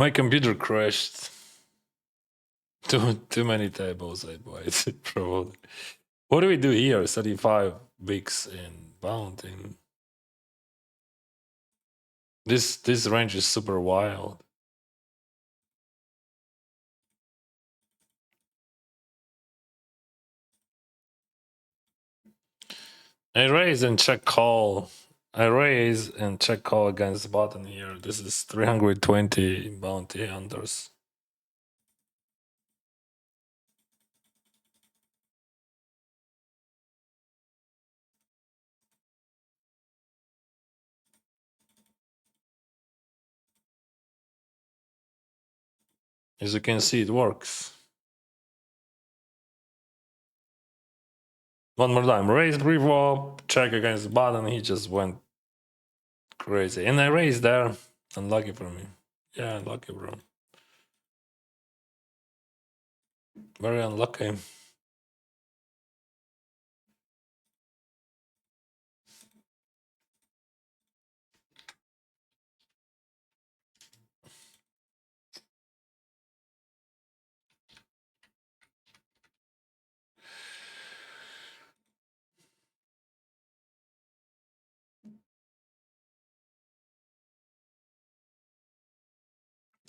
My computer crashed. Too many tables, I bought probably. What do we do here? 35 weeks in bounding. This range is super wild. I raise and check call. I raise and check call against the button here. This is 320 bounty unders. As you can see, it works. One more time. Raise, pre-flop, check against the button. He just went crazy. And I raised there. Unlucky for me. Yeah, unlucky, bro. Very unlucky.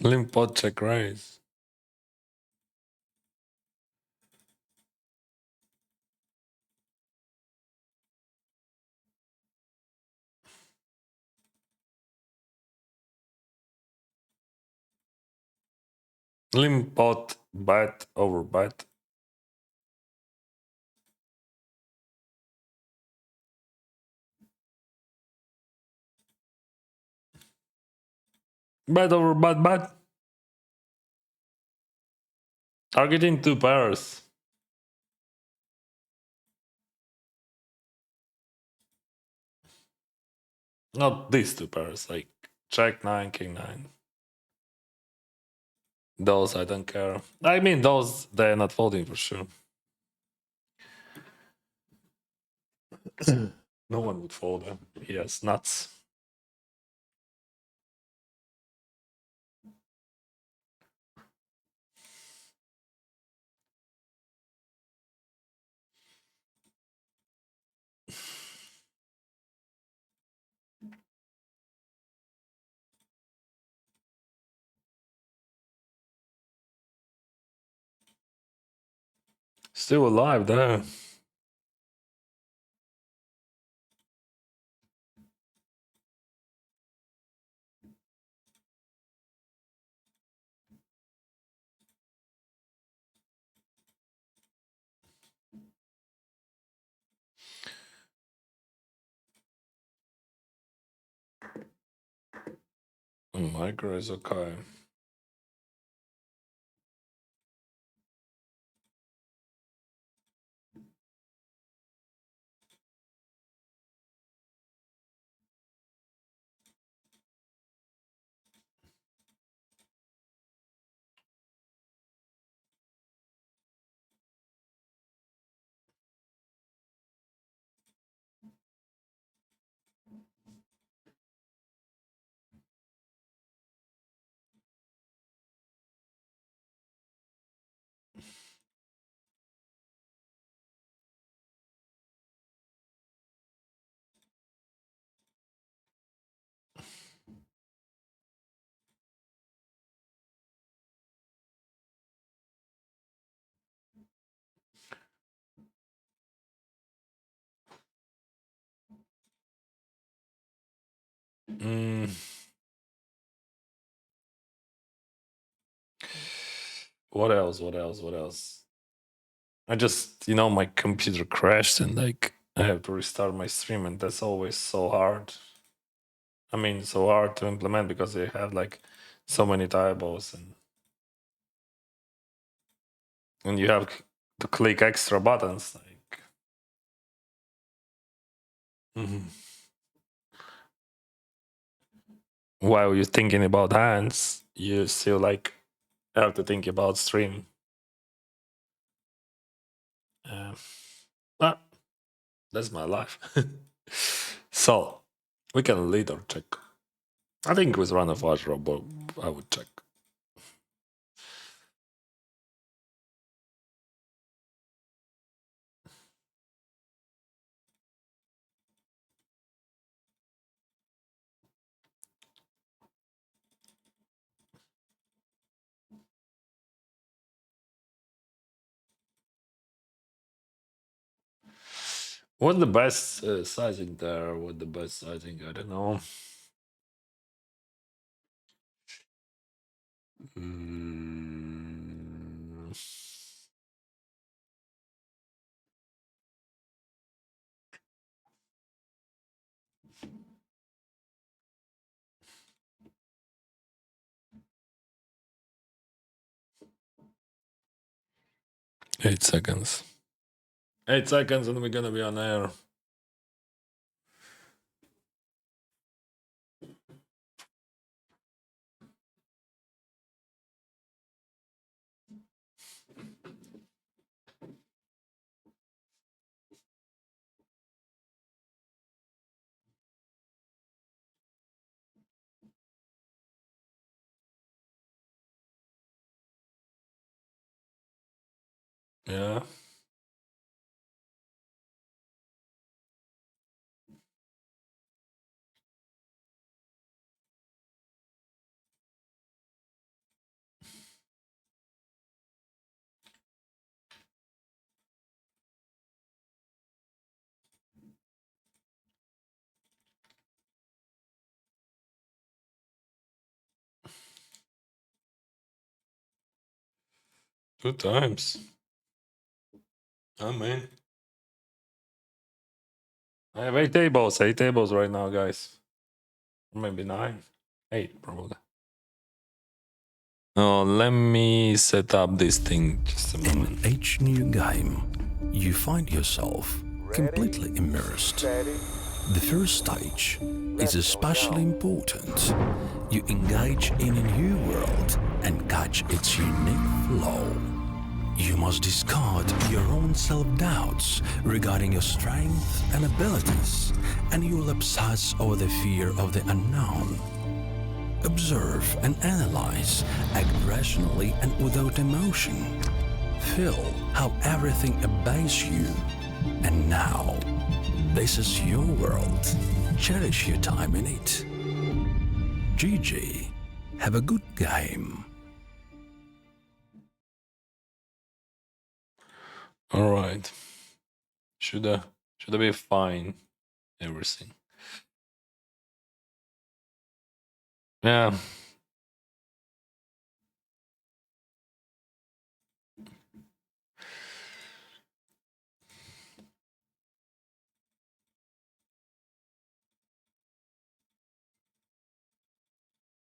Limp pot check raise. Limp pot bet over bet. Bet over bet bet. Targeting 2 pairs. Not these 2 pairs, like Jack 9, King 9. Those I don't care. I mean, those they're not folding for sure. No one would fold them. He has nuts. Still alive there. Micro is okay. What else? What else? What else? I just, my computer crashed and like I have to restart my stream, and that's always so hard. I mean, so hard to implement because they have like so many tables and you have to click extra buttons. Like, while you're thinking about hands, you still like have to think about stream. But that's my life. So we can lead or check. I think with run of Vajra, but I would check. What's the best sizing there? What the best sizing? I don't know. Mm. 8 seconds. 8 seconds and we're gonna be on air. Yeah. Two times. I mean, I have 8 tables. 8 tables right now, guys. Or maybe 9. 8, probably. Oh, let me set up this thing just a moment. In each new game, you find yourself completely immersed. The first stage is especially important. You engage in a new world and catch its unique flow. You must discard your own self-doubts regarding your strengths and abilities, and you will obsess over the fear of the unknown. Observe and analyze, act rationally and without emotion. Feel how everything obeys you. And now, this is your world. Cherish your time in it. GG. Have a good game. All right. Should I be fine? Everything. Yeah.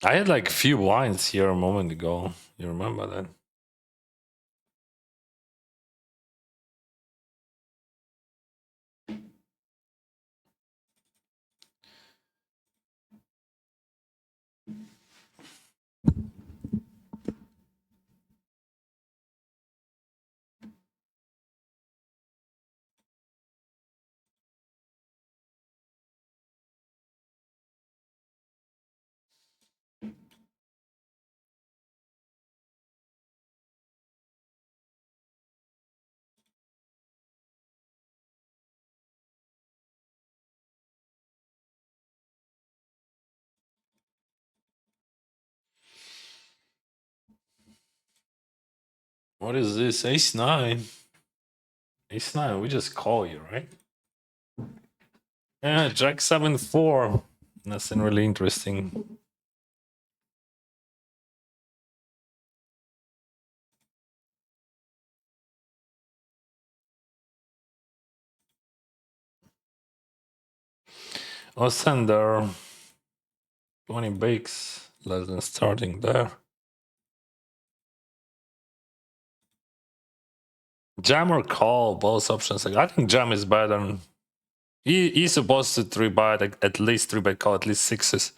I had like a few wines here a moment ago. You remember that? What is this? Ace 9. Ace 9, we just call you, right? Yeah, Jack 7-4. Nothing really interesting. Oh, sender. 20 bakes, less than starting there. Jam or call, both options. I think jam is better. He's supposed to 3-bet, at least 3-bet call, at least 6s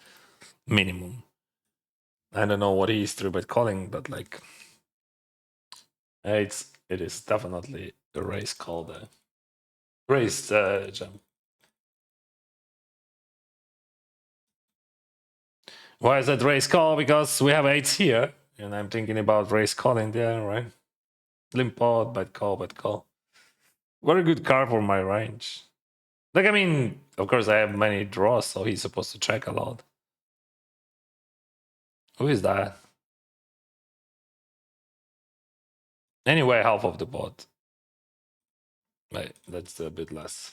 minimum. I don't know what he is 3-bet calling, but like it is definitely a race call there. Raised jam. Why is that race call? Because we have 8s here, and I'm thinking about race calling there, right? Limp pot, bet call, bet call. Very good card for my range. Like, I mean, of course, I have many draws, so he's supposed to check a lot. Who is that? Anyway, half of the pot. Right, that's a bit less.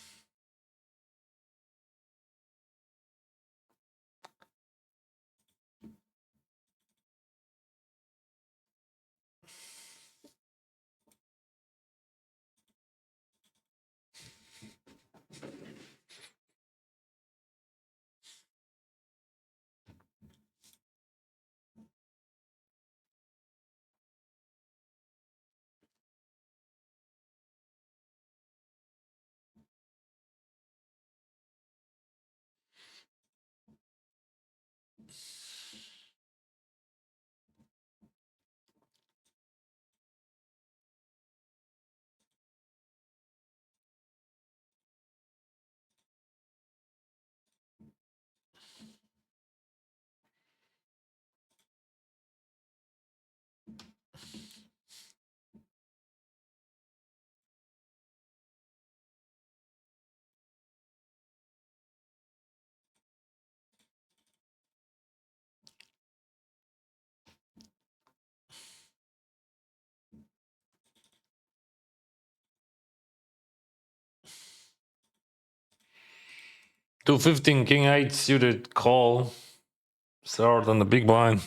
215 king 8 suited call. Start on the big blind.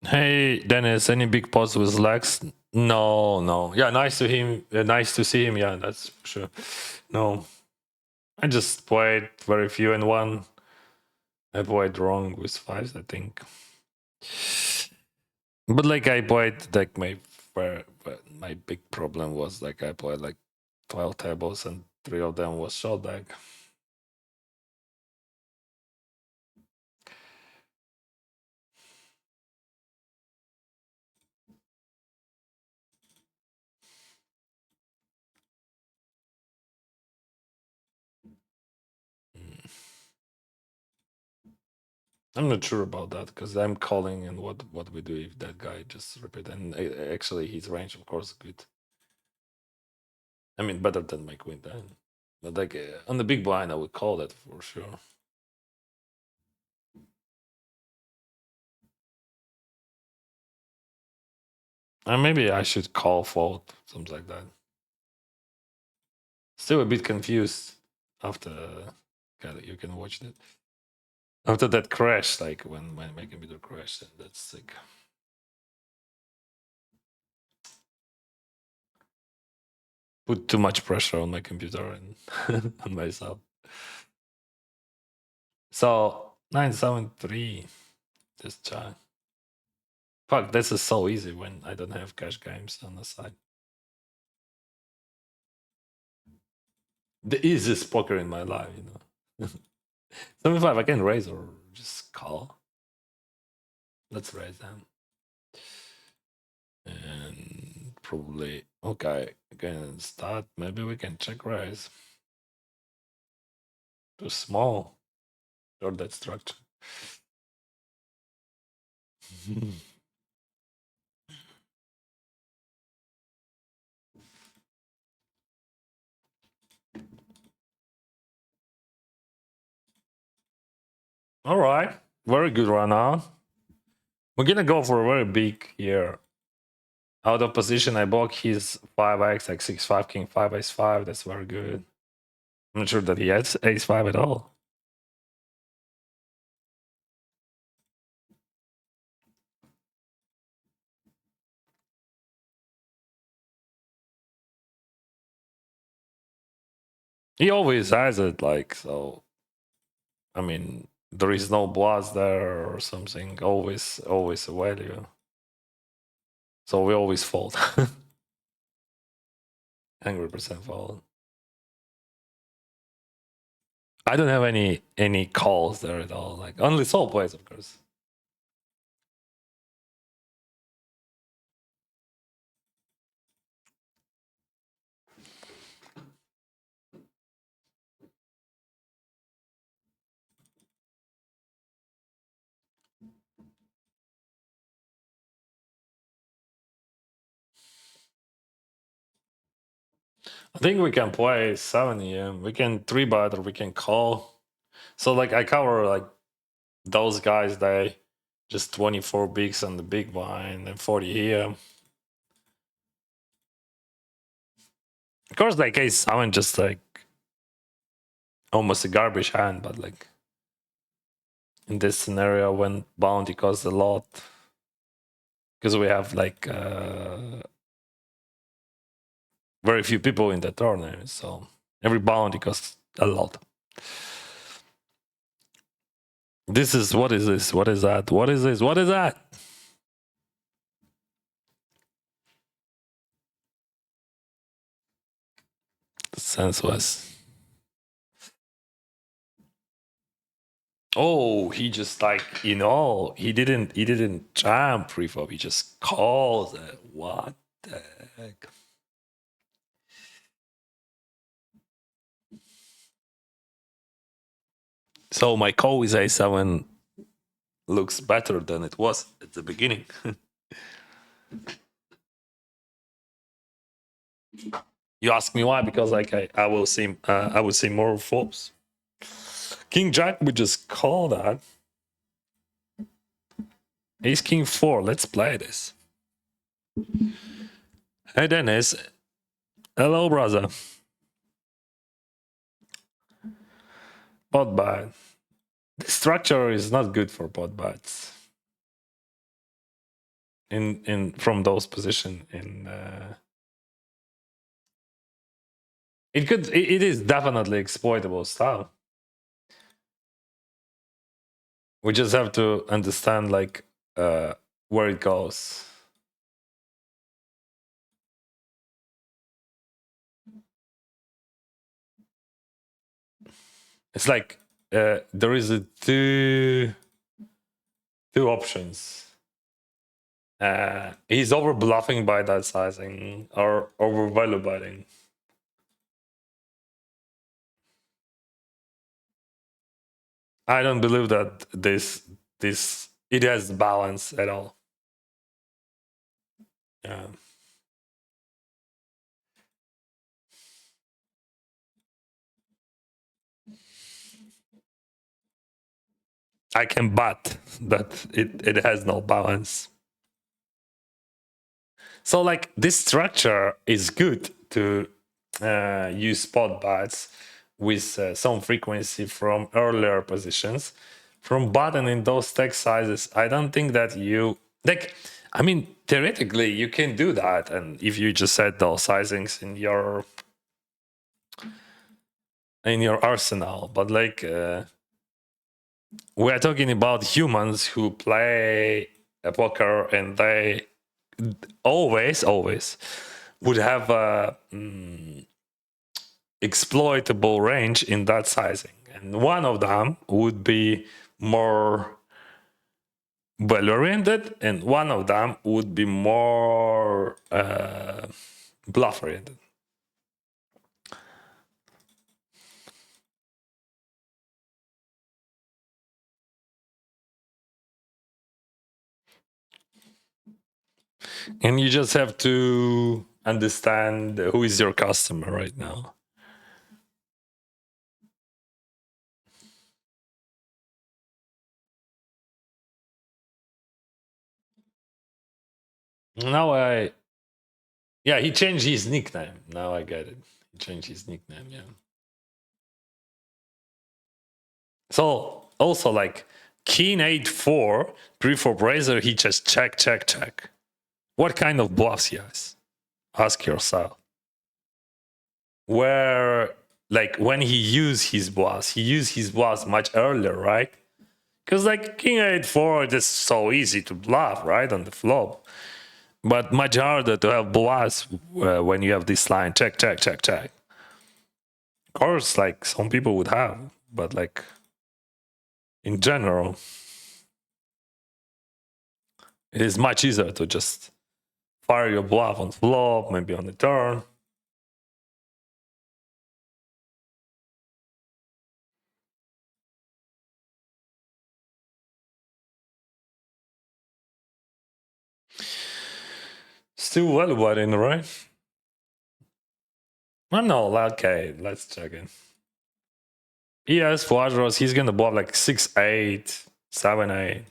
Hey Dennis, any big pots with Lex? No, no. Yeah, nice to him. Nice to see him. Yeah, that's for sure. No, I just played very few and one. I played wrong with fives, I think. But like I played like my big problem was like I played like 12 tables and 3 of them was Shortdeck. I'm not sure about that because I'm calling and what we do if that guy just repeat and actually his range of course good. I mean better than my queen then. But like on the big blind I would call that for sure. And maybe I should call fold, something like that. Still a bit confused after you can watch that. After that crash, like when my computer crashed, and that's like put too much pressure on my computer and on myself. So 973, just try. Fuck, this is so easy when I don't have cash games on the side. The easiest poker in my life, you know. 75, I can raise or just call. Let's raise them. And probably, okay, again, start. Maybe we can check raise. Too small. Or that structure. All right. Very good run now. We're gonna go for a very big here. Out of position, I block his 5x, like 6-5, king 5, ace 5. That's very good. I'm not sure that he has ace 5 at all. He always has it, like, so. I mean, there is no blast there or something. Always a value. So we always fold. Angry percent fold. I don't have any calls there at all. Like only solo plays, of course. I think we can play 7 EM. We can 3-bet or we can call. So like I cover like those guys, they just 24 bigs on the big blind and 40 here. Of course, like ace 7 just like almost a garbage hand, but like in this scenario when bounty costs a lot, because we have like very few people in the tournament, so every bounty costs a lot. This is what is this? What is that? What is this? What is that? Senseless. Oh, he just like he didn't jam preflop. He just calls it. What the heck? So my call with a7 looks better than it was at the beginning. You ask me why? Because like I will see more flops. King Jack would just call that. Ace King 4. Let's play this. Hey Dennis. Hello, brother. Pot bat. The structure is not good for pot bats. In from those position in it is definitely exploitable style. We just have to understand like where it goes. It's like there is a two options. He's over bluffing by that sizing or over value betting. I don't believe that this it has balance at all. Yeah. I can bet that it has no balance. So like this structure is good to use spot bets with some frequency from earlier positions. From button in those stack sizes, I don't think that you like. I mean, theoretically, you can do that, and if you just set those sizings in your arsenal, but like we are talking about humans who play a poker, and they always would have a exploitable range in that sizing, and one of them would be more value oriented, and one of them would be more bluff oriented. And you just have to understand who is your customer right now. Now yeah, he changed his nickname. Now I get it. He changed his nickname, yeah. So also like King 8-4, pre-flop razor, he just check. What kind of bluffs he has? Ask yourself. Where like when he used his bluffs much earlier, right? Because like King 8-4 is just so easy to bluff, right, on the flop. But much harder to have bluffs when you have this line check. Of course, like some people would have, but like in general, it is much easier to just fire your bluff on flop, maybe on the turn. Still well within, right? Oh no, okay, let's check it. He has flush draws, he's gonna bluff like 6-8, 7-8.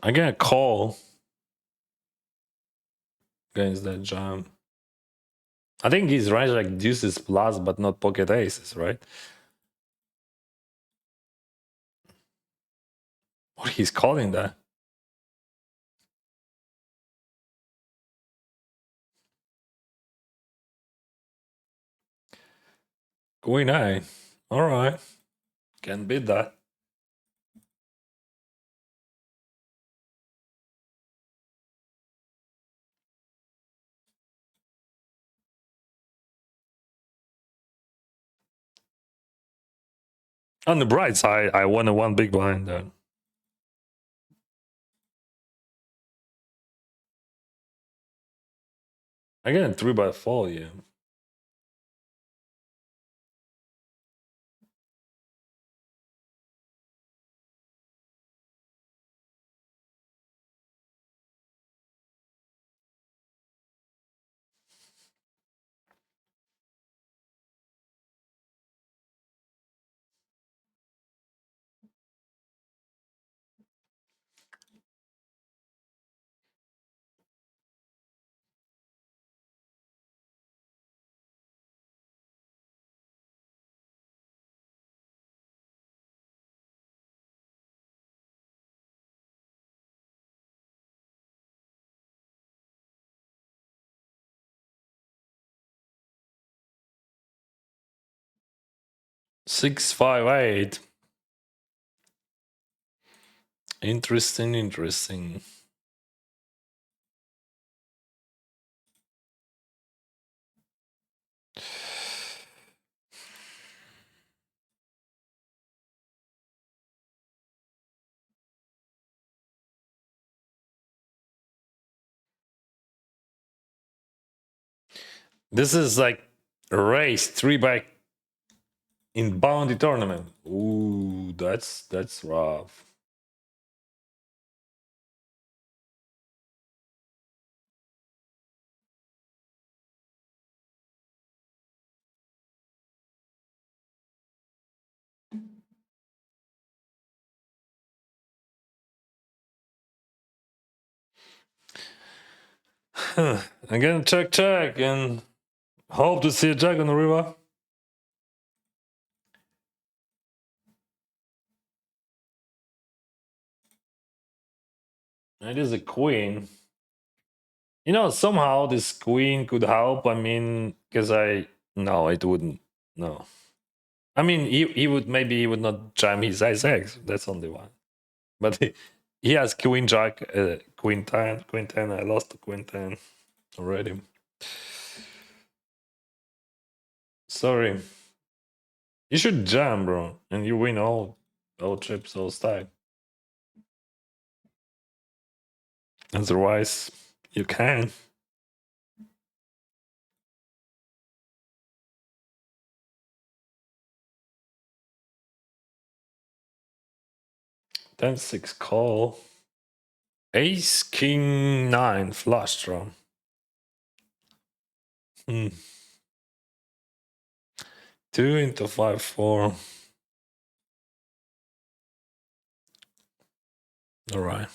I'm gonna call against that jam. I think his range like deuces plus, but not pocket aces, right? What he's calling that? Queen A. All right, can beat that. On the bright side, I won a one big blind then. Again, 3x4, yeah. Six, 5, 8. Interesting, interesting. This is like a race, 3 by in bounty tournament. Ooh, that's rough. Again, check, and hope to see a jack on the river. It is a queen. Somehow this queen could help. I mean, because no, it wouldn't. No. I mean, he would, maybe he would not jam his ace X. That's only one. But he has queen jack, queen 10, queen 10. I lost the queen 10 already. Sorry. You should jam, bro, and you win all chips, all stack. Otherwise, you can. Then 6 call. Ace, king 9 flush draw. Hmm. 2 into 5, 4. All right.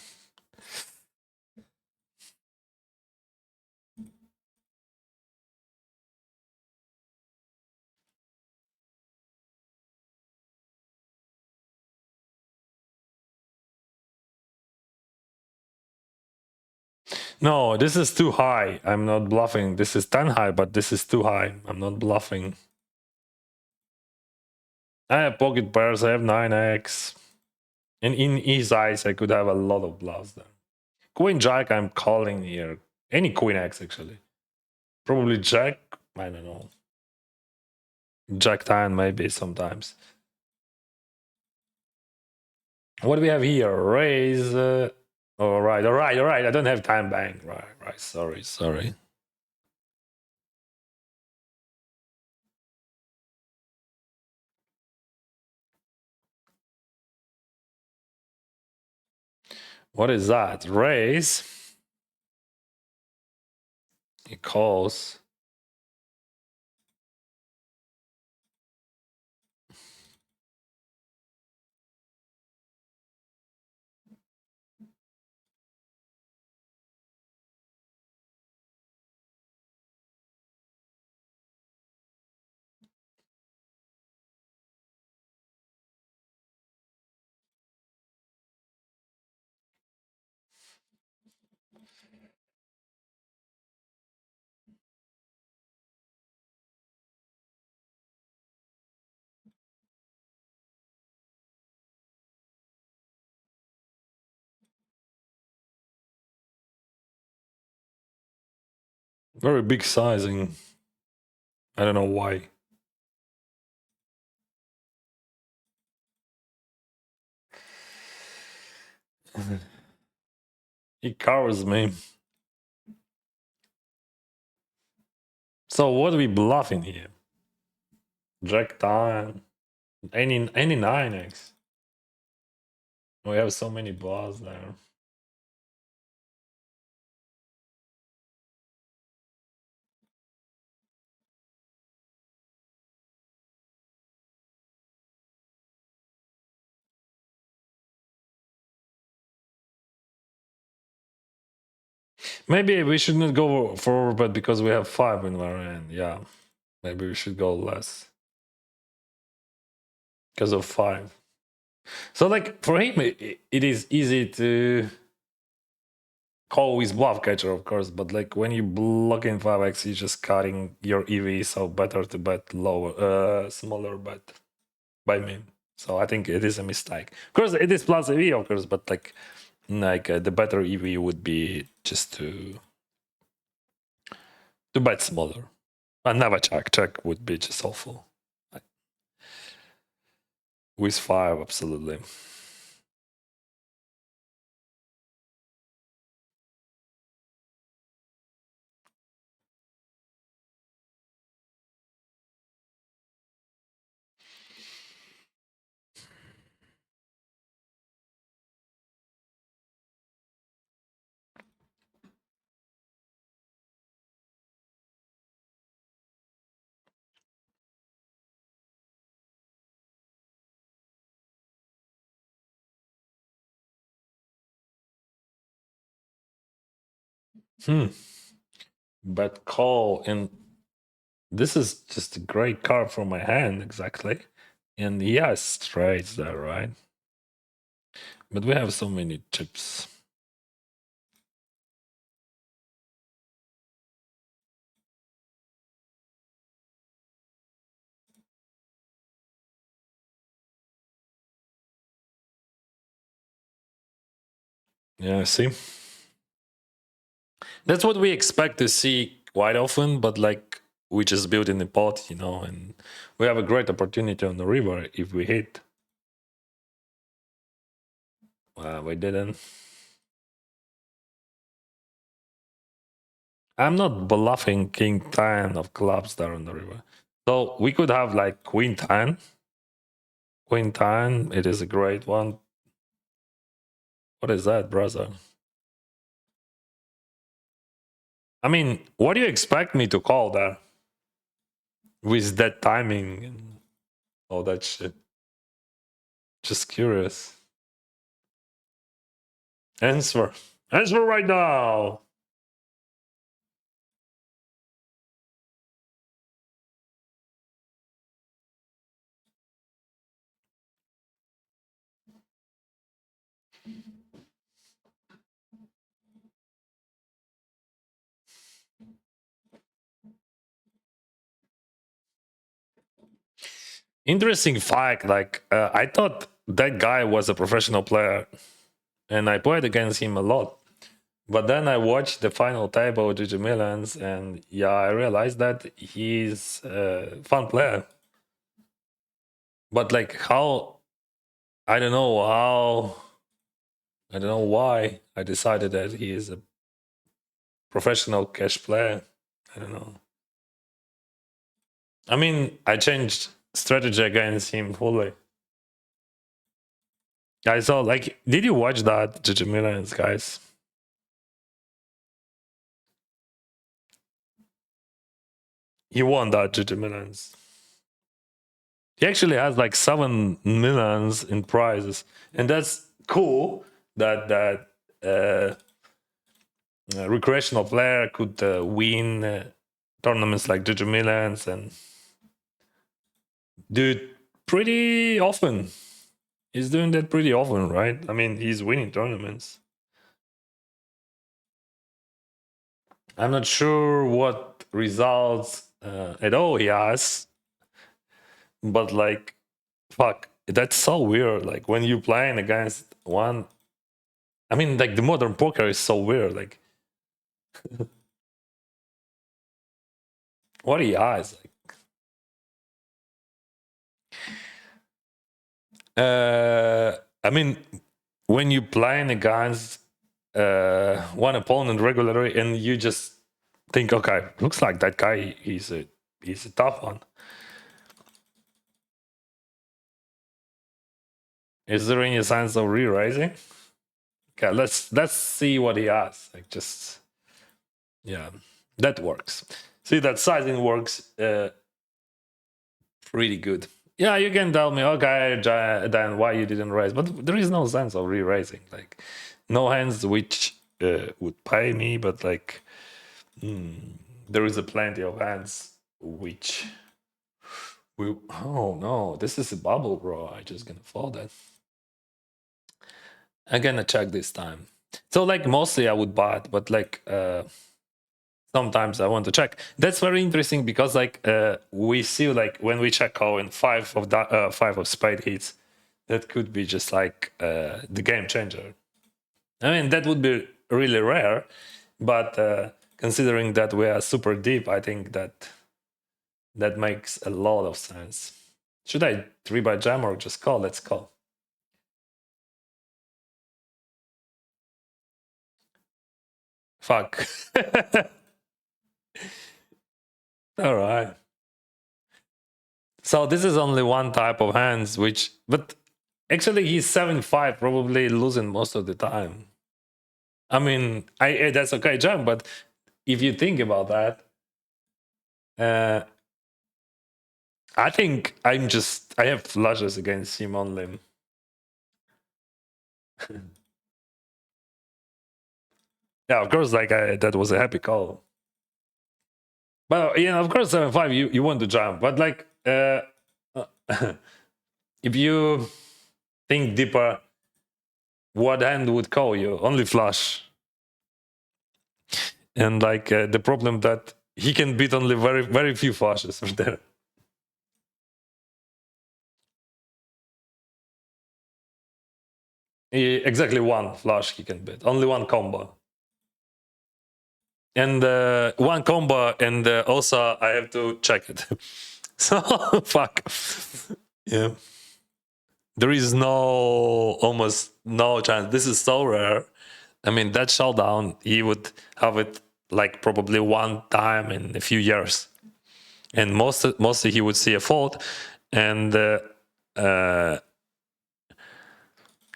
No, this is too high. I'm not bluffing. This is 10 high, but this is too high. I'm not bluffing. I have pocket pairs. I have 9x. And in his eyes, I could have a lot of bluffs there. Queen jack, I'm calling here. Any queen x, actually. Probably jack. I don't know. Jack 10, maybe sometimes. What do we have here? Raise. All right. I don't have time bank. Right. Sorry. What is that? Raise. He calls. Very big sizing. I don't know why. He covers me. So what are we bluffing here? Jack 10. Any 9x. We have so many bluffs there. Maybe we should not go for overbet because we have 5 in our end. Yeah. Maybe we should go less. Because of 5. So like for him it is easy to call with bluff catcher, of course, but like when you block in 5x, you're just cutting your EV, so better to bet lower, smaller bet by me. So I think it is a mistake. Of course, it is plus EV, of course, but like the better EV would be just to bet smaller. And never check. Check would be just awful. With 5, absolutely. Bet call, and this is just a great card for my hand, exactly. And he has straights there, right? But we have so many chips. Yeah, see? That's what we expect to see quite often, but like we just build in the pot, and we have a great opportunity on the river if we hit. We didn't. I'm not bluffing king 10 of clubs there on the river. So we could have like queen 10. Queen 10, it is a great one. What is that, brother? I mean, what do you expect me to call there? With that timing and all that shit. Just curious. Answer. Answer right now. Interesting fact. Like, I thought that guy was a professional player, and I played against him a lot. But then I watched the final table, GG Milans, and yeah, I realized that he's a fun player. But like, how? I don't know how. I don't know why I decided that he is a professional cash player. I don't know. I mean, I changed strategy against him fully. I saw, like, did you watch that, GG Milans, guys? He won that, GG Milans. He actually has like 7 millions in prizes, and that's cool. That recreational player could win tournaments like GG Milans and do it pretty often. He's doing that pretty often, right? I mean, he's winning tournaments. I'm not sure what results at all he has, but like, fuck, that's so weird. Like when you playing against one, I mean, like the modern poker is so weird. Like, what he has, I mean, when you playing against one opponent regularly and you just think, okay, looks like that guy he's a tough one. Is there any signs of re-raising? Okay, let's see what he has. Like just yeah, that works. See that sizing works pretty good. Yeah, you can tell me, okay, then why you didn't raise, but there is no sense of re-raising. Like no hands which would pay me, but like there is a plenty of hands which will. Oh no, this is a bubble, bro. I just gonna fold that. I'm gonna check this time. So like mostly I would buy it, but like sometimes I want to check. That's very interesting because like we see like when we check call in five of spade hits, that could be just like the game changer. I mean that would be really rare, but considering that we are super deep, I think that makes a lot of sense. Should I 3-buy jam or just call? Let's call. Fuck. All right. So this is only one type of hands, which, but actually he's 7-5, probably losing most of the time. I mean, that's okay, jump, but if you think about that, I think I have flushes against him only. Yeah, of course, like that was a happy call. But you know, of course, 7-5, you want to jump, but like if you think deeper, what hand would call you? Only flush. And like the problem that he can beat only very few flushes from there. Exactly one flush he can beat, only one combo. And one combo, and also I have to check it. So fuck. Yeah. There is almost no chance. This is so rare. I mean, that showdown, he would have it like probably one time in a few years. And mostly he would see a fold, and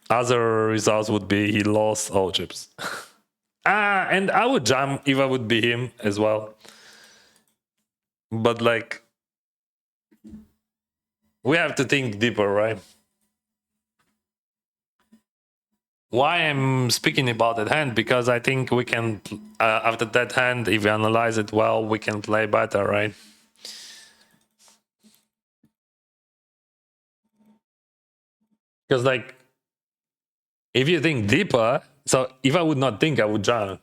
other results would be he lost all chips. And I would jam if I would be him as well. But like, we have to think deeper, right? Why I'm speaking about that hand? Because I think we can, after that hand, if we analyze it well, we can play better, right? Because like, if you think deeper, so if I would not think, I would jam.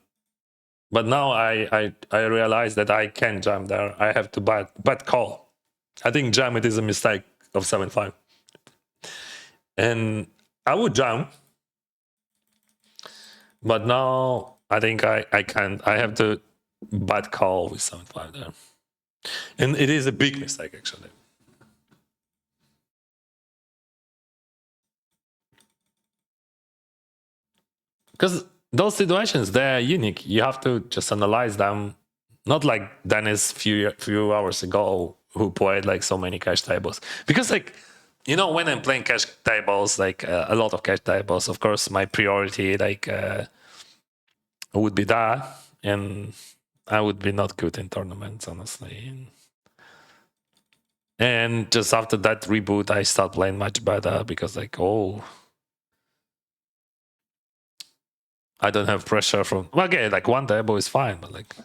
But now I realize that I can't jam there. I have to bet call. I think jam it is a mistake of 7-5. And I would jam. But now I think I can't. I have to bet call with 7-5 there. And it is a big mistake actually. Because those situations, they're unique. You have to just analyze them. Not like Dennis few hours ago who played like so many cash tables. Because like, you know, when I'm playing cash tables, like a lot of cash tables, of course, my priority like would be that, and I would be not good in tournaments, honestly. And just after that reboot, I start playing much better because like, oh, I don't have pressure from. Well, okay, like one table is fine, but like,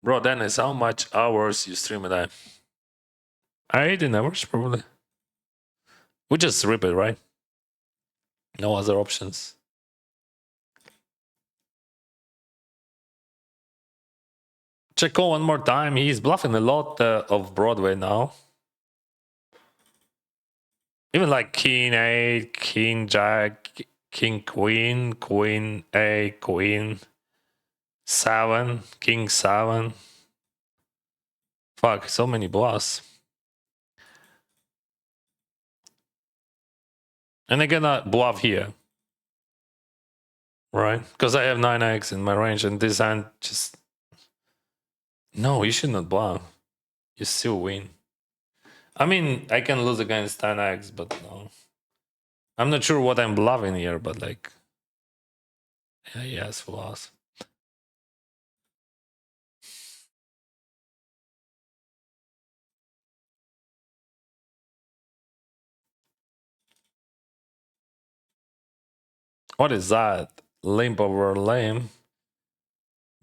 bro, Dennis, how much hours you stream a day? 18 hours probably. We just rip it, right? No other options. Check one more time. He's bluffing a lot of Broadway now. Even like King 8, King Jack, King Queen, Queen 8, Queen 7, King 7. Fuck, so many bluffs. And they're gonna bluff here. right? Because I have 9x in my range, and this hand just no. You should not bluff. You still win. I mean, I can lose against 10x, but no. I'm not sure what I'm bluffing here, but like, yeah, yes, for us. What is that? Limp over lame.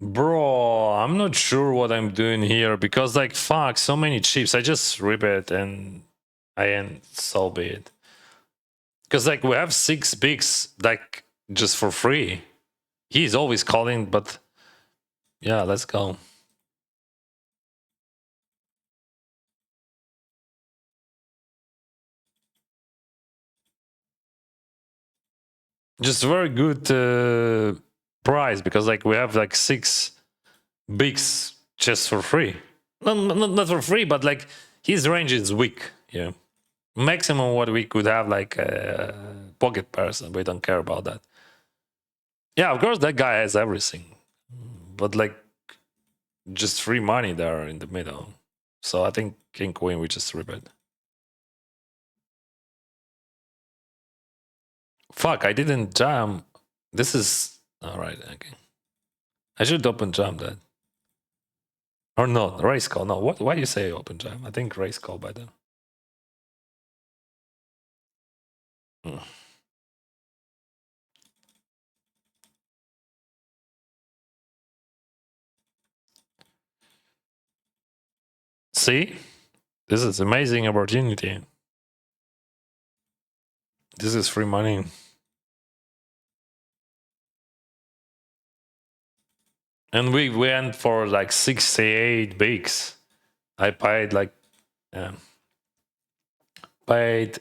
Bro, I'm not sure what I'm doing here because, like, fuck, so many chips. I just rip it and I end so bad. Because, like, we have 6 bigs, like, just for free. He's always calling, but yeah, let's go. Just very good price because, like, we have like 6 bigs just for free. Not for free, but like his range is weak. Yeah, maximum what we could have like pocket person. We don't care about that. Yeah, of course that guy has everything, but like just free money there in the middle. So I think King Queen we just rip it. Fuck, I didn't jam. This is all right. Okay, I should open jam that. Or no, race call. No, what? Why do you say open jam? I think race call by then. Hmm. See, this is amazing opportunity. This is free money. And we went for like 68 bigs. I paid like, yeah, paid.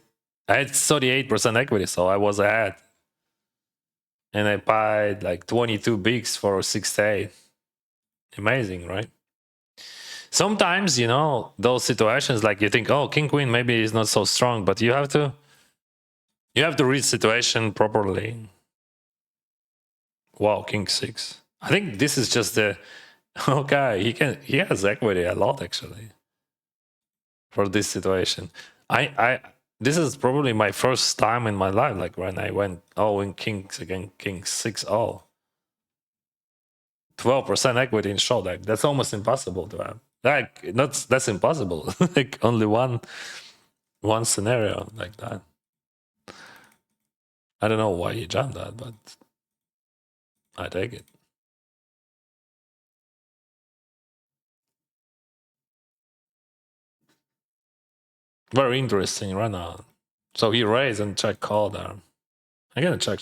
I had 38% equity, so I was ahead. And I paid like 22 bigs for 68. Amazing, right? Sometimes, you know, those situations like you think, oh, King Queen maybe is not so strong, but you have to read situation properly. Wow, King 6. I think this is just the okay, he has equity a lot actually for this situation. I this is probably my first time in my life, like when I went all in kings again, king 6 all. 12% equity in Shortdeck. That's almost impossible to have. Like that's impossible. Like only one scenario like that. I don't know why you jammed that, but I take it. Very interesting right now. So he raised and check call there. I'm gonna check.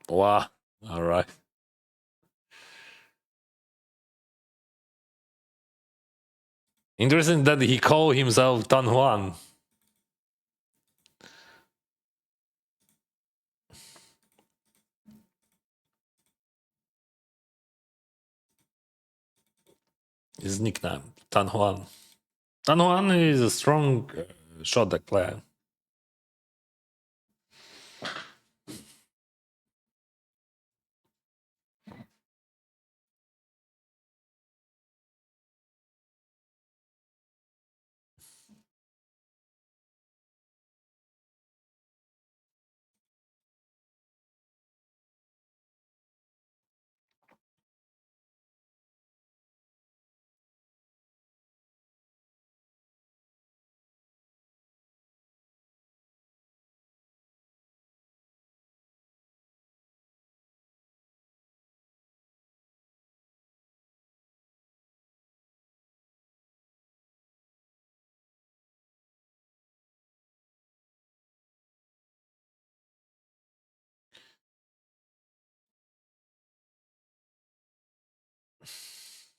Wow. All right. Interesting that he called himself Don Juan. His nickname, Don Juan. Don Juan is a strong shot deck player.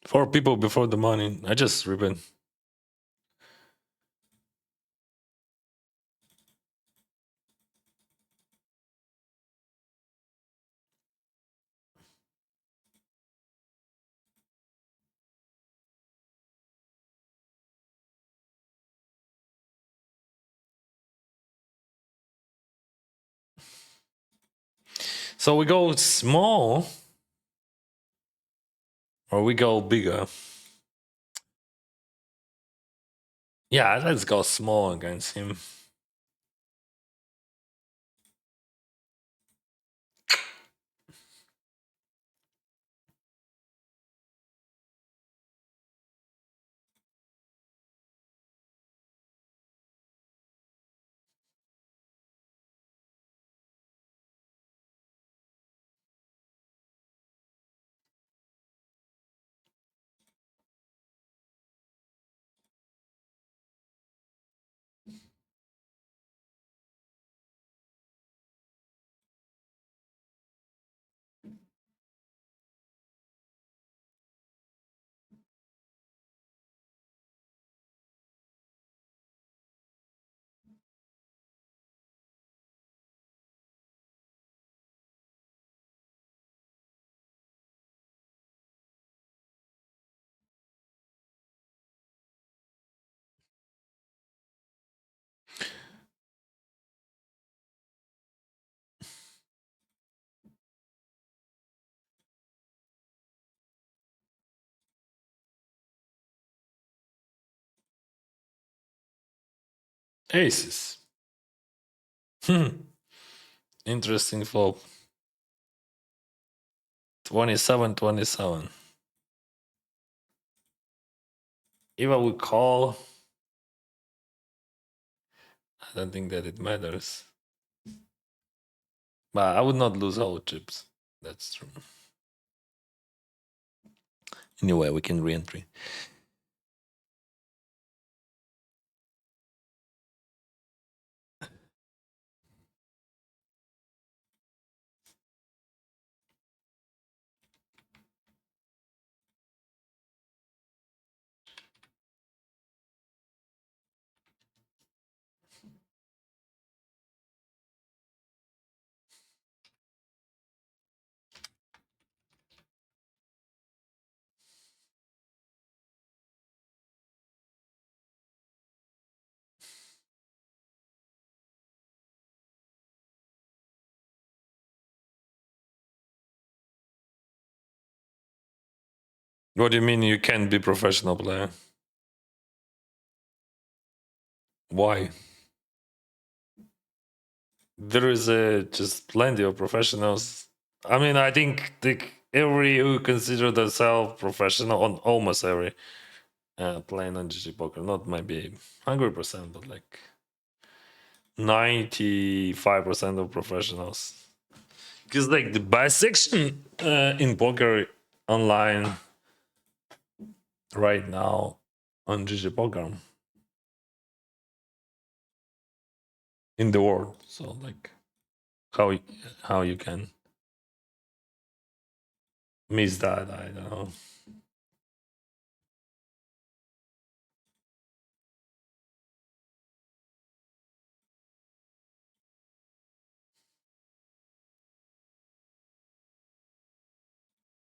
For people before the money, I just ribbon. So we go small or we go bigger. Yeah, let's go small against him. Aces. Interesting flop. 27-27. If I would call, I don't think that it matters. But I would not lose all chips. That's true. Anyway, we can re-entry. What do you mean you can't be professional player? Why? There is just plenty of professionals. I mean, I think every who consider themselves professional on almost every playing on GG poker, not maybe 100%, but like 95% of professionals. Because like the bisection in poker online right now on GG poker in the world. So like how you can miss that? I don't know.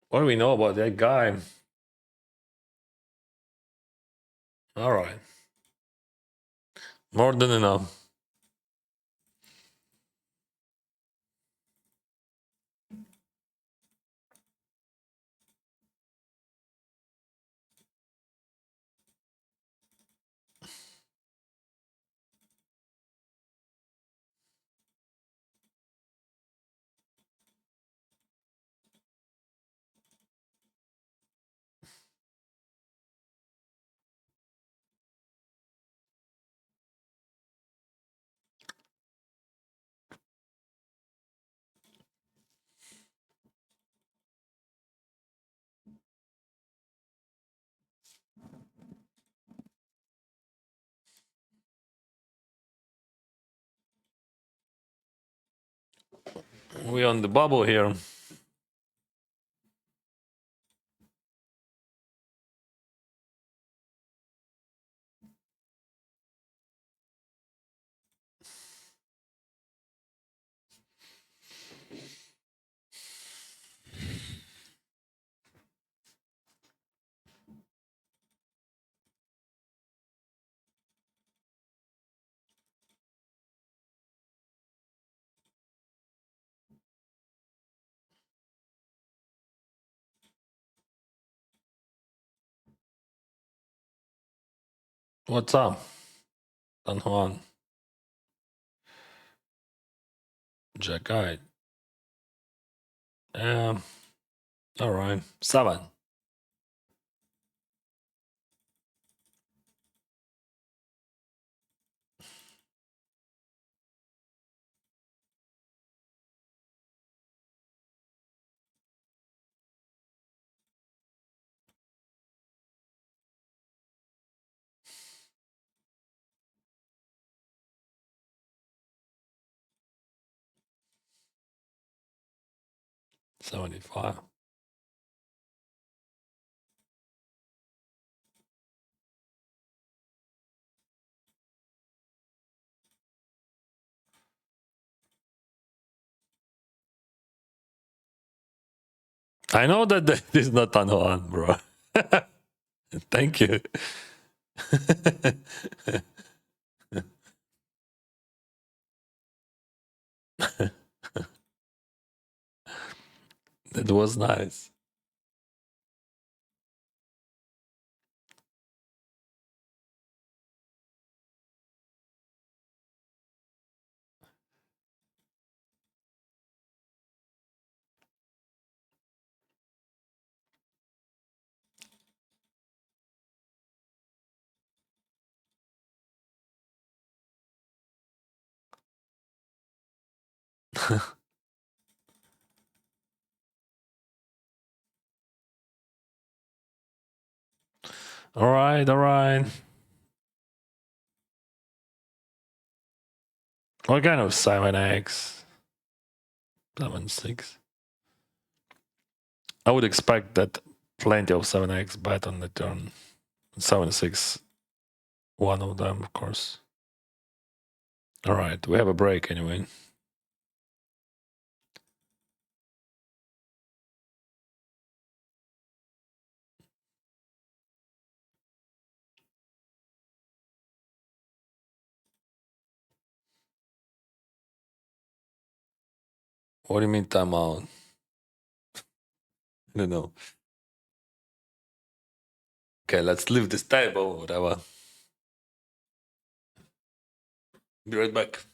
What do we know about that guy? All right, more than enough. We on the bubble here. What's up, Don Juan? Jack Eyed. All right. 7. $75. I know that that is not Don Juan, bro. Thank you. That was nice. All right, all right. What kind of 7x? 7.6. I would expect that plenty of 7x bet on the turn. 7.6, one of them, of course. All right, we have a break anyway. What do you mean timeout? I don't know. Okay, let's leave this table, whatever. Be right back.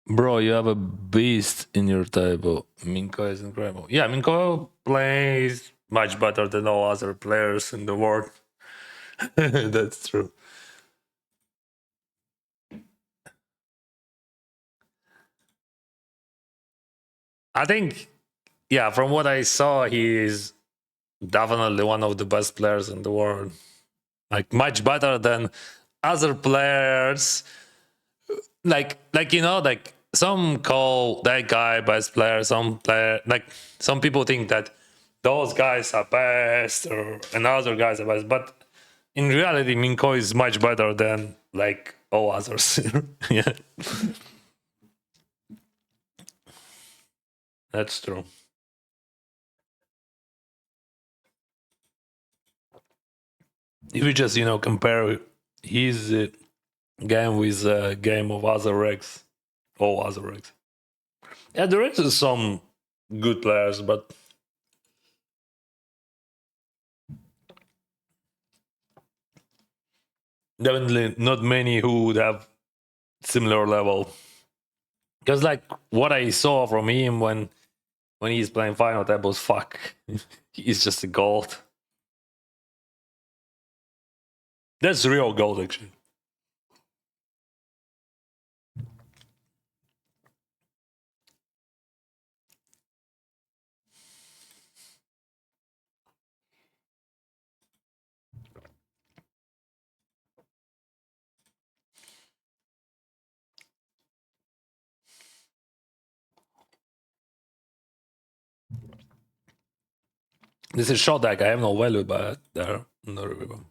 Bro, you have a beast in your table. Minko is incredible. Yeah, Minko plays much better than all other players in the world. That's true. I think, yeah, from what I saw, he is definitely one of the best players in the world. Like much better than other players. Like like some call that guy best player, some people think that those guys are best or another guys are best, but in reality, Minko is much better than like all others. Yeah, that's true. If you just compare his game with game of other Rex, all other Rex. Yeah, there is some good players, but definitely not many who would have similar level. Because like what I saw from him when he's playing final tables, fuck, he's just a gold. That's real gold, actually. This is Shortdeck. I have no value, but there, no review.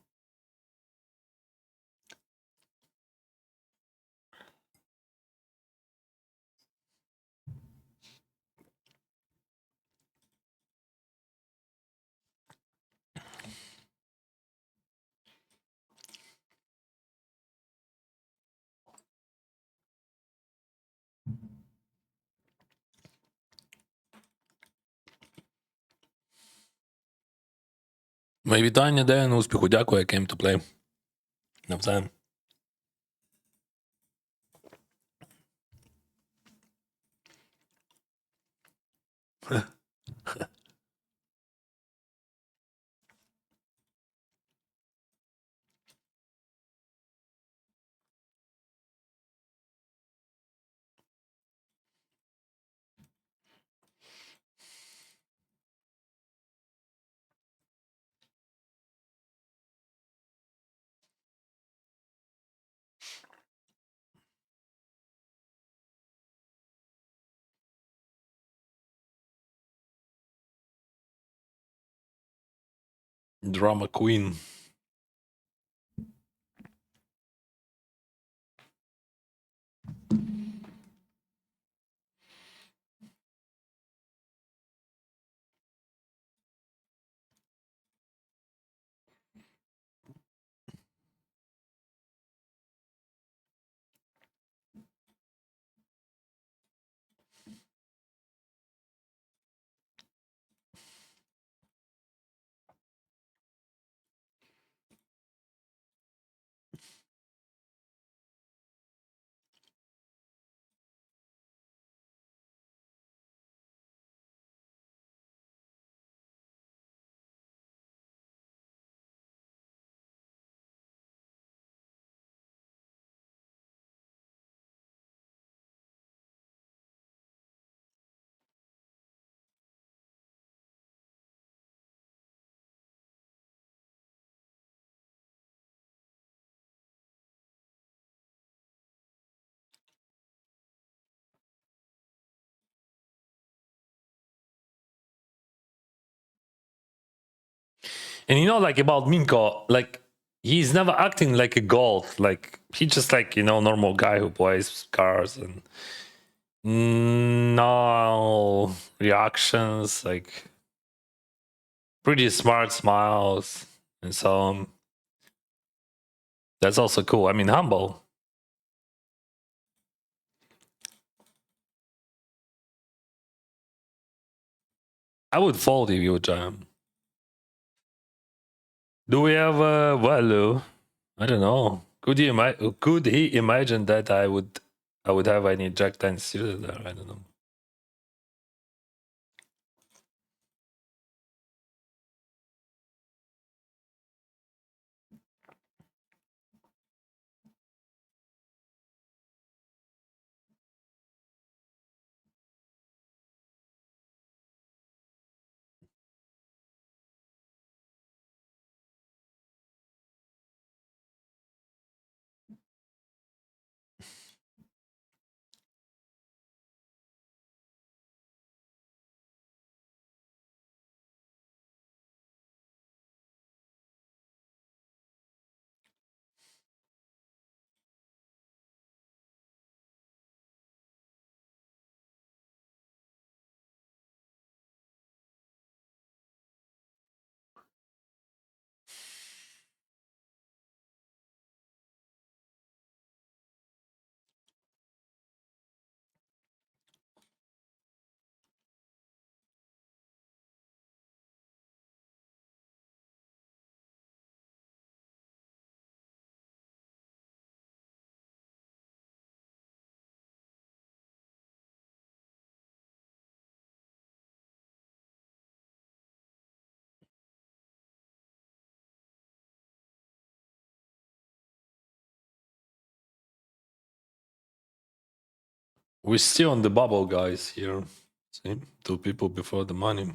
Мої вітання, Ден, успіху, дякую, I came to play. Навзаєм. Drama Queen. And like about Minko, like he's never acting like a gold. Like he's just like normal guy who plays cards and no reactions, like pretty smart smiles and so on. That's also cool. I mean, humble. I would fold if you would jam. Do we have a value? I don't know. Could he imagine that I would have any Jack 10 suited there? I don't know. We're still on the bubble, guys. Here, see, 2 people before the money.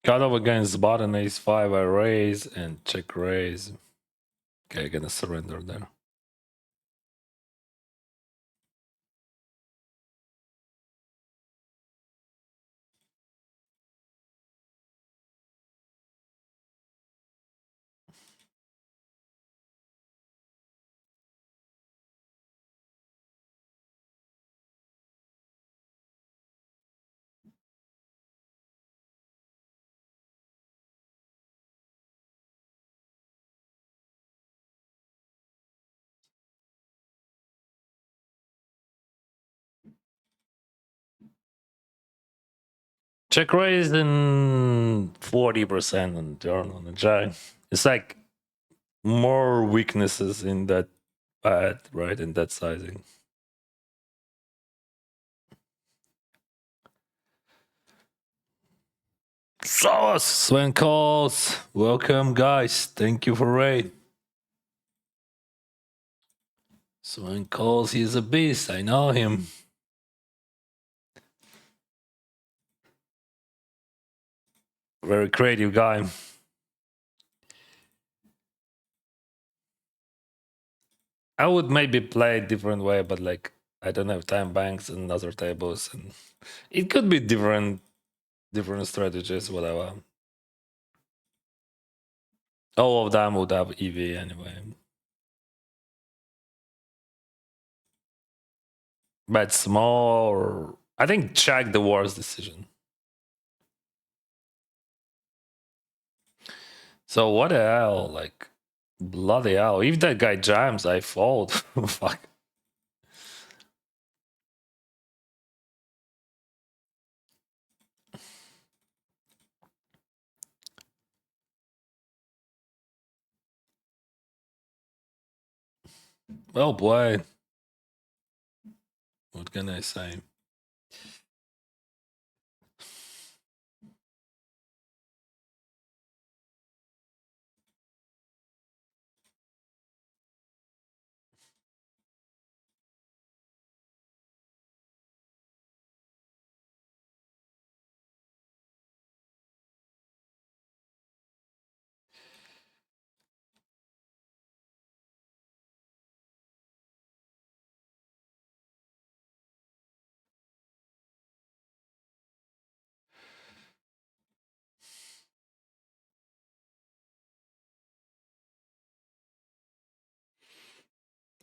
Cut off against button ace 5. I raise and check raise. Okay, gonna surrender there. Check raise in 40% on turn on the jack. It's like more weaknesses in that pad, right? In that sizing. So, Sven calls. Welcome, guys. Thank you for raid. Sven calls. He's a beast. I know him. Very creative guy. I would maybe play a different way, but like I don't have time banks and other tables, and it could be different strategies, whatever. All of them would have EV anyway. Bet small, or I think check the worst decision. So what the hell? Like bloody hell. If that guy jams, I fold. Fuck. Well played. What can I say?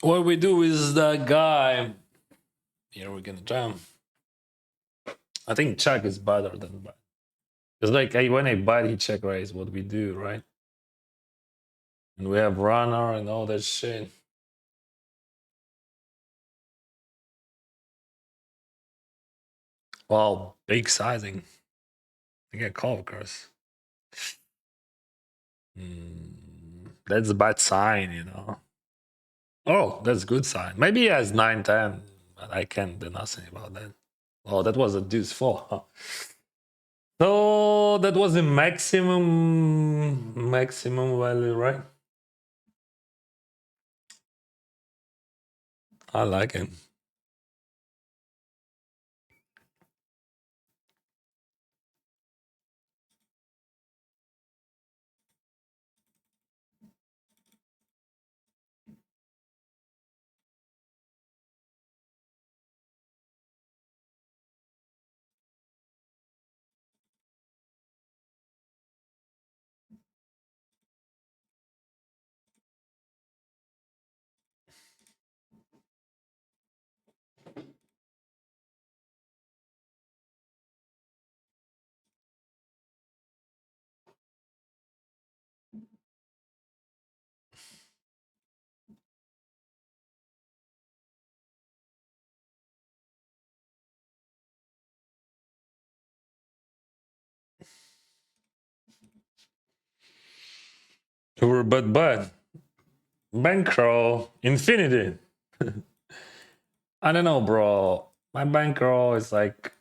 What we do is that guy. Here we're gonna jam. I think check is better than bet. It's like when I bet, he check raise. What we do, right? And we have runner and all that shit. Well, big sizing. I get call, of course. That's a bad sign, you know. Oh, that's good sign. Maybe he has 9-10, but I can't do nothing about that. Oh, that was a deuce 4. Huh? So that was the maximum value, right? I like it. but bankroll infinity. I don't know, bro. My bankroll is like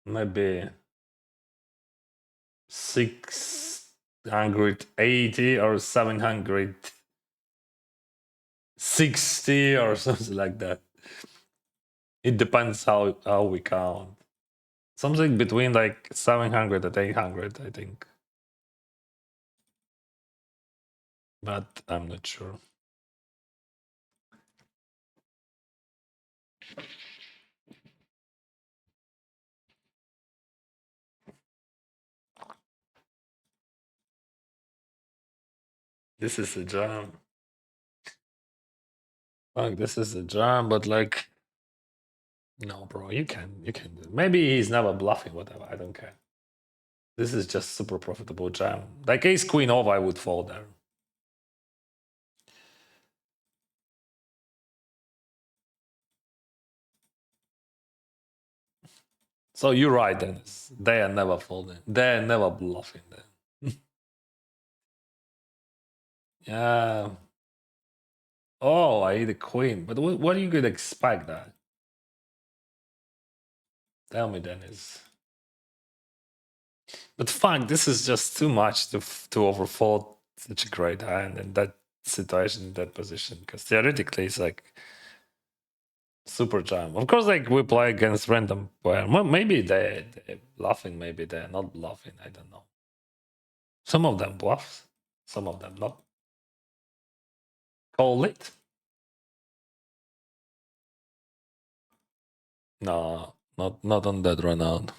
maybe 680 or 760 or something like that. It depends how we count. Something between like 700 and 800, I think. But I'm not sure. This is a jam. Fuck, this is a jam, but like, no, bro, you can do it. Maybe he's never bluffing, whatever. I don't care. This is just super profitable jam. Like ace queen over, I would fold there. So you're right, Dennis. They are never folding. They are never bluffing then. Yeah. Oh, I hit a queen. But what do you could expect that? Tell me, Dennis. But fuck, this is just too much to overfold such a great hand in that situation, in that position. Because theoretically, it's like super jam. Of course, like we play against random player. Well, maybe they're bluffing, maybe they're not bluffing. I don't know. Some of them bluffs, some of them not. Call it. No, not on that run out.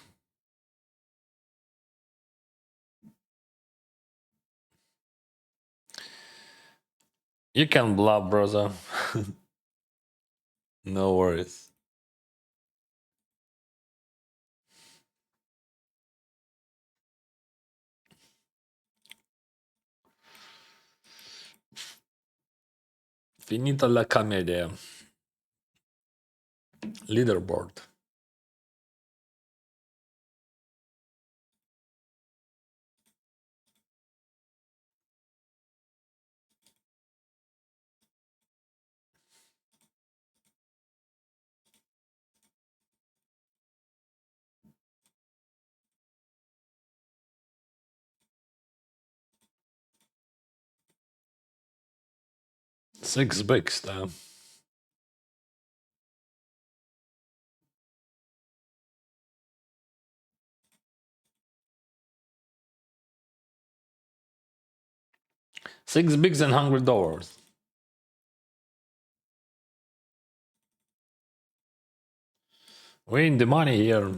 You can bluff, brother. No worries. Finita la commedia. Leaderboard. Six bigs, damn. Six bigs and $100. We in the money here.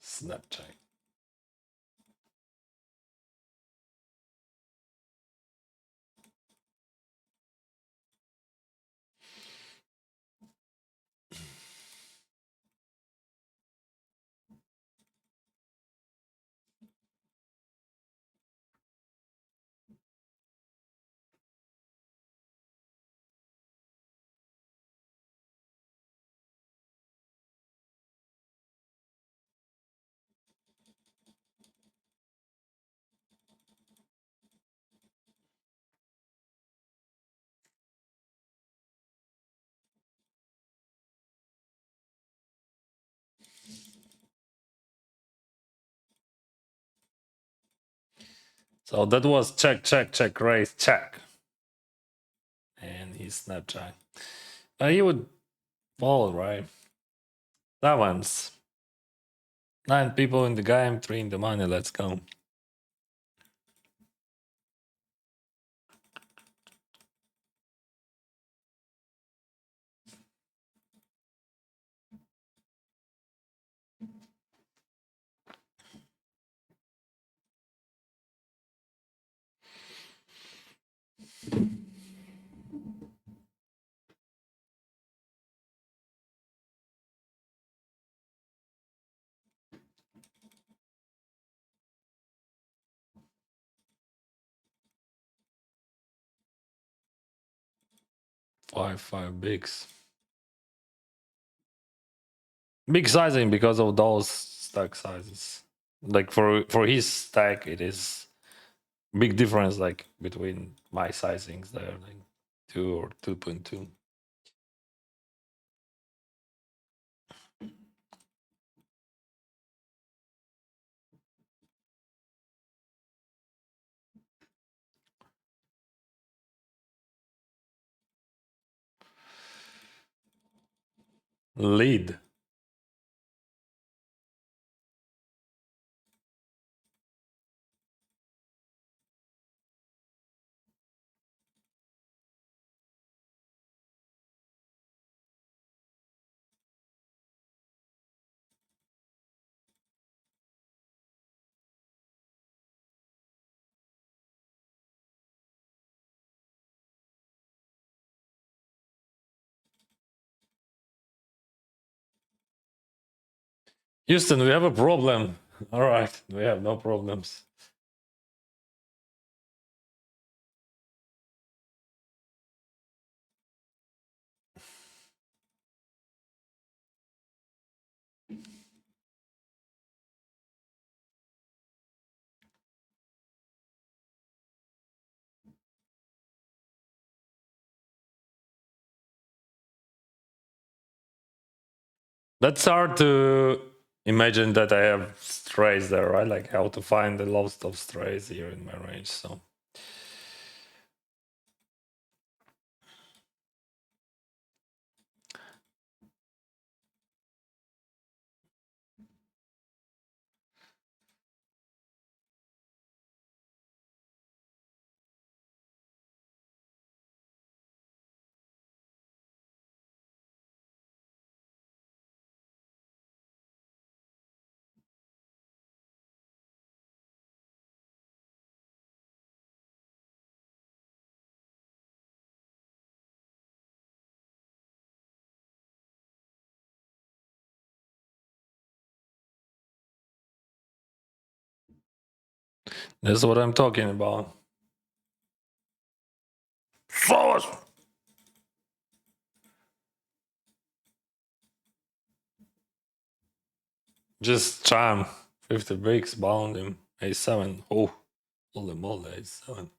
Snapchat. So that was check, check, check, raise, check. And he's snap jack. He would fold, right? That one's 9 people in the game, 3 in the money. Let's go. Five bigs. Big sizing because of those stack sizes. Like for his stack, it is big difference like between my sizings there, like 2 or 2.2. Lead. Houston, we have a problem. All right, we have no problems. That's hard to imagine that I have strays there, right? Like how to find the lowest of strays here in my range. So that's what I'm talking about. Force. Just charm. 50 bricks, bound him. A7. Oh, holy moly, A7.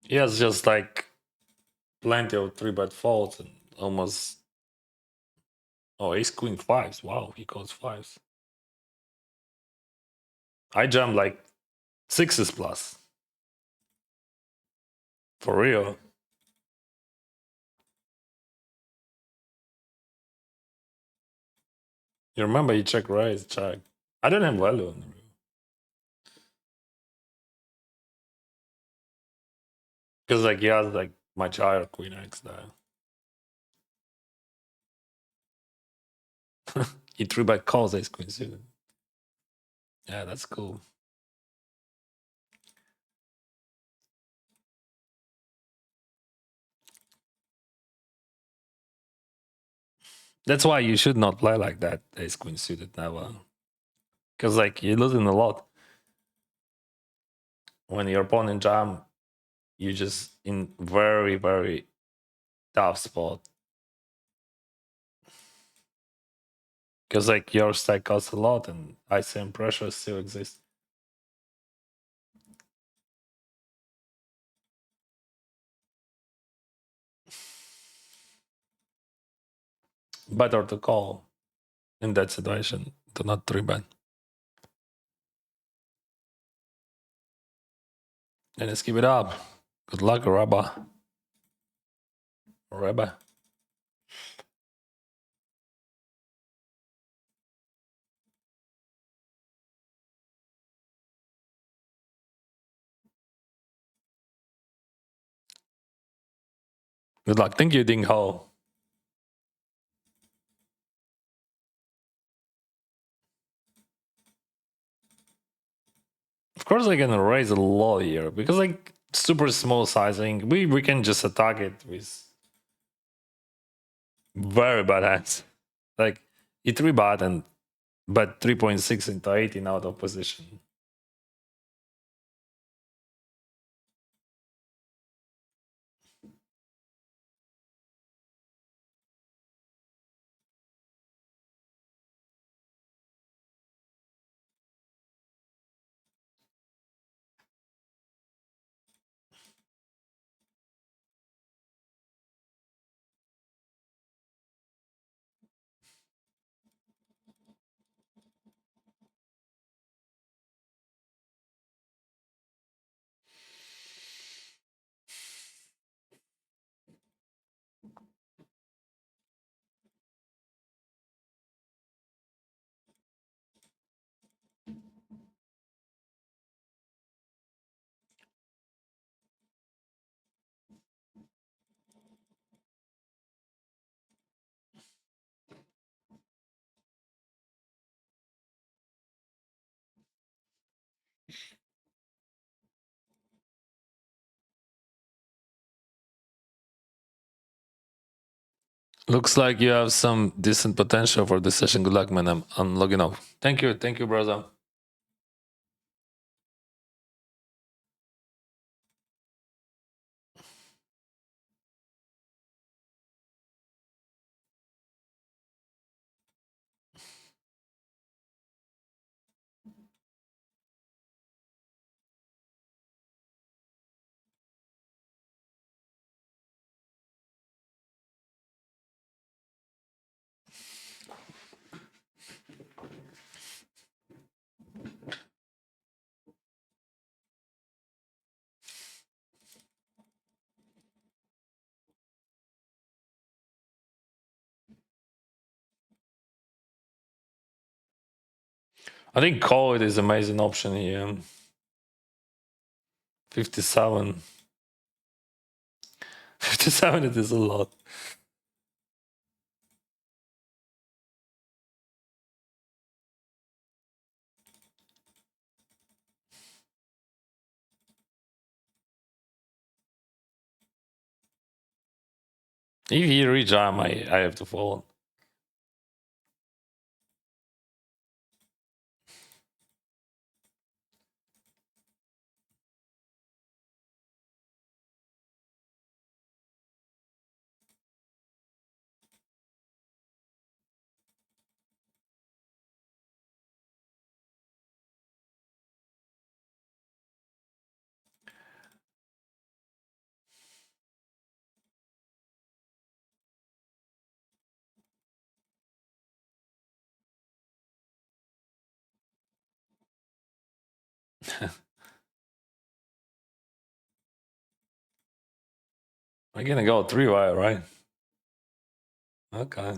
He has just like plenty of 3-bet faults and almost. Oh, ace queen fives. Wow, he calls fives. I jump like sixes plus. For real. You remember you check raise, check. I don't have value on the real. Because like he has like much higher queen X there. He 3-bet calls ace queen suited. Yeah, that's cool. That's why you should not play like that, ace queen suited never. Because like you're losing a lot. When your opponent jam, you just in very, very tough spot. Because like your stack costs a lot and ICM pressure still exists. better to call in that situation to not 3-bet. And let's keep it up. Good luck, Rabba. Rabba. Good luck. Thank you, Ding Ho. Of course, I can raise a lot here because like super small sizing, we can just attack it with very bad hands. Like E3 bad and but 3.6 into 18 out of position. Looks like you have some decent potential for this session. Good luck, man. I'm logging off. Thank you, brother. I think call it is amazing option here. 57. 57, it is a lot. If he rejam, I have to follow. I'm gonna go 3-wire, right? Okay.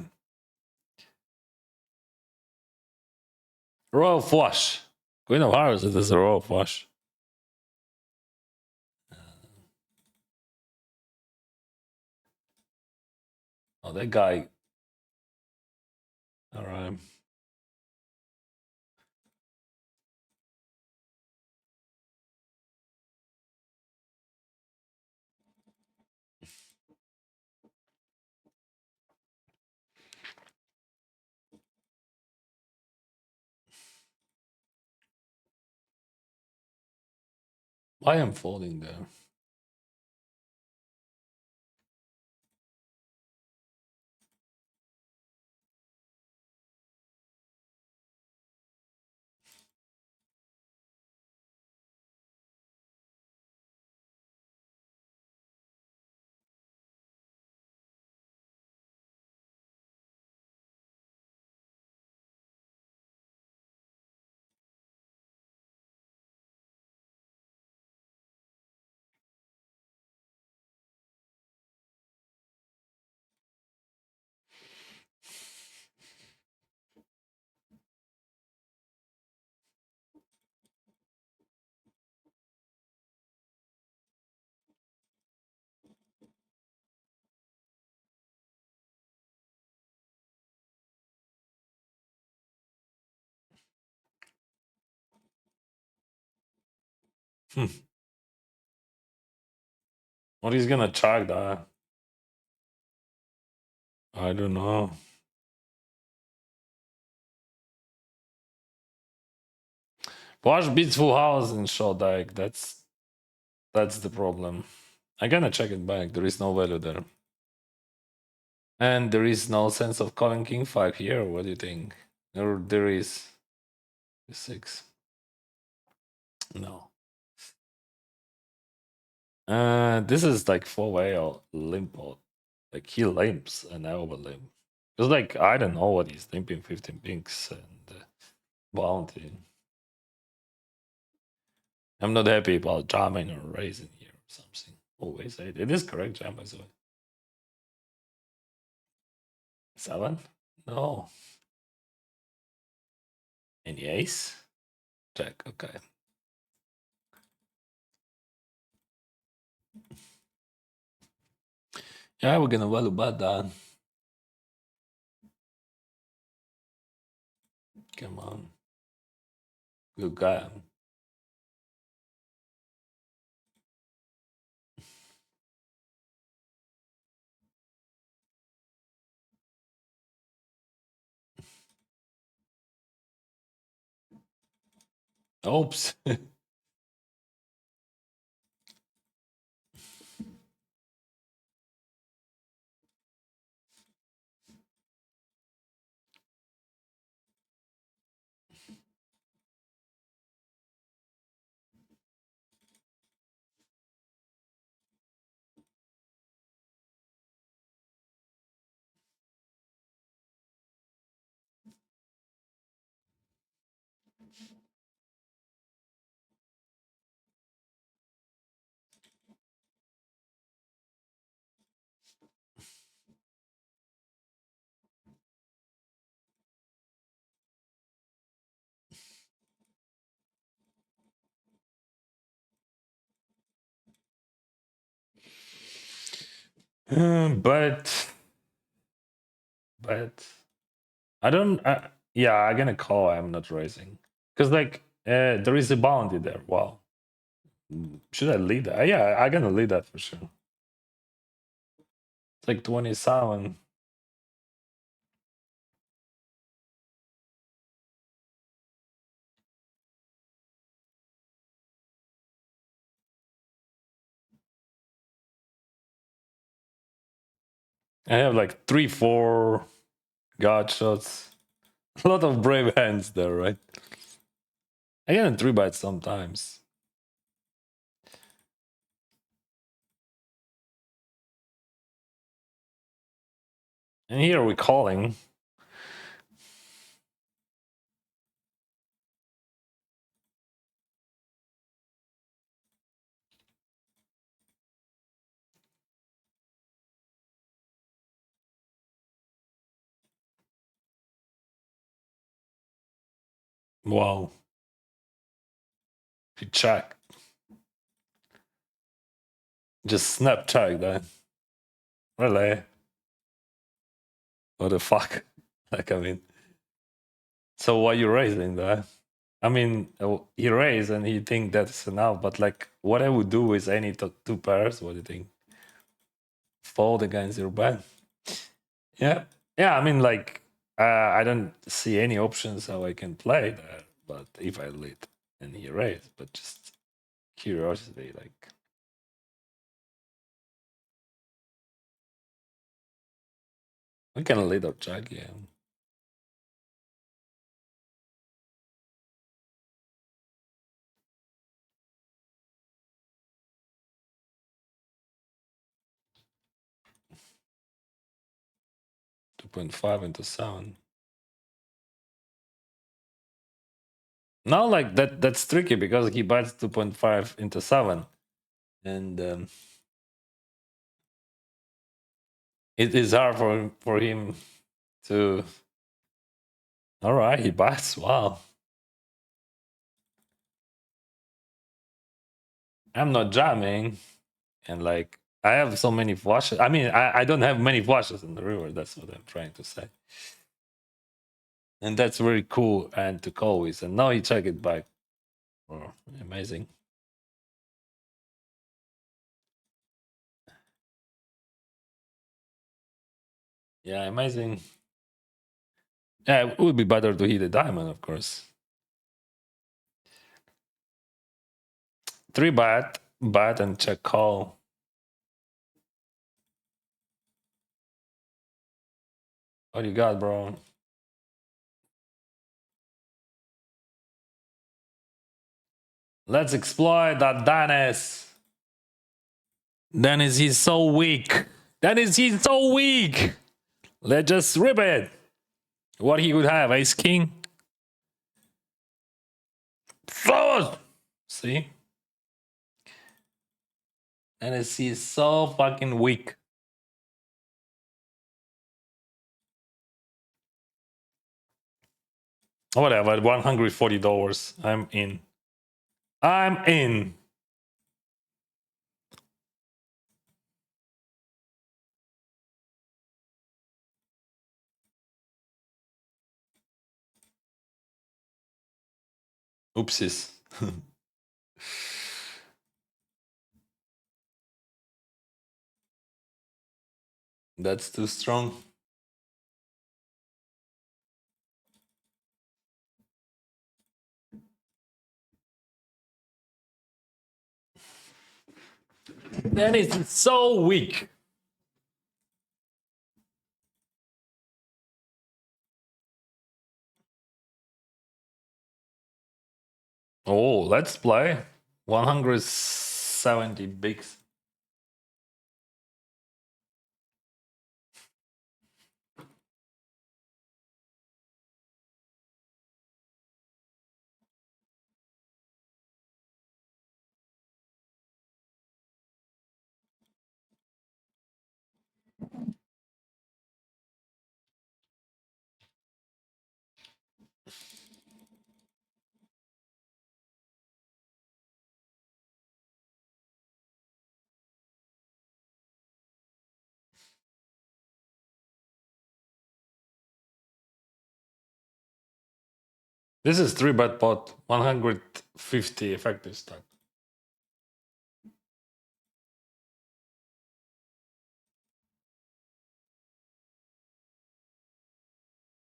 Royal flush. Queen of Hearts, it is a royal flush. Oh, that guy. All right. I am folding there. Hmm. What is gonna check that? I don't know. Watch beats full house in Shortdeck. That's the problem. I'm gonna check it back. There is no value there. And there is no sense of calling King 5 here. What do you think? Or there is 6. No. This is like 4-way or limp. Like he limps and I overlimp. It's like I don't know what he's limping 15 pinks and bounty. I'm not happy about jamming or raising here or something. Always it is correct jam by the way. 7? No. Any ace? Check, okay. Yeah, we're gonna value bet that. Come on. Good guy. Oops. but I don't. Yeah, I'm gonna call. I'm not raising because like there is a bounty there. Wow. Should I lead that? Yeah, I'm gonna lead that for sure. It's like 27. I have like 3-4 god shots. A lot of brave hands there, right? I get a 3-bet sometimes. And here we're calling. Wow. He check. Just snap check that. Really? What the fuck? Like, I mean. So why you raising that? I mean, he raised and he think that's enough, but like, what I would do with any two pairs, what do you think? Fold against your bet? Yeah. Yeah, I mean, like, I don't see any options how I can play there, but if I lead and he raised, but just curiosity, like. We can lead or check, yeah. 2.5 into 7. Now, like that's tricky because he bets 2.5 into 7, and it is hard for him to. All right, he bets. Wow, I'm not jamming, and like I have so many flushes. I mean, I don't have many flushes in the river. That's what I'm trying to say, and that's very cool and to call with. And now he check it back. Oh, amazing. Yeah, amazing. Yeah, it would be better to hit a diamond, of course. 3 bat, and check call. What do you got, bro? Let's exploit that Dennis. Dennis, he's so weak. Dennis, he's so weak. Let's just rip it. What he would have, ace king? Force! See? Dennis, he's so fucking weak. Whatever, $140. I'm in. I'm in. Oopsies. That's too strong. Dennis is so weak. Oh, let's play. 170 bigs. This is 3-bet pot, 150 effective stack.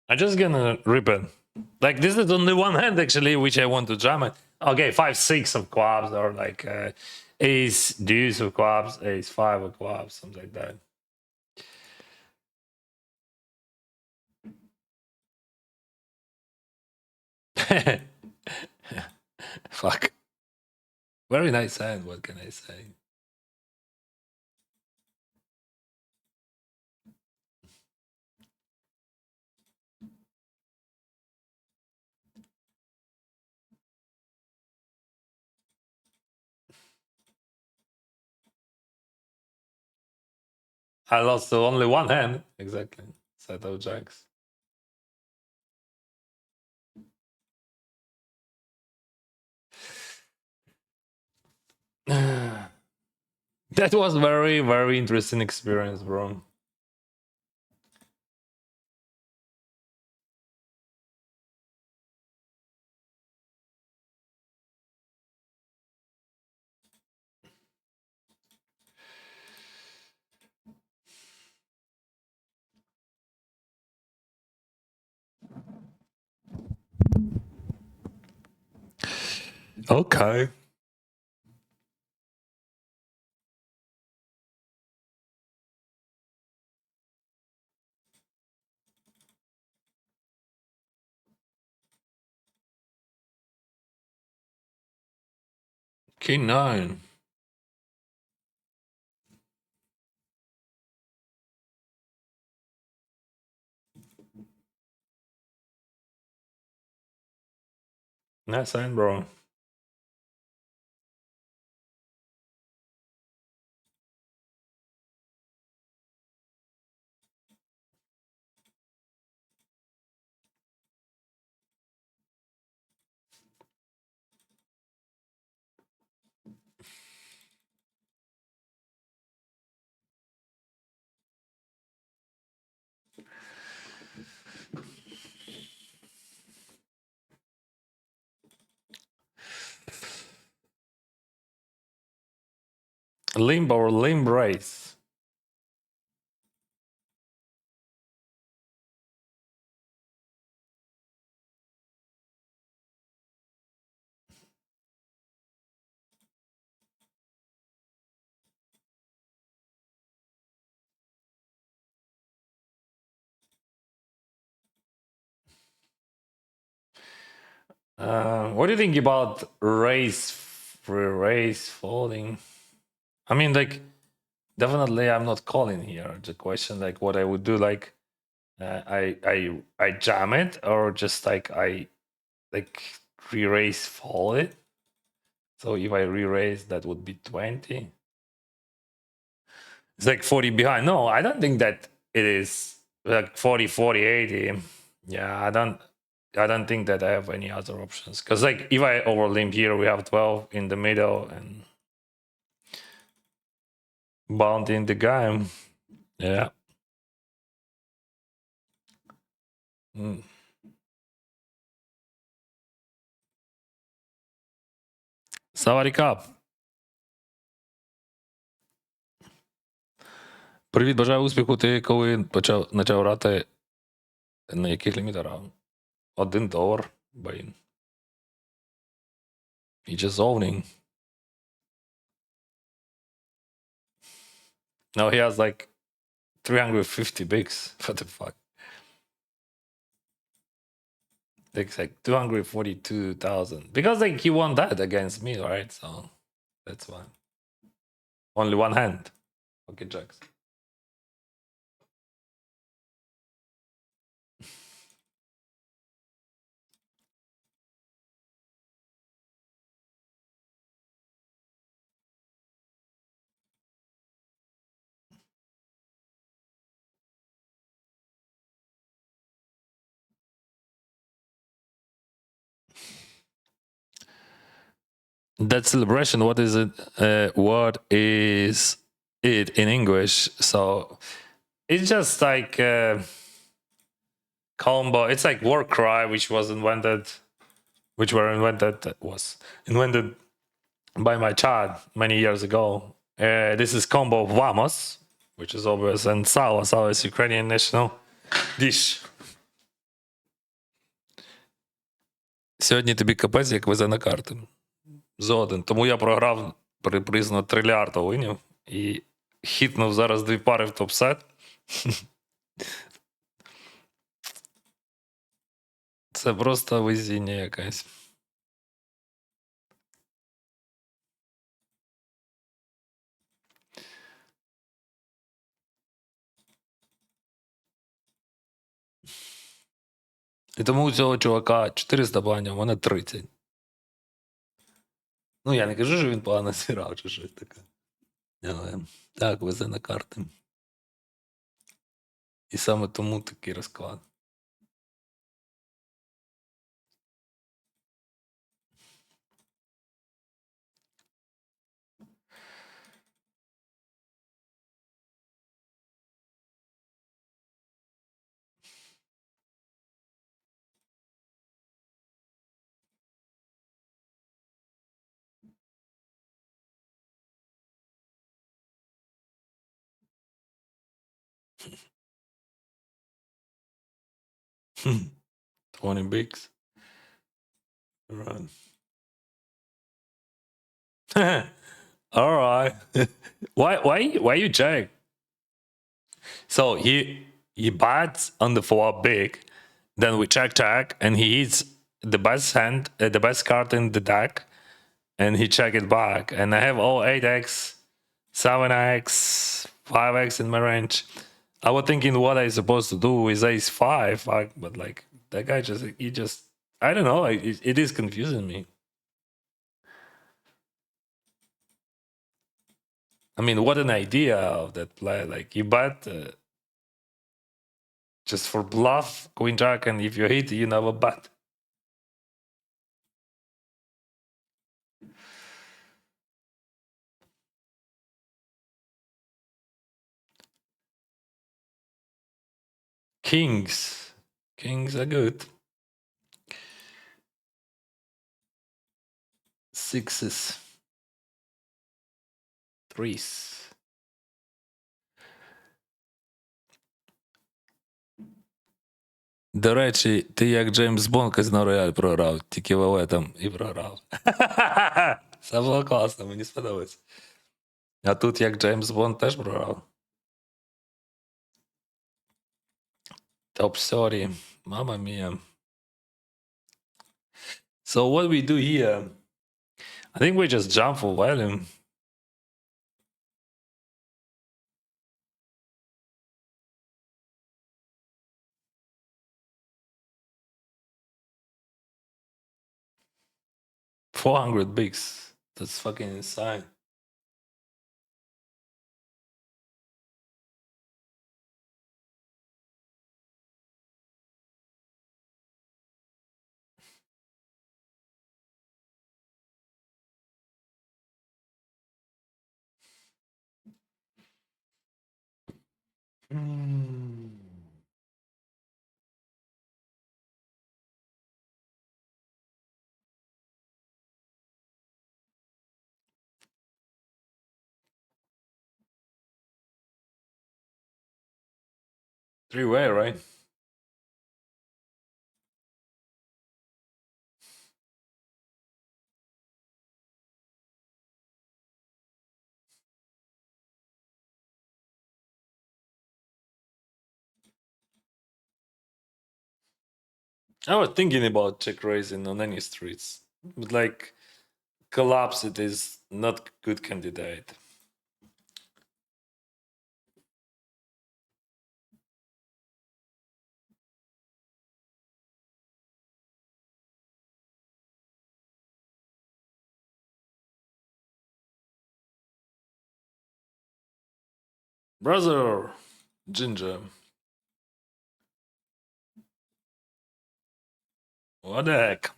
I'm just gonna rip it. Like, this is only one hand actually, which I want to jam it. Okay, 5-6 of clubs, or like ace deuce of clubs, ace 5 of clubs, something like that. Fuck. Very nice hand, what can I say? I lost to only one hand, exactly. Set of jacks. That was very, very interesting experience, bro. Okay. King 9. Nice hand, bro. Limb or limb race. What do you think about race folding? I mean, like, definitely, I'm not calling here. The question, like, what I would do, like, I jam it, or just like I like re-raise fold it. So if I re-raise, that would be 20. It's like 40 behind. No, I don't think that it is like 40, 40, 80. Yeah, I don't think that I have any other options. Because like if I overlimp here, we have 12 in the middle and bound in the game. Yeah. Mm. Sawadee Cup. Привіт, бажаю успіху. Ти коли почав грати, на яких лімітах грав? $1, блін. He just owning. Now he has like 350 bigs. What the fuck? It's like 242,000. Because like he won that against me, right? So that's why. Only one hand. Okay, jacks. That celebration, what is it? What is it in English? So it's just like combo. It's like war cry, which was invented by my child many years ago. This is combo of Vamos, which is obvious, and Sala. Sala is Ukrainian national dish. Сьогодні тобі капець, як везе на карти. Згоден. Тому я програв приблизно трильярда винів і хітнув зараз 2 пари в топ-сет. Це просто везіння якесь. І тому у цього чувака 400 банів, у мене 30. Ну, я не кажу, що він погано зіграв чи щось таке. Але так, везе на карти. І саме тому такий розклад. Хм. 20 bigs. Run. All right. Why you check? So he bats on the 4 big, then we check, and he hits the best hand, the best card in the deck, and he check it back. And I have all 8x, 7x, 5x in my range. I was thinking what I supposed to do is ace 5, but like that guy just I don't know. It is confusing me. I mean, what an idea of that play! Like you bet just for bluff, queen jack, and if you hit, you never bet. Kings are good. Sixes, threes. До речі, ти як Джеймс Бонд Казино Рояль програв, тільки валетом і програв. Це було класно, мені сподобається. А тут як Джеймс Бонд теж програв. Топ-30, мама мія. So what we do here, I think we just jump for volume. $400. That's fucking insane. Mm. Three-way, right? I was thinking about check raising on any streets, but like collapse, it is not good candidate. Brother, Ginger, what the heck?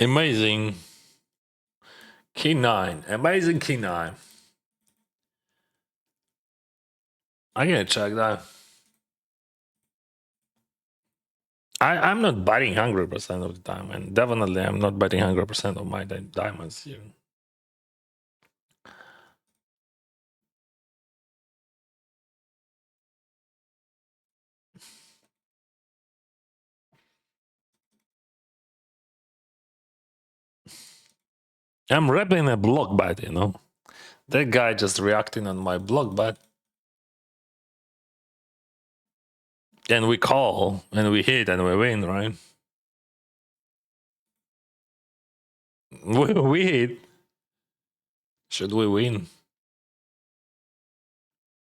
Amazing key nine, amazing key nine. I'm gonna check that. I'm not betting 100% of the time, and definitely I'm not betting 100% of my diamonds here. I'm repping a block bet, you know. That guy just reacting on my block bet. And we call, and we hit, and we win, right? We hit. Should we win?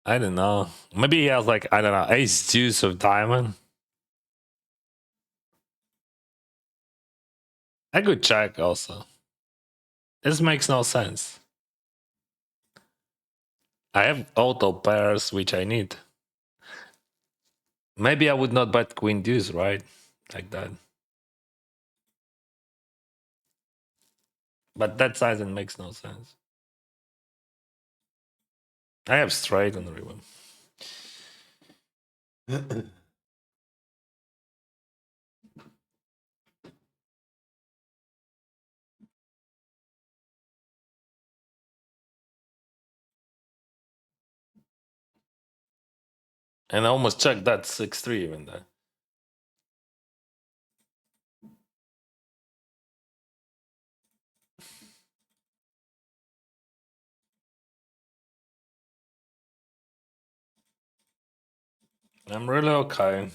I don't know. Maybe he has like, I don't know, ace deuce of diamond. I could check also. This makes no sense. I have auto pairs which I need. Maybe I would not bet queen deuce, right? Like that. But that sizing makes no sense. I have straight on the ribbon. And I almost checked that 6-3 even there. I'm really okay.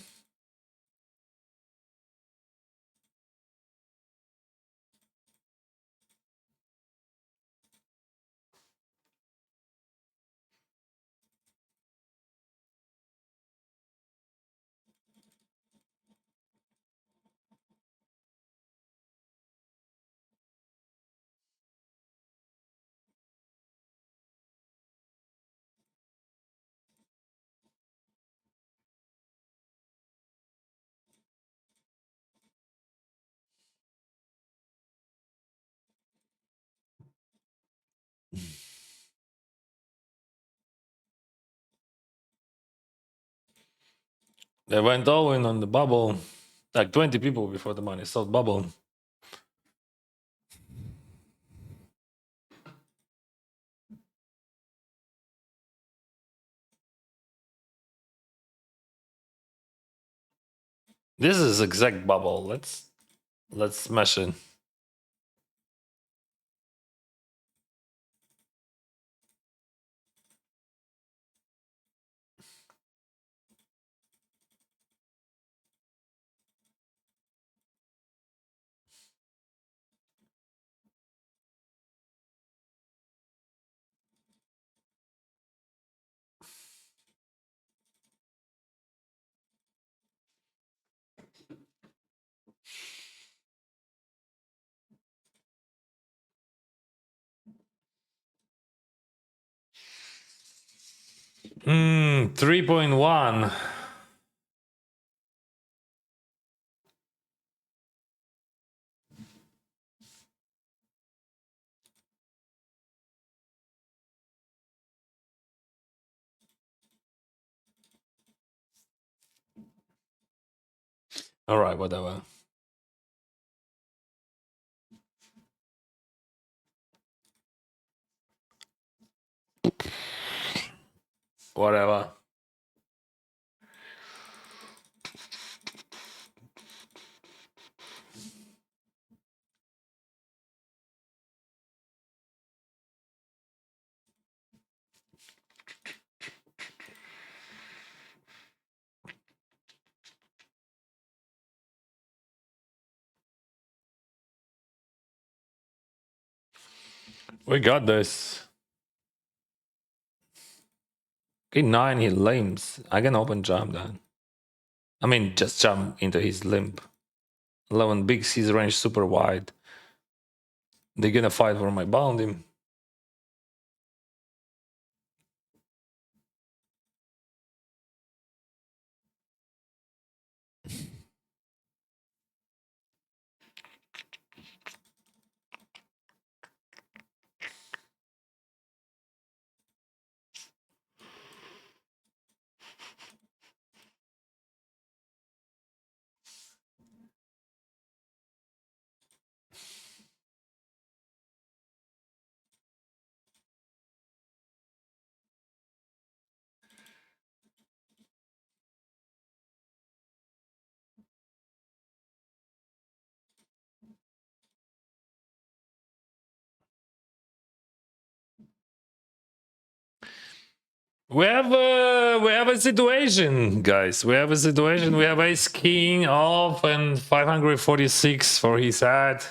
They went all in on the bubble, like 20 people before the money sold bubble. This is exact bubble. Let's smash it. Hmm, 3.1. All right, whatever. Whatever. We got this. Okay, 9, he limps. I can open jump then. I mean, just jump into his limp. 11, big seas range, super wide. They're gonna fight for my bounty. We have a situation, guys. We have a situation. We have ace king off and 546 for his head.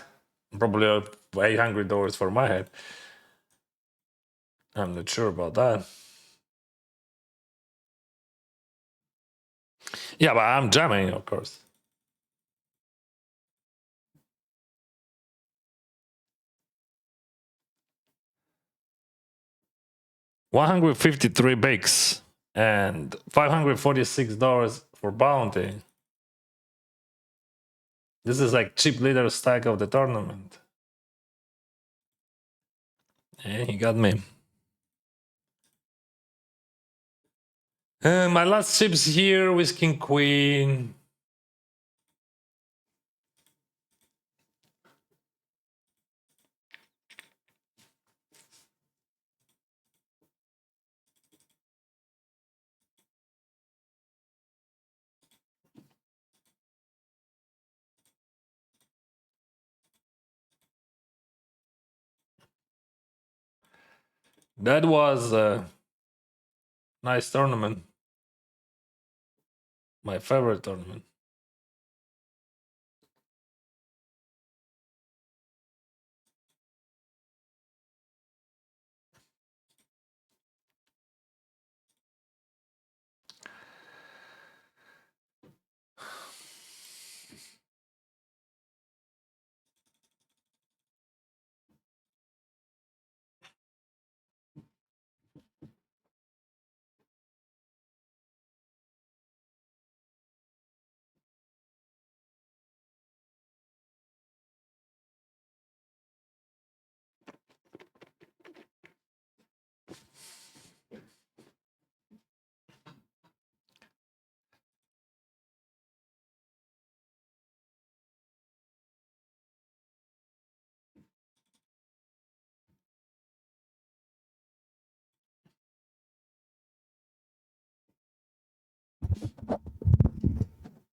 Probably $800 for my head. I'm not sure about that. Yeah, but I'm jamming, of course. $153 bakes and $546 for bounty. This is like cheap leader stack of the tournament. Yeah, he got me. My last chips here with king queen. That was a nice tournament. My favorite tournament.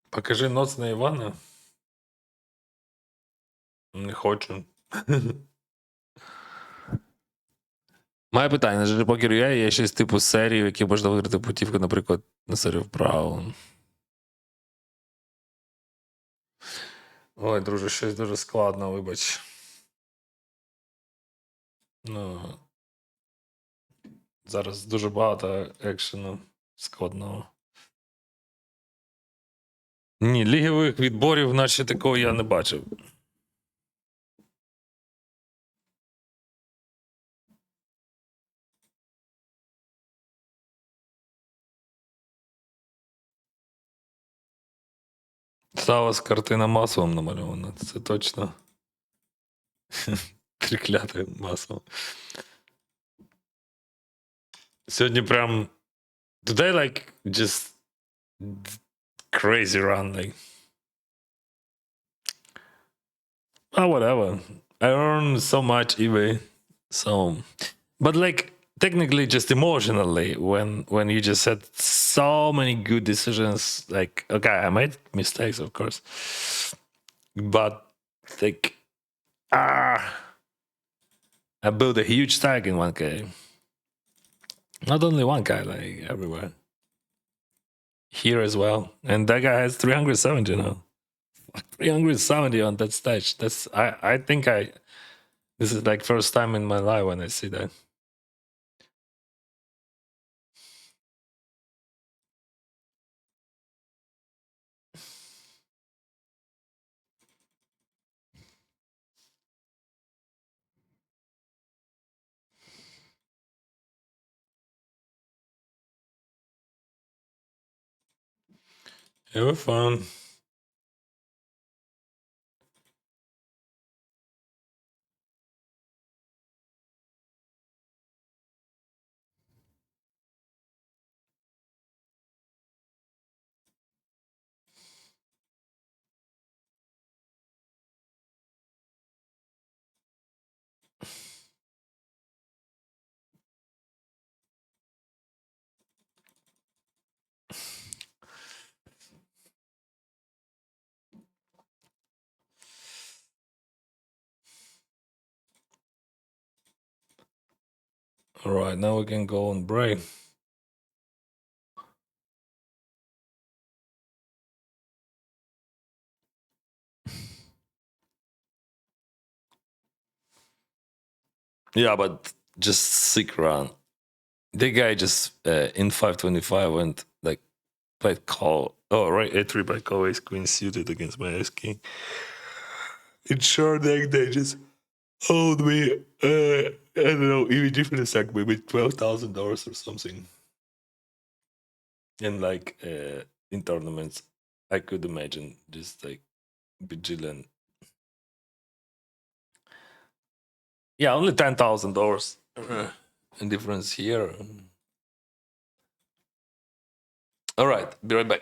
Покажи ноц на Івана. Не хочу. Моє питання, на покер є щось типу серії, в які можна виграти путівку, наприклад, на серію вправо. Ой, друже, щось дуже складно, вибач. Ну, зараз дуже багато екшену складного. Ні, лігових відборів, наче такого я не бачив. Сталась картина маслом намальована, це точно. Трикляте масло. Сьогодні прям. Today, like, just crazy run, like. Oh, whatever. I earn so much eBay. So, but like, technically, just emotionally, when you just had so many good decisions, like, okay, I made mistakes, of course, but like, I built a huge stack in 1K. Not only 1K, like everywhere. Here as well, and that guy has 370 now. 370 on that stage. That's I think this is like first time in my life when I see that. It was fun. All right, now we can go on break. Yeah, but just sick run. The guy just in 525 went like played call. Oh right, a3 by call ace queen suited against my ace king. In Shortdeck, they just hold me. I don't know, even different stack maybe $12,000 or something. And like in tournaments, I could imagine just like bajillion. Yeah, only $10,000 in difference here. All right, be right back.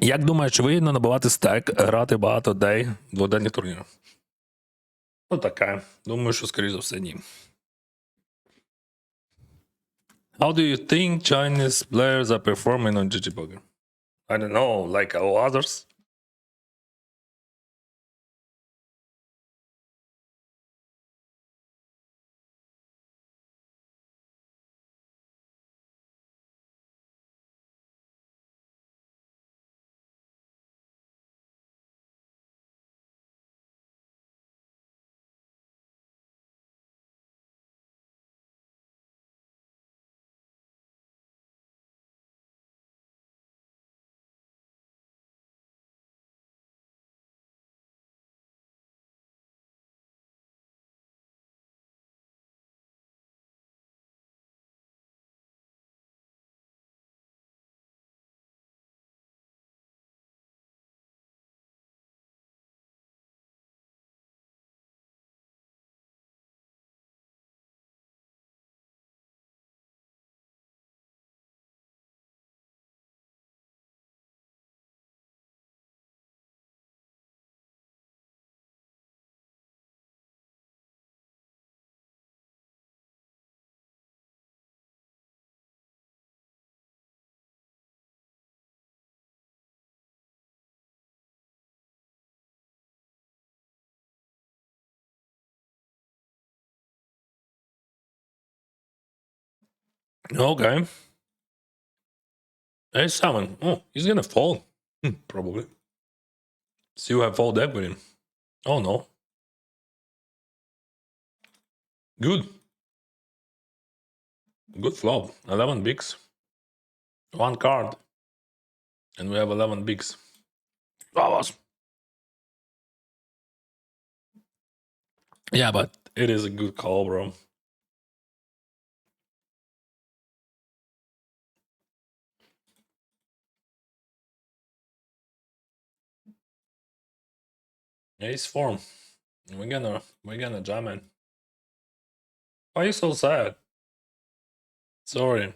Як думаєш, чи вигідно набивати стек, грати багато дей, дводенні турніри? Ну таке. Думаю, що скоріше за все ні. How do you think Chinese players are performing on GG Poker? I don't know, like all others. Okay. Hey, Simon. Oh, he's gonna fall. Probably. So you have fold equity. Oh no. Good. Good flop. 11 bigs. One card. And we have 11 bigs. Vamos. Yeah, but it is a good call, bro. Ace form. We're gonna jam in. Why are you so sad? Sorry.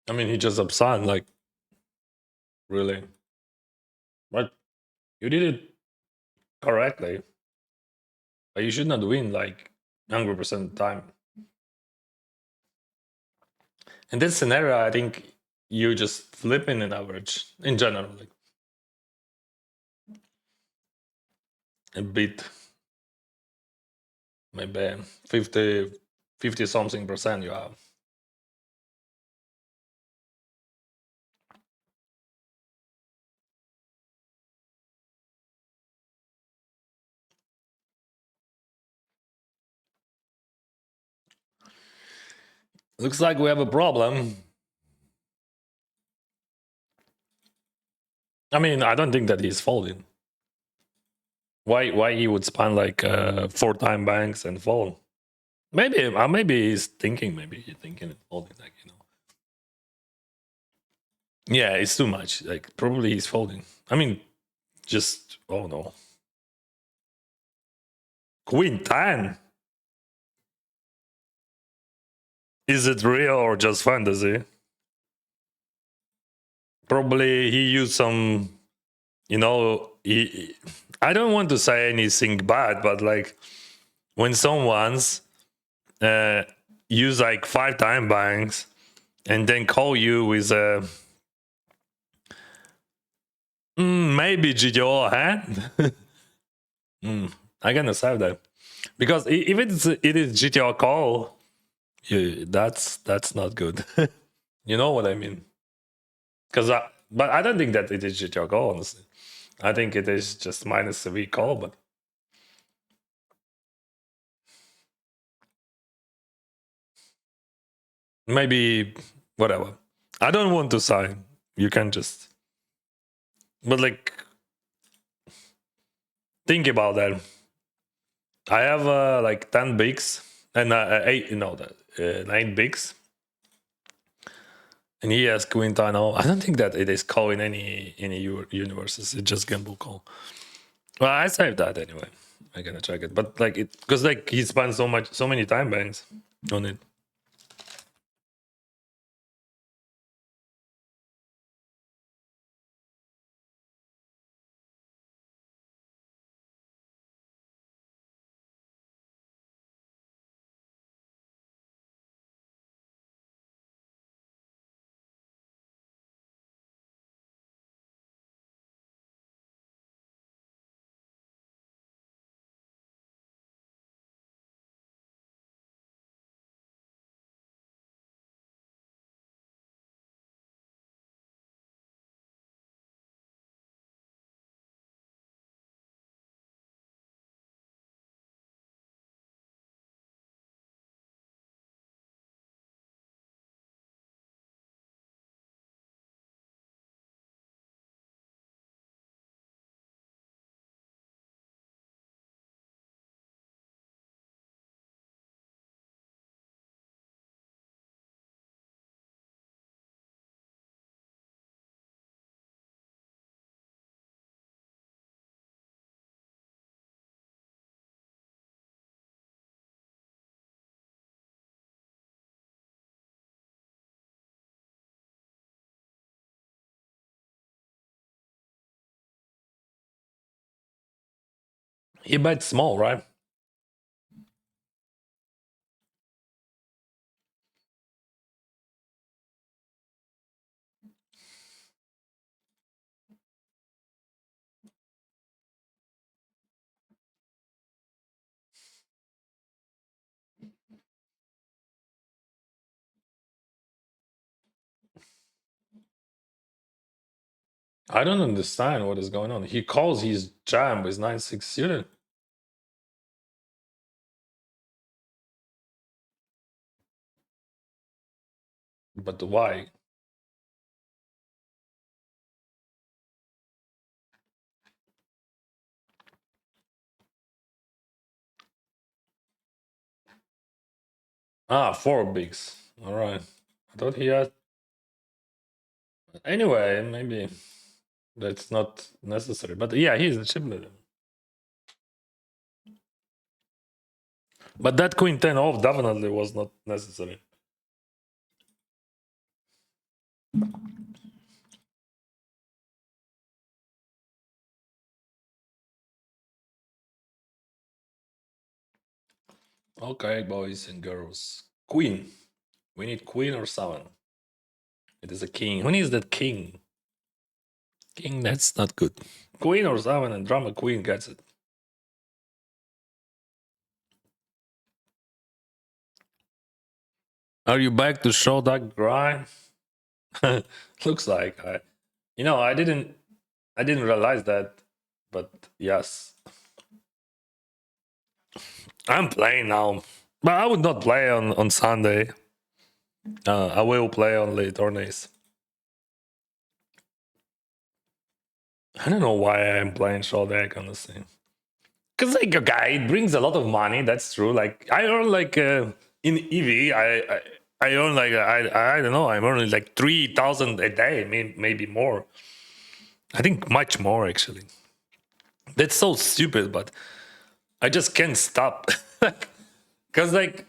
I mean, he just upset, like, really. But you did it correctly. But you should not win like 100% of the time. In this scenario, I think you just flipping an average in general, like a bit, maybe 50 something percent you have. Looks like we have a problem. I mean, I don't think that he's folding. Why he would span like 4-time banks and fold? Maybe he's thinking it folding, like, you know. Yeah, it's too much. Like, probably he's folding. I mean, just, oh no. Queen 10. Is it real or just fantasy? Probably he used some, you know, I don't want to say anything bad, but like when someone's use like 5-time banks and then call you with a maybe GTO hand. I'm gonna save that because if it is GTO call, that's not good. You know what I mean? But I don't think that it is GTO call, honestly. I think it is just minus a weak call, but maybe whatever. I don't want to sign. You can just, but like, think about that. I have like 10 bigs and 8, 9 bigs, and he has Queen 10. I don't think that it is call in any universes. It's just gamble call. Well, I saved that anyway. I'm gonna check it, but like it because like he spent so many time banks on it. He bet small, right? I don't understand what is going on. He calls his jam with 9-6 suited. But why? Ah, 4 bigs. All right. I thought he had. Anyway, maybe that's not necessary. But yeah, he's the chip leader. But that queen 10 off definitely was not necessary. Okay, boys and girls. Queen. We need queen or 7. It is a king. Who needs that king? King, that's not good. Queen or 7 and drama queen gets it. Are you back to Shortdeck grind? Looks like I didn't realize that, but yes. I'm playing now. But I would not play on Sunday. I will play only tourneys. I don't know why I'm playing Shortdeck, honestly. Because like okay, it brings a lot of money. That's true. Like I earn like in EV, I earn like I don't know. I'm earning like 3,000 a day, maybe more. I think much more actually. That's so stupid, but I just can't stop. Because like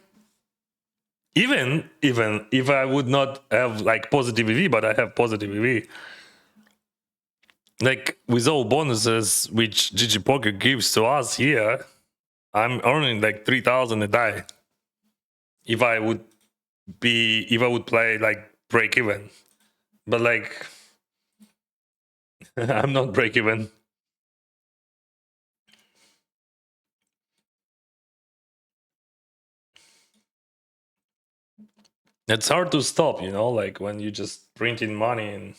even if I would not have like positive EV, but I have positive EV, like with all bonuses which GG Poker gives to us here, I'm earning like 3,000 a day. If I would play like break even, but like I'm not break even. It's hard to stop, like when you just print in money and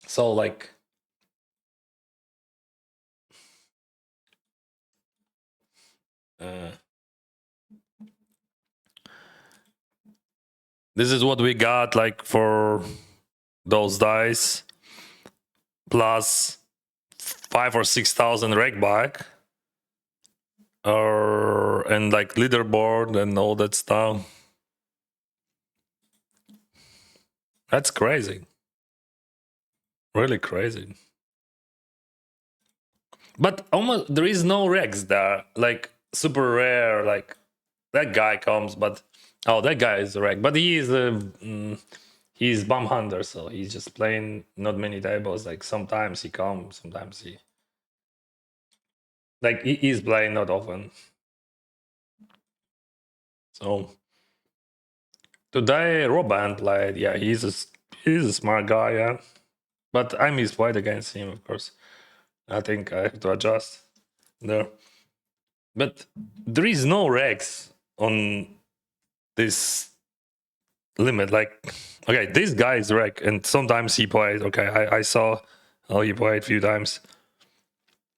so like uh, this is what we got like for those dice plus 5 or 6,000 reg back or and like leaderboard and all that stuff. That's crazy, really crazy. But almost there is no regs there, like super rare. Like that guy comes, but that guy is a reg, but he's bum hunter, so he's just playing not many tables. Like sometimes he comes, sometimes he's playing not often. So today Roban played. Yeah, he's a smart guy. Yeah, but I misplayed against him, of course. I think I have to adjust there. But there is no regs on this limit. Like, okay, this guy is reg, and sometimes he plays. Okay, I saw how he played a few times,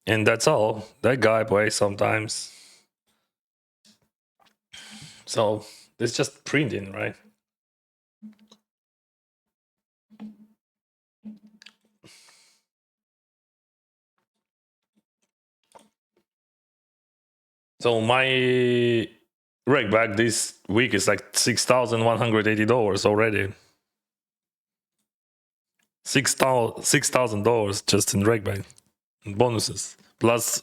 and that's all. That guy plays sometimes. So it's just printing, right? So my reg back this week is like $6,180 already. $6,000 just in reg back bonuses plus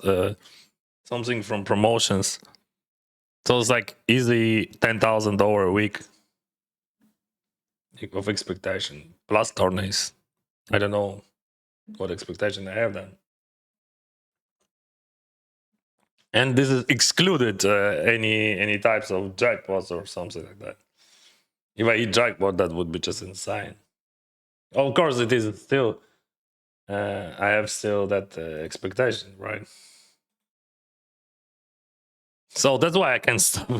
something from promotions. So it's like easy $10,000 a week of expectation plus tourneys. I don't know what expectation I have then. And this is excluded any types of jackpots or something like that. If I hit jackpot, that would be just insane. Of course, it is still. I have still that expectation, right? So that's why I can stop.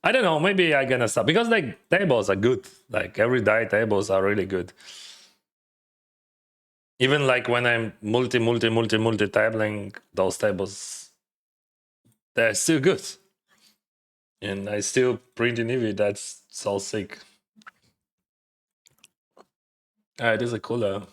I don't know. Maybe I gonna stop because like tables are good. Like everyday tables are really good. Even like when I'm multi tabling, those tables, they're still good. And I still print in Eevee. That's so sick. It is a cooler.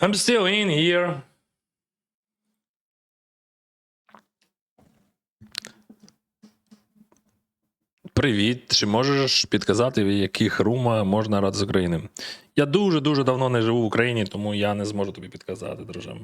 I'm still in here. Привіт. Чи можеш підказати, в яких рума можна грати з України? Я дуже давно не живу в Україні, тому я не зможу тобі підказати, друже.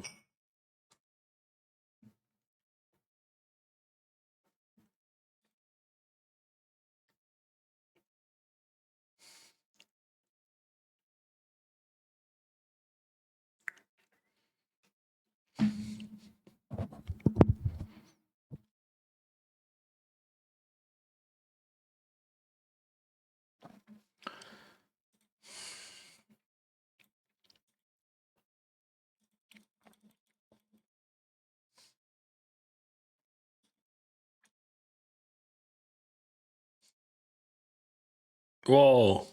Whoa.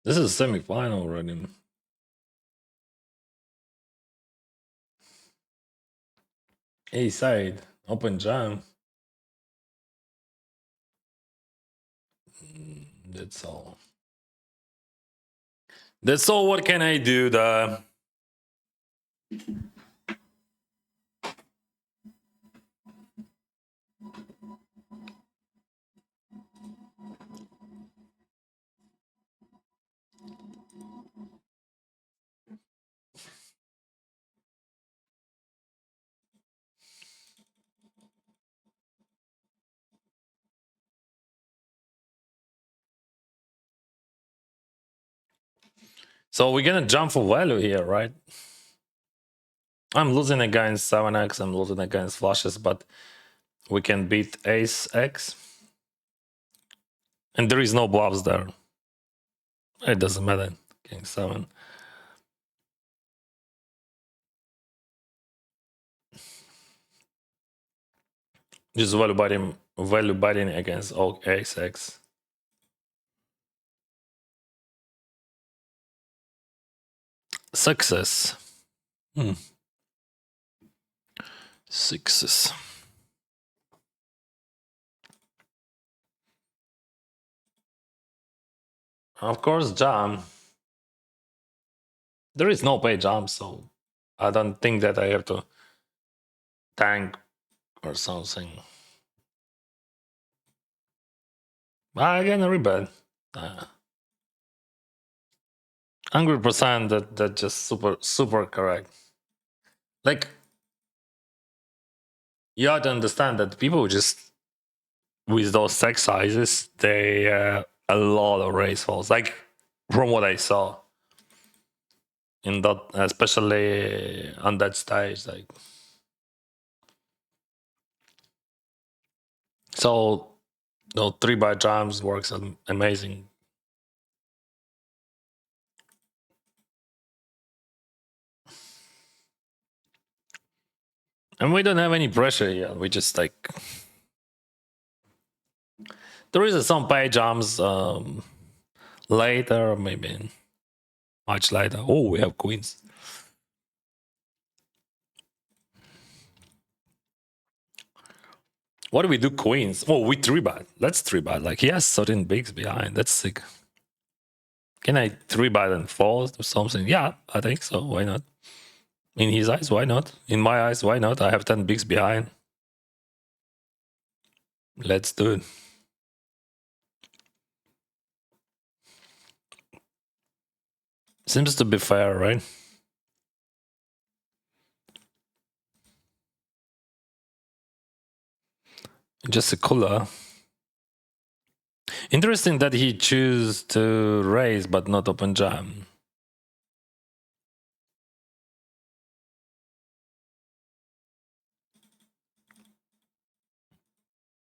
This is semi-final already. A side, open jam. That's all. That's all. What can I do? So we're gonna jump for value here, right? I'm losing against 7x, I'm losing against flushes, but we can beat ace x. And there is no bluffs there. It doesn't matter. King 7. Just value betting against ace x. Success. Success. Of course, jam. There is no pay jump, so I don't think that I have to tank or something. I can rebet. 100% that just super correct. Like, you have to understand that people just with those stack sizes, they a lot of race falls. Like from what I saw in that, especially on that stage, like so. No 3x jams works amazing. And we don't have any pressure yet. We just like there is some pay jams later, maybe much later. Oh, we have queens. What do we do? Queens. Oh, we 3-bet. Let's 3-bet. Like he has 13 bigs behind. That's sick. Can I 3-bet and fold or something? Yeah, I think so. Why not? In his eyes, why not? In my eyes, why not? I have 10 bigs behind. Let's do it. Seems to be fair, right? Just a cooler. Interesting that he chose to raise but not open jam.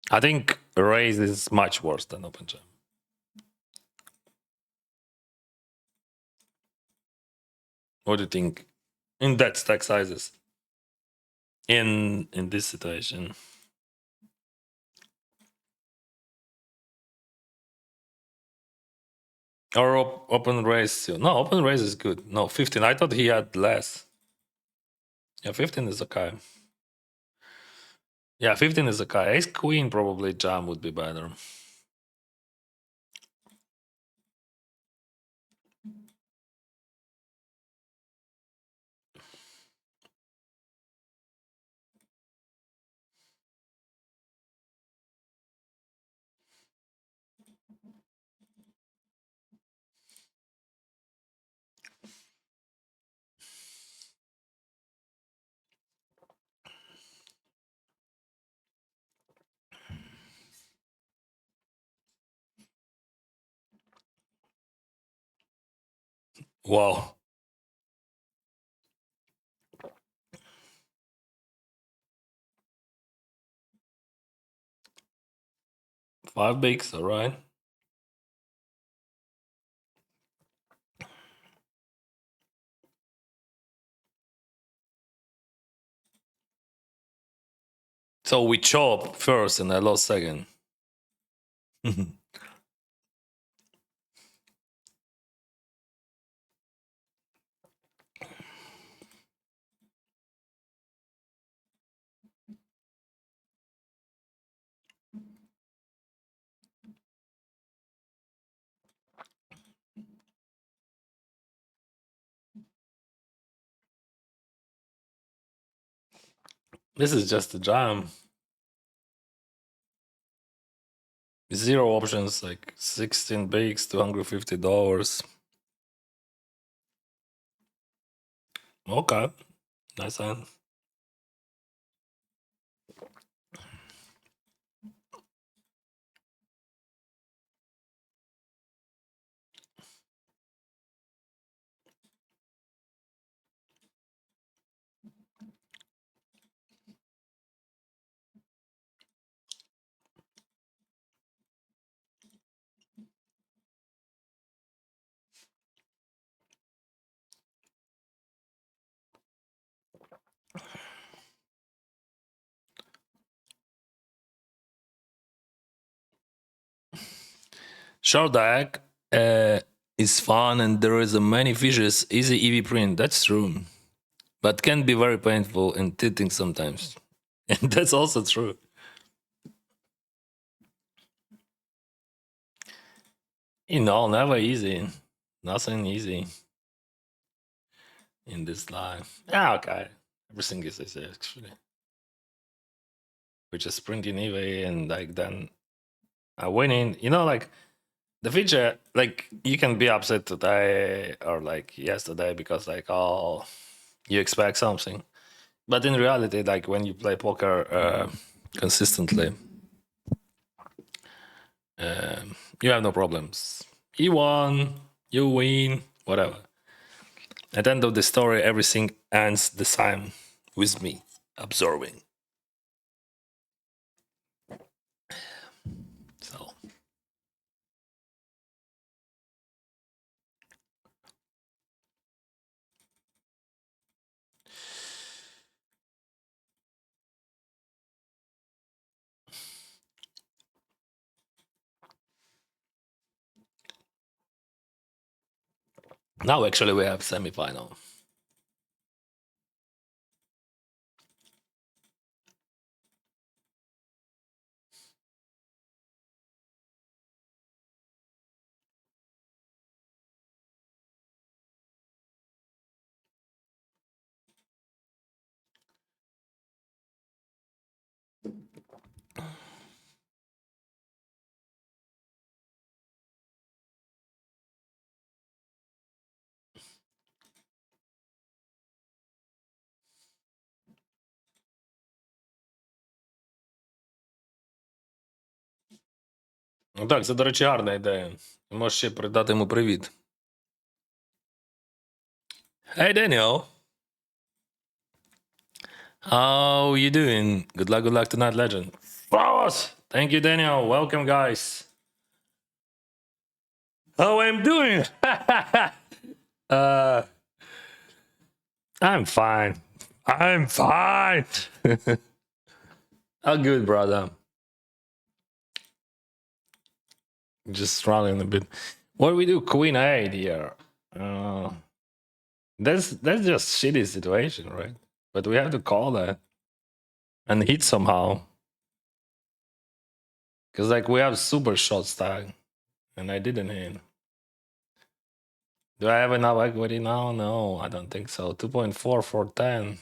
I think raise is much worse than open jam. What do you think in that stack sizes? In this situation, or open raise? No, open raise is good. No, 15. I thought he had less. Yeah, 15 is okay. Yeah, 15 is okay. Ace queen probably jam would be better. Wow. 5 bigs, all right. So we chop first and I lost second. This is just a jam. 0 options, like 16 bigs, $250. Okay, nice hand. Shortdeck is fun and there is a many fishes, easy EV print. That's true, but can be very painful and tilting sometimes. And that's also true. Never easy. Nothing easy in this life. Yeah, okay. Everything is easy actually. We're just printing EV and like then winning. Like the feature, like you can be upset today or like yesterday because like you expect something, but in reality, like when you play poker consistently, you have no problems. You won, you win, whatever. At the end of the story, everything ends the same with me absorbing. So now actually we have semi-final. Так, це, до речі, гарна ідея. Ти можеш ще передати йому привіт. Hey, Daniel. How you doing? Good luck tonight, legend. Flowers! Thank you, Daniel. Welcome, guys. How I'm doing? uh, I'm fine. I'm fine. How good, brother? Just struggling a bit. What do we do? Queen 8 here. That's just shitty situation, right? But we have to call that and hit somehow. Because like we have super shot stack and I didn't hit. Do I have enough equity now? No, I don't think so. 2.4 for 10.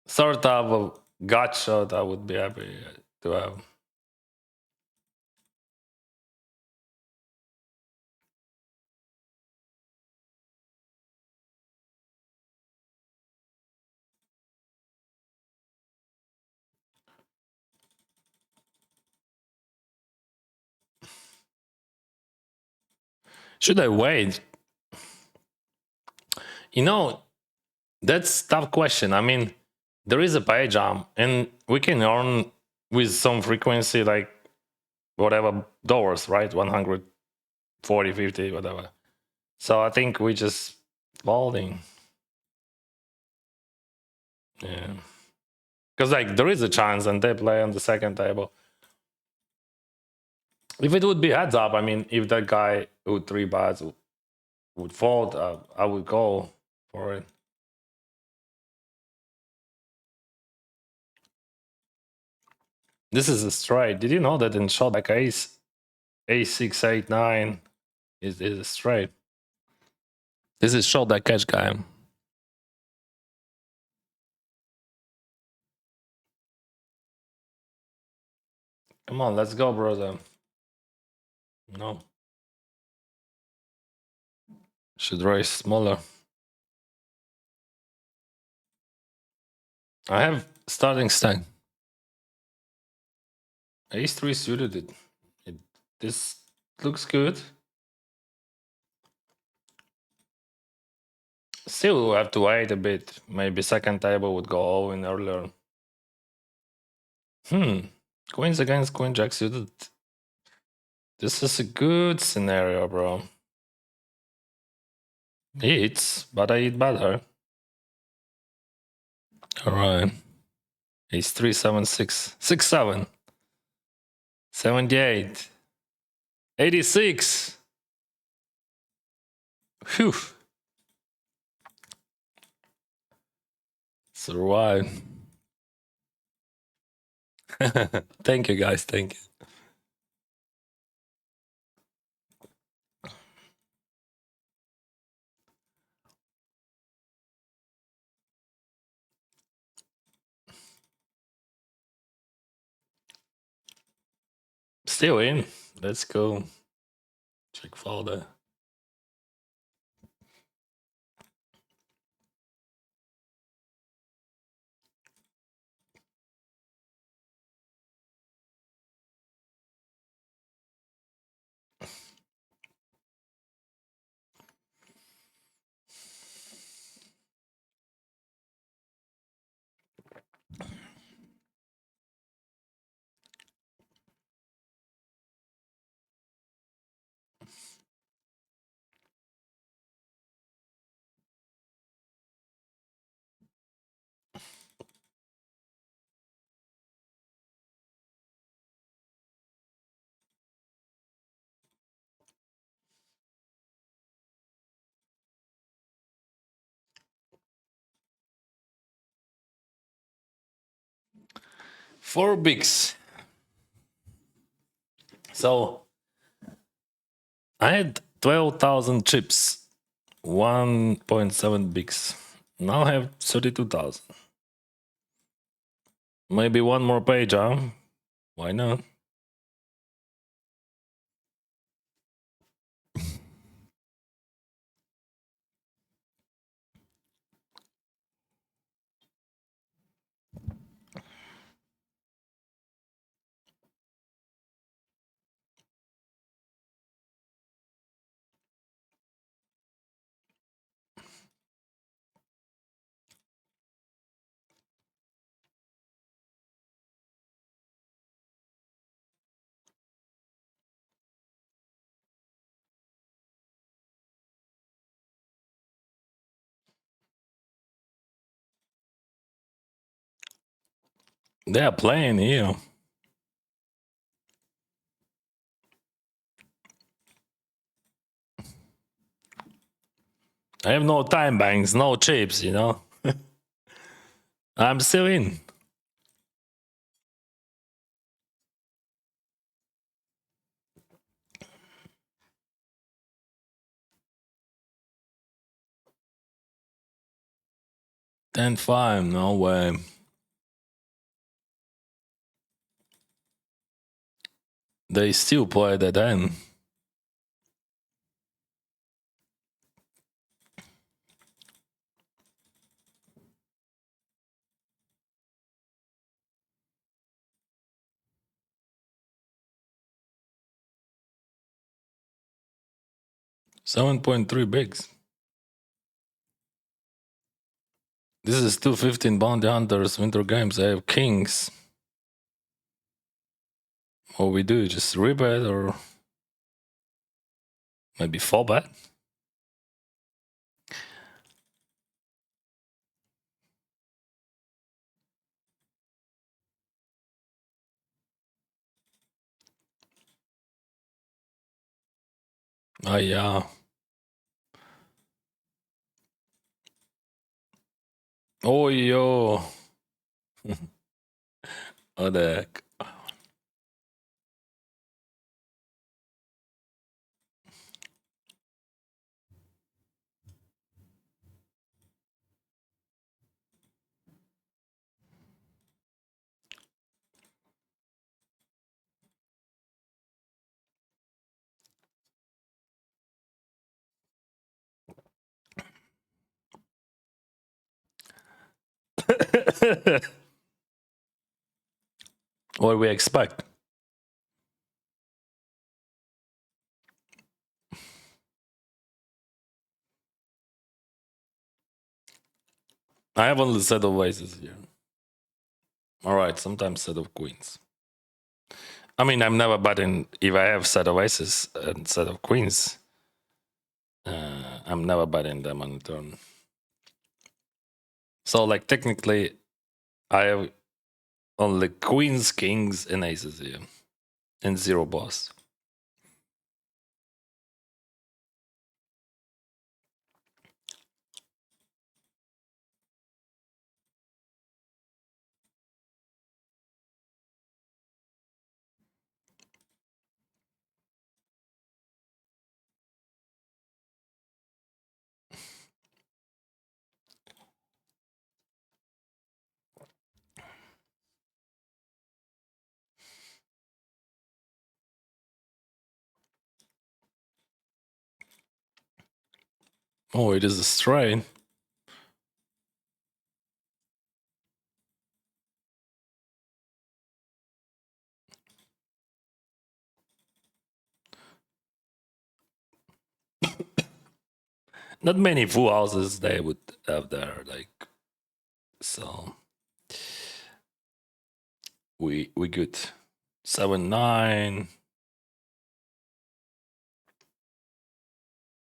Sort of a gut shot I would be happy to have. Should I wait? You know, that's tough question. I mean, there is a pay jump and we can earn with some frequency like whatever dollars, right? 140, 50, whatever. So I think we just folding. Yeah. Because like there is a chance and they play on the second table. If it would be heads up, I mean, if that guy who 3 bets would fold, I would go for it. This is a straight. Did you know that in shot like ace, a6, 8, 9 is a straight? This is shot that catch guy. Come on, let's go, brother. No. Should raise smaller. I have starting stack. Ace 3 suited it. This looks good. Still have to wait a bit. Maybe second table would go all in earlier. Queens against queen jack suited. This is a good scenario, bro. He hits, but I hit better. Alright. Ace 3, 7, 6. 6, 7. 78. 86. Phew. Survive. Thank you, guys. Thank you. Still in. Let's go. Check folder. Four bigs. So I had 12,000 chips, 1.7 bigs. Now I have 32,000. Maybe one more page, huh? Why not? They are playing here. I have no time banks, no chips, you know. I'm still in. Ten five, no way. They still play that end. $7.3 bigs. This is 215 Bounty Hunters Winter Games. I have kings. What we do, just rebet or maybe 4-bet? Oh yeah. Oh yo. What the heck? What do we expect? I have only set of aces here. Alright, sometimes set of queens. I mean, I'm never betting if I have set of aces and set of queens. I'm never betting them on the turn. So, like, technically, I have only queens, kings, and aces here, and zero boss. Oh, it is a straight. Not many full houses they would have there, like, so we good. 7-9.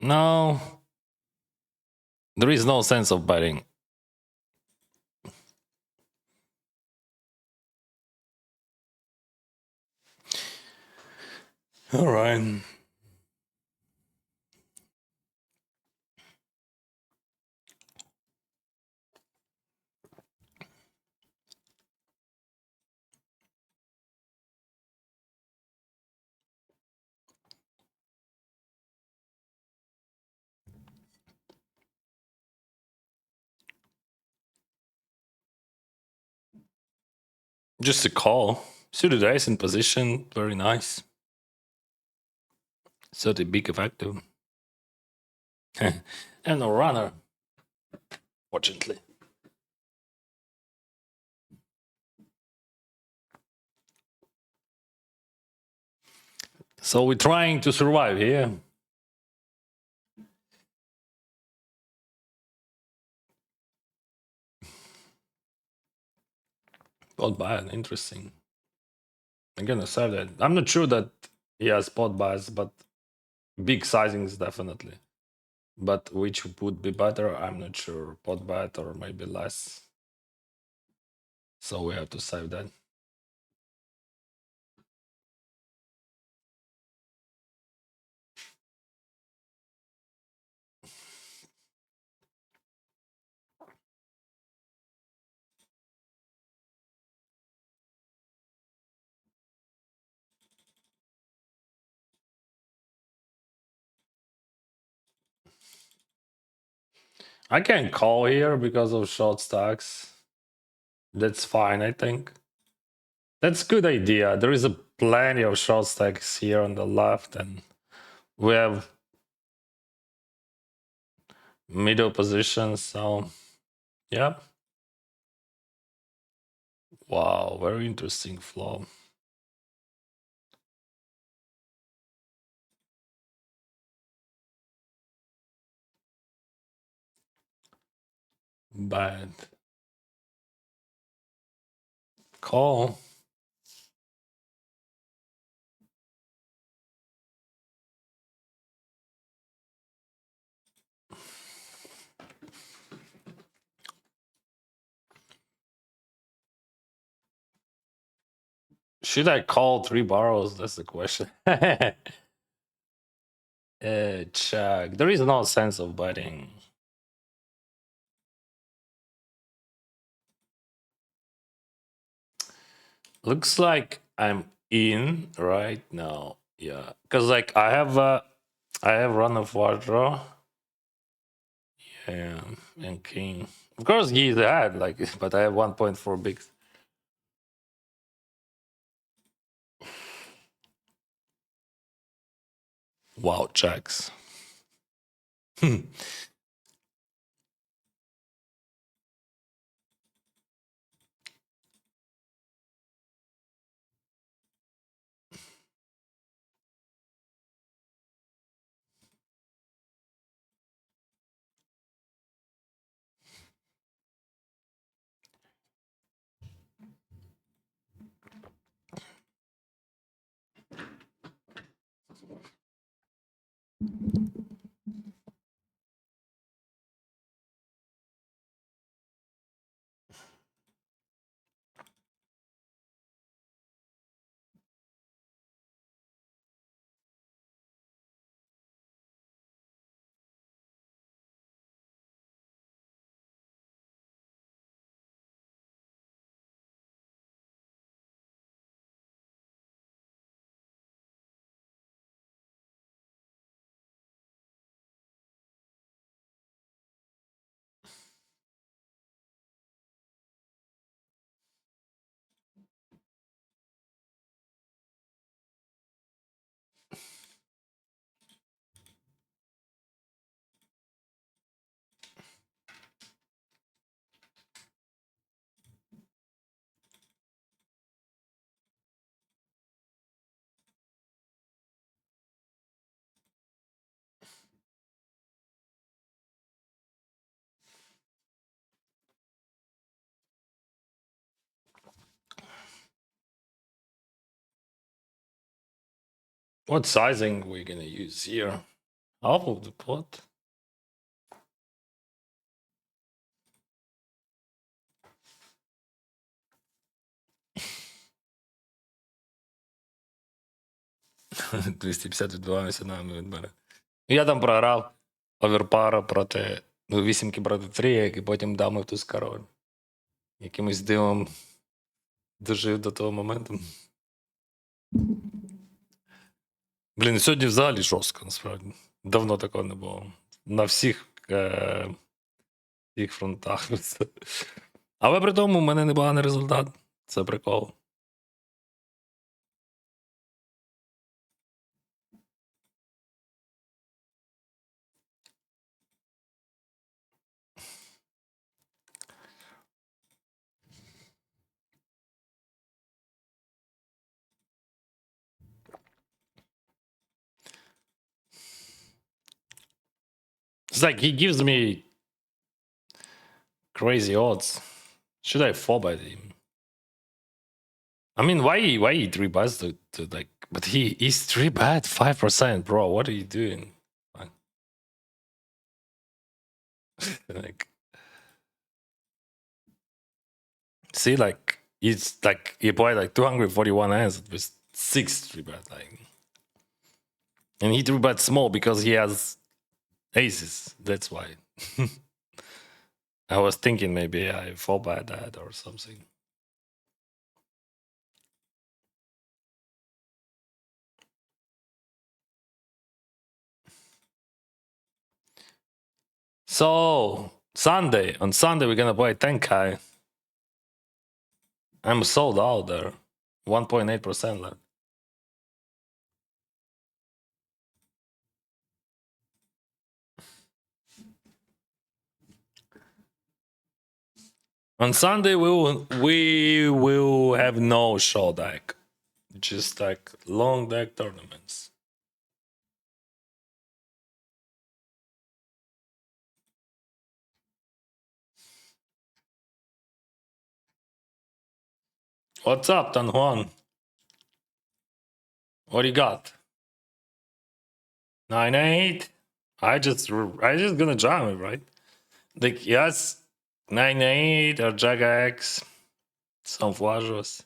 No, there is no sense of betting. All right. Just a call. Suited ace in position, very nice. 30 big effective. And a runner, fortunately. So we're trying to survive here. Not bad, interesting. I'm gonna say that. I'm not sure that he has pot buys, but big sizings definitely. But which would be better, I'm not sure. Pot bet or maybe less. So we have to save that. I can call here because of short stacks. That's fine, I think. That's good idea. There is a plenty of short stacks here on the left, and we have middle positions. So, yeah. Wow, very interesting flow. Bad call. Should I call 3 barrels? That's the question. Check. There is no sense of betting. Looks like I'm in right now. Yeah, because like I have run of war draw. Yeah, and king. Of course, he's ahead. Like, but I have 1.4 bigs. Wow, checks. What sizing we gonna use here? Half of the pot. ...252 нами від мене. Я там програв оверпара проти вісімки проти трійок, і потім дами в туз король. Якимось дивом дожив до того моменту. Блін, сьогодні взагалі жорстко, насправді. Давно такого не було. На всіх фронтах. Але при тому в мене непоганий результат. Це прикол. It's like he gives me crazy odds. Should I fall by him? I mean, why he 3 bets to like? But he's 3-bet 5%, bro. What are you doing? Like see like it's like he played like 241 hands with 6 3-bet, like, and he 3-bet small because he has aces. That's why. I was thinking maybe I fall by that or something. So on Sunday we're gonna play Tenkai. I'm sold out there. 1.8% left. On Sunday we will have no show deck, just like long deck tournaments. What's up, Don Juan? What do you got? 9-8. I just gonna jam it, right? Like yes, 9-8 or Jack X, some flashes.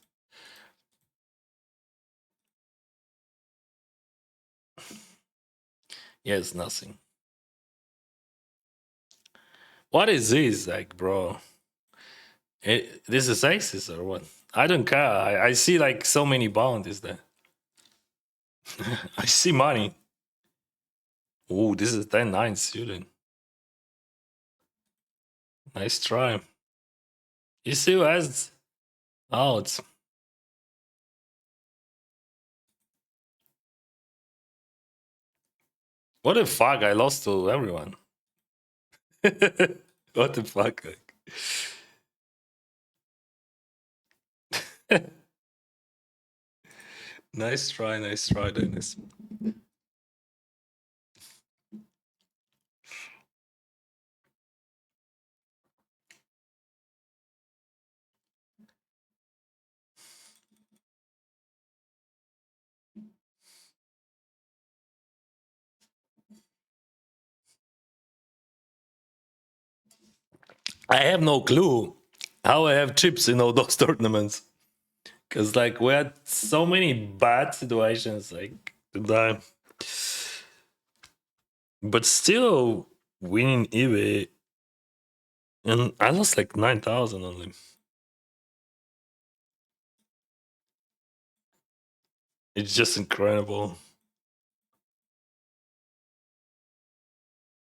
Yes, nothing. What is this, like, bro? This is aces or what? I don't care. I see like so many bounties there. I see money. Oh, this is 10-9 student. Nice try. You see who has outs. What the fuck? I lost to everyone. What the fuck? Nice try, Dennis. I have no clue how I have chips in all those tournaments. Cause like we had so many bad situations like today. But still winning eBay. And I lost like 9,000 only. It's just incredible.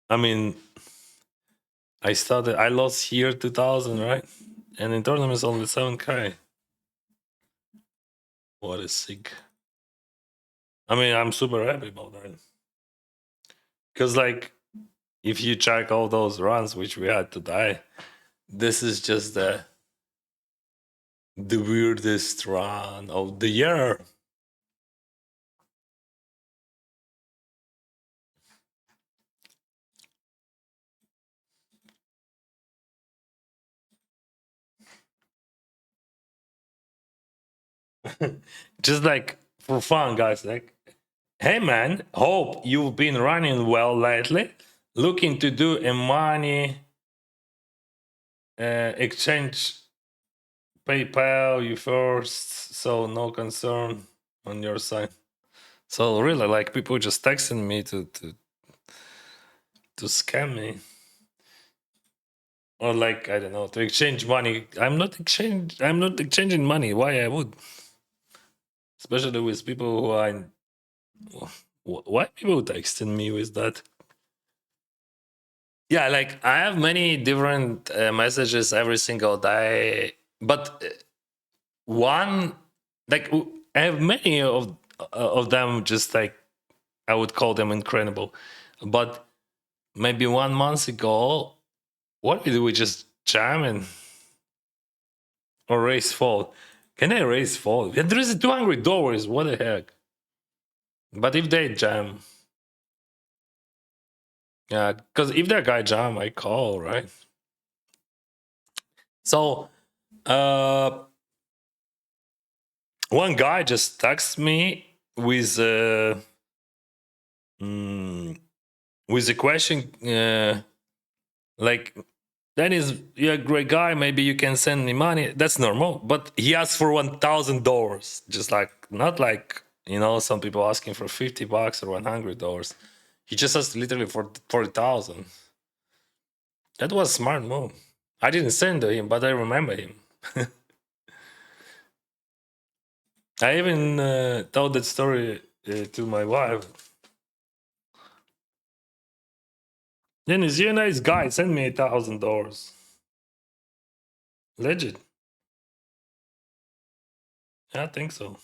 I mean, I lost here 2,000, right? And in tournaments only 7K. What a sick. I mean, I'm super happy about that. Because, like, if you check all those runs which we had today, this is just the weirdest run of the year. Just like for fun, guys. Like, hey man, hope you've been running well lately. Looking to do a money exchange. PayPal you first, so no concern on your side. So really, like people just texting me to scam me, or like I don't know, to exchange money. I'm not exchanging money. Why I would? Especially with people who I. Why people texting me with that? Yeah, like I have many different messages every single day, but one like I have many of them just like I would call them incredible. But maybe 1 month ago, what did we just jam and or raise fall? Can I raise fall? Yeah, there is $200. What the heck? But if they jam, yeah, because if that guy jam, I call, right? So one guy just texts me with a question like Dennis, you're a great guy. maybe you can send me money. That's normal. But he asked for $1,000. Just like, not like, some people asking for $50 or $100. He just asked literally for 40,000. That was a smart move. I didn't send to him, but I remember him. I even told that story to my wife. Dennis, you're a nice guy. Send me $1,000. Legit. I think so.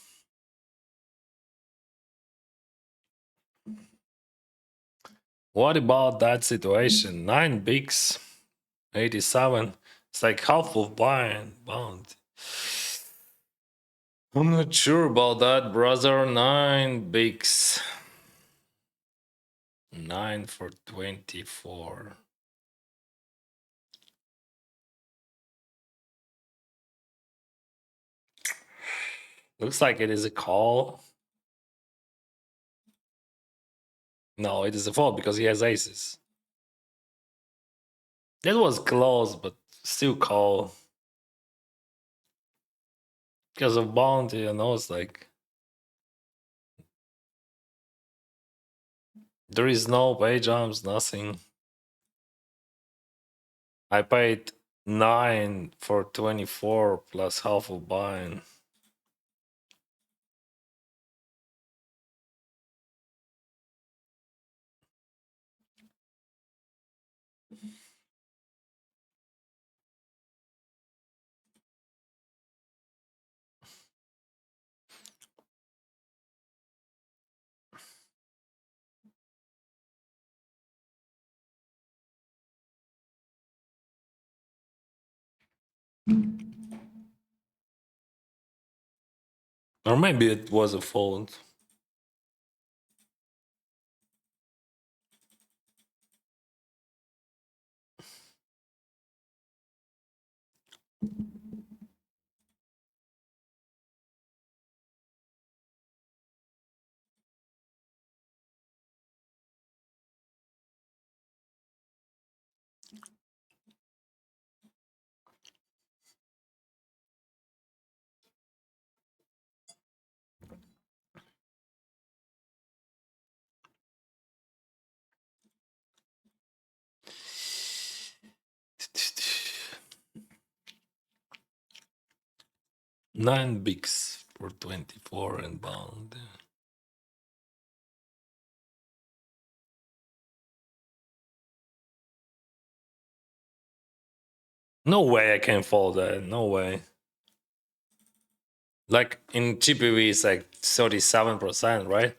What about that situation? 9 bigs, 87. It's like half of buying bound. I'm not sure about that, brother. 9 bigs. 9 for 24. Looks like it is a call. No, it is a fold because he has aces. That was close, but still call. Because of bounty, it's like there is no pay jumps, nothing. I paid 9 for 24 plus half of buying. Or maybe it was a fold. Nine bigs for 24 and bound. No way I can fold that. No way. Like in GPV, it's like 37%, right?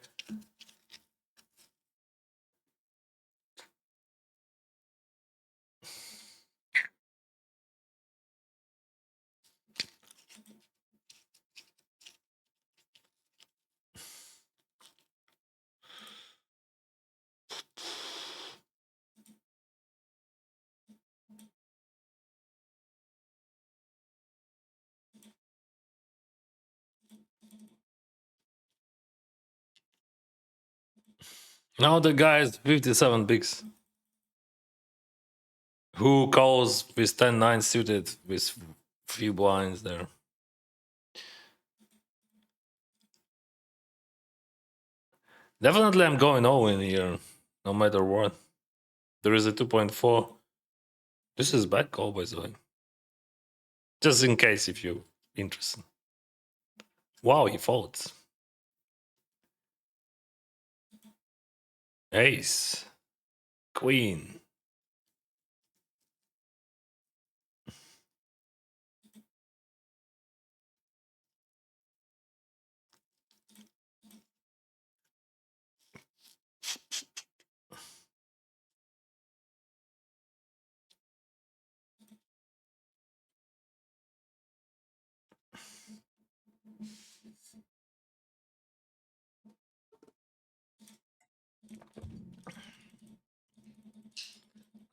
Now the guy is 57 bigs. Who calls with 10-9 suited with few blinds there? Definitely I'm going all in here, no matter what. There is a 2.4. This is back call, by the way. Just in case if you're interested. Wow, he folds. Ace. Queen.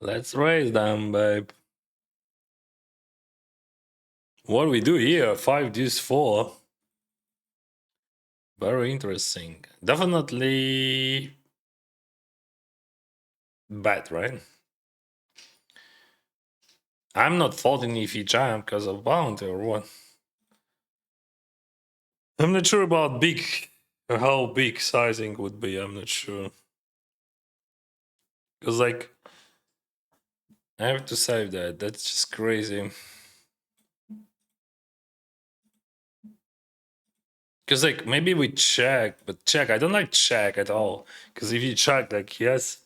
Let's raise them, babe. What do we do here? 5 deuce 4. Very interesting. Definitely bet, right? I'm not folding if he jam because of bounty or what. I'm not sure about how big sizing would be. I'm not sure. Because, like, I have to save that. That's just crazy. Because, like, maybe we check, but check. I don't like check at all. Because if you check, like, he has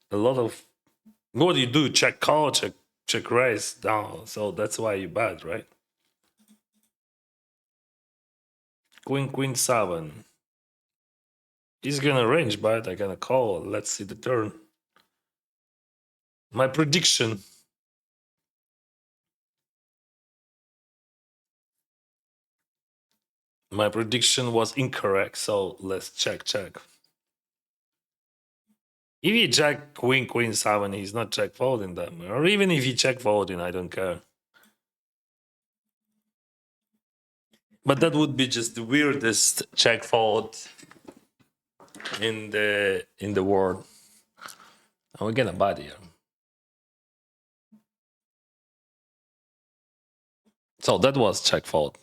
a lot of. What do you do? Check call, check raise down. So that's why you bet, right? Queen 7. He's gonna range bet. I gonna call. Let's see the turn. My prediction. My prediction was incorrect. So let's check. If he check Queen 7, he's not check folding them. Or even if he check folding, I don't care. But that would be just the weirdest check fold in the world. And we're gonna bad here. So that was check fold.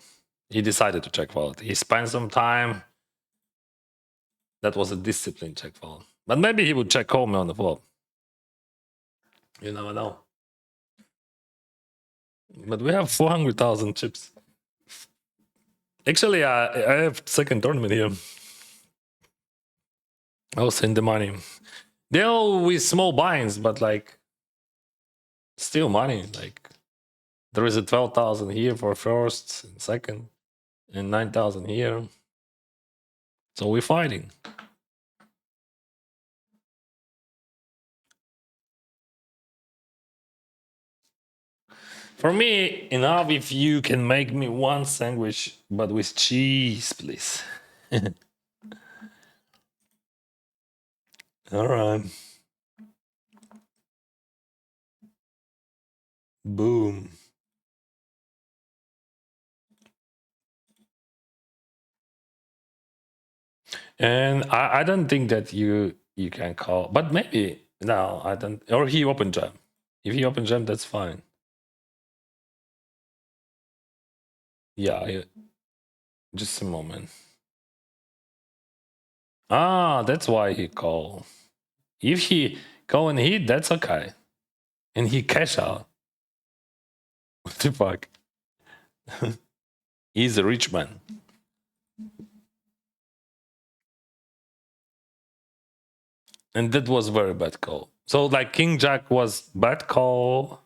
He decided to check fold. He spent some time. That was a disciplined check fold. But maybe he would check call me on the flop. You never know. But we have 400,000 chips. Actually, I have second tournament here. I was in the money. They're all with small binds, but like still money. Like there is a 12,000 here for first and second, and 9,000 here. So we're fighting. For me, enough if you can make me one sandwich, but with cheese, please. All right. Boom. And I don't think that you can call, but maybe no, I don't. Or he open jam. If he open jam, that's fine. Yeah, just a moment. Ah, that's why he call. If he go and hit, that's okay. And he cash out. What the fuck? He's a rich man. And that was very bad call. So like King Jack was bad call,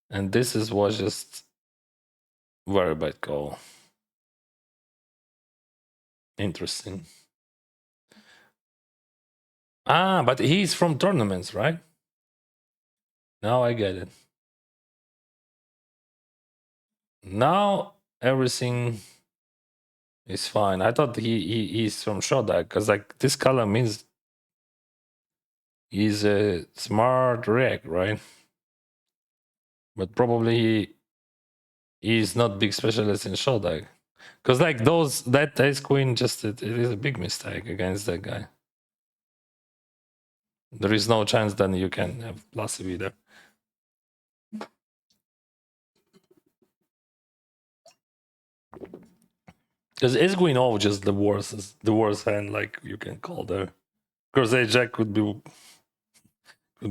and was just very bad call. Interesting. Ah, but he's from tournaments, right? Now I get it. Now everything is fine. I thought he's from Shortdeck because like this color means he's a smart reg, right? But probably he's not big specialist in Shortdeck. Because like that ace queen just it is a big mistake against that guy. There is no chance then you can have plus either. Because ace queen off just the worst hand like you can call there. Because ace jack could be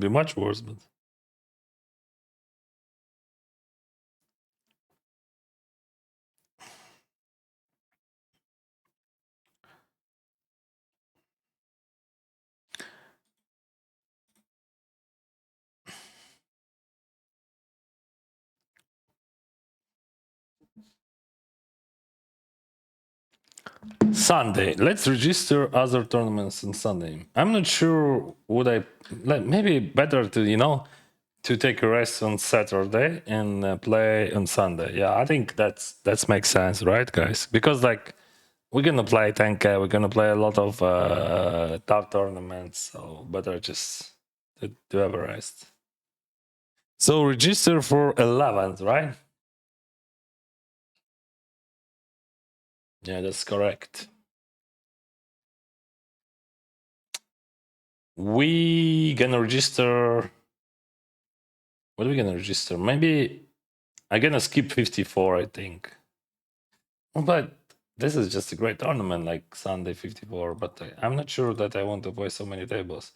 much worse, but Sunday. Let's register other tournaments on Sunday. I'm not sure would I like maybe better to take a rest on Saturday and play on Sunday. Yeah, I think that makes sense, right, guys? Because like we're gonna play 10K, we're gonna play a lot of top tournaments, so better just to have a rest. So register for 11th, right? Yeah, that's correct. We gonna register What are we gonna register? Maybe I'm gonna skip 54, I think. But this is just a great tournament, like Sunday 54. But I'm not sure that I want to play so many tables.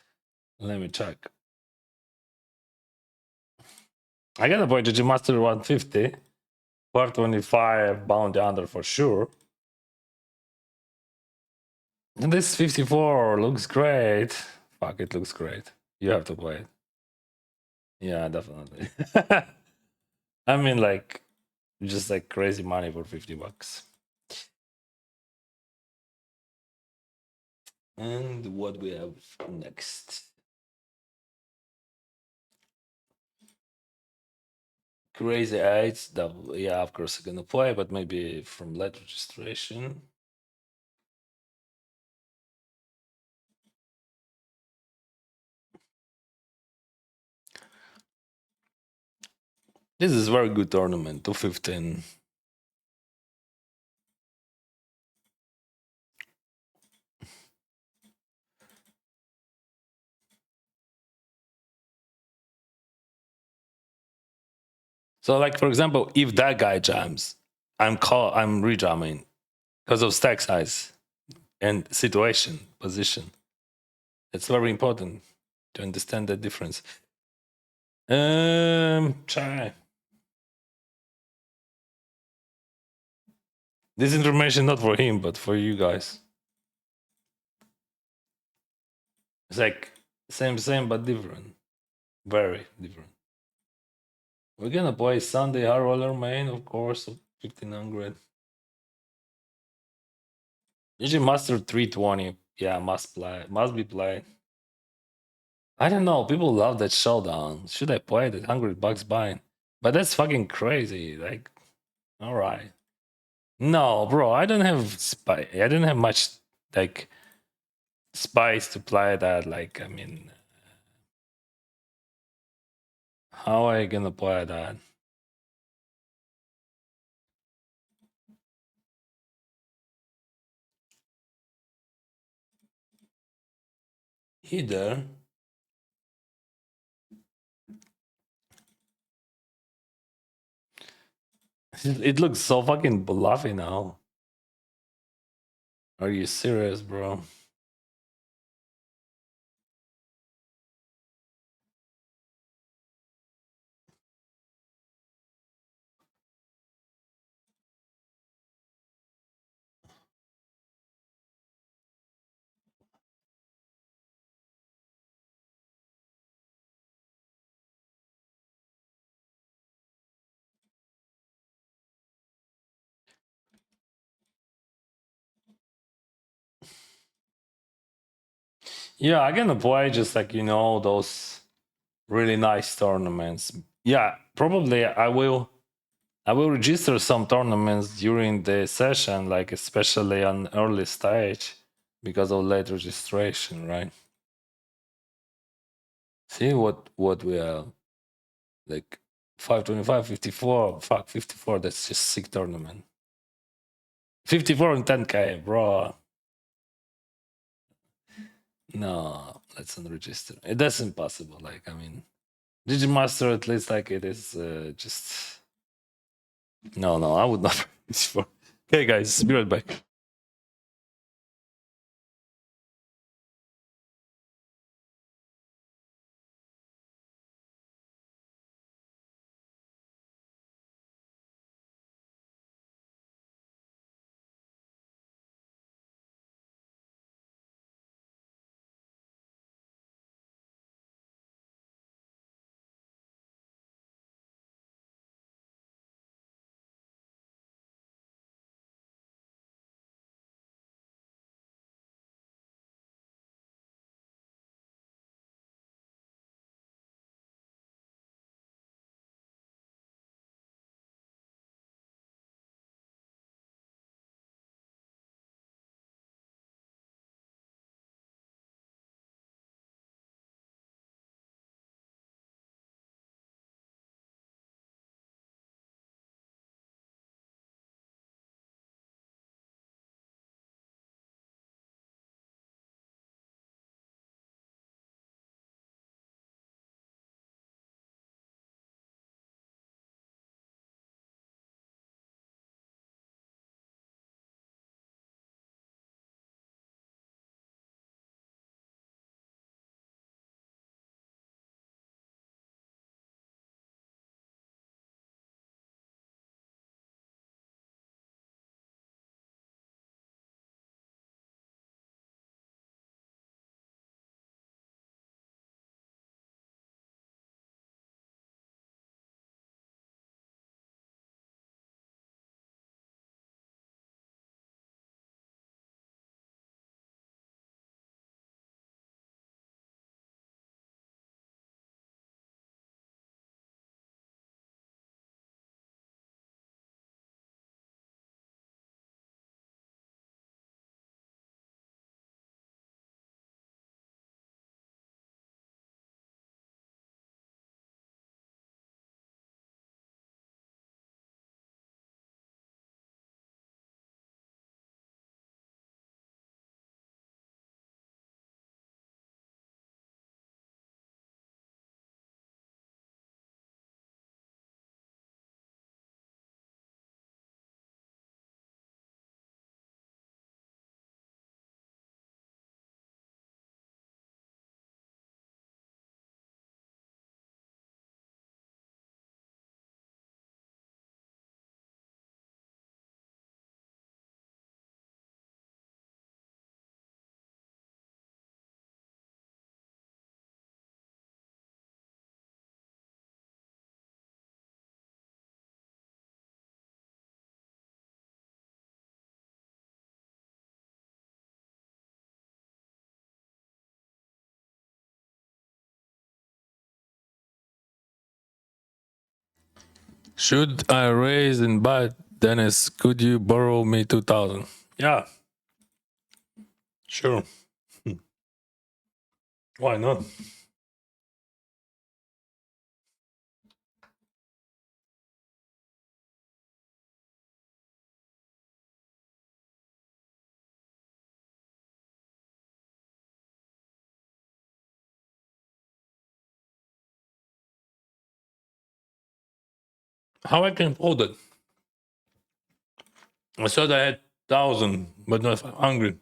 Let me check. I gotta play GG Master 150, 425 bound under for sure. And this 54 looks great. Fuck, it looks great. You have to play it. Yeah, definitely. I mean, like, just like crazy money for $50. And what we have next? Crazy Eights. Double. Yeah, of course, I'm gonna play, but maybe from late registration. This is very good tournament. 215. So, like for example, if that guy jams, I'm rejamming because of stack size and situation, position. It's very important to understand the difference. Try. This information not for him, but for you guys. It's like same but different. Very different. We're gonna play Sunday Hard Roller main, of course, 1500. Usually Master 320. Yeah, must be played. I don't know. People love that showdown. Should I play it at $100 buying? But that's fucking crazy. Like, all right. No, bro, I don't have spice. I don't have much like spice to play that. Like, I mean, how are I gonna play that? Either. It looks so fucking bluffy now. Are you serious, bro? Yeah, I'm gonna play just like those really nice tournaments. Yeah, probably I will. I will register some tournaments during the session, like especially on early stage, because of late registration, right? See what we are like 525, 54. Fuck 54. That's just sick tournament. 54 and 10k, bro. No, let's not register. That's impossible. Like I mean, Digimaster at least like it is just no. I would not. Okay, guys, be right back. Should I raise and buy? Dennis, could you borrow me 2,000? Yeah, sure. Why not? How I can hold it? I said I had 1,000, but not hungry.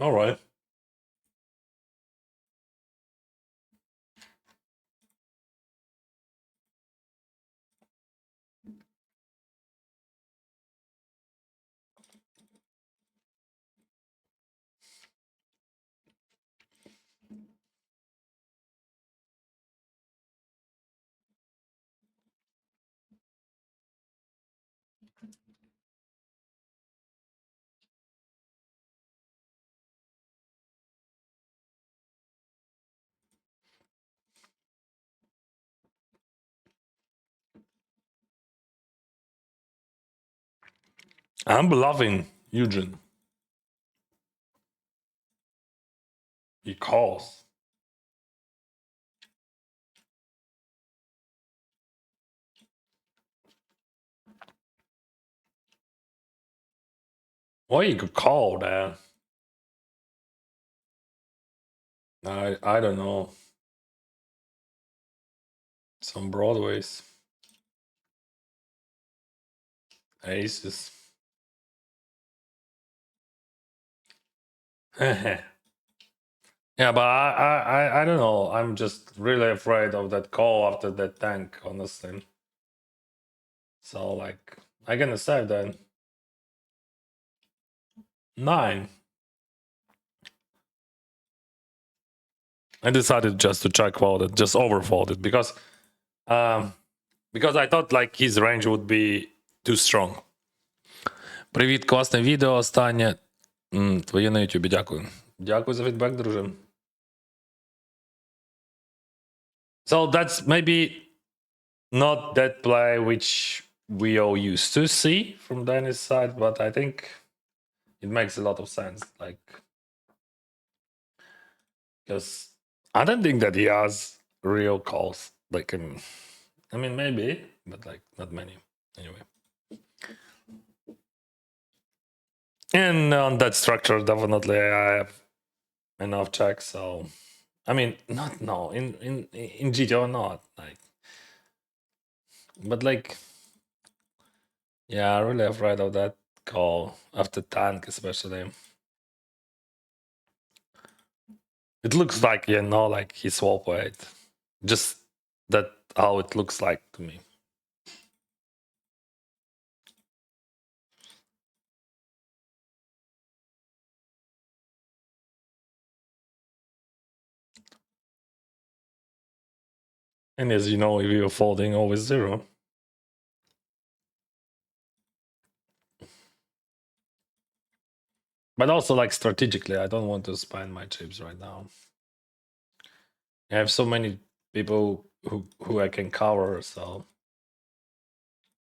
All right. I'm loving Eugene. He calls. Why you could call that? I don't know. Some Broadways. Aces. Yeah, but I don't know. I'm just really afraid of that call after that tank, honestly. So like I gonna save that 9. I decided just to check fold it, just overfold it um because I thought like his range would be too strong. Привіт, класне відео останнє. Твоє на YouTube, дякую. Дякую за фідбек, друже. So that's maybe not that play which we all used to see from Danny's side, but I think it makes a lot of sense. Like, because I don't think that he has real calls. Like, I mean, maybe, but like not many. Anyway, and on that structure, definitely I have enough checks. So, I mean, not no in GTO not like, but like, yeah, I'm really afraid of that call after tank, especially. It looks like, like he swap weight. Just that how it looks like to me. And as you know, if you're folding always 0. But also like strategically, I don't want to spend my chips right now. I have so many people who I can cover, so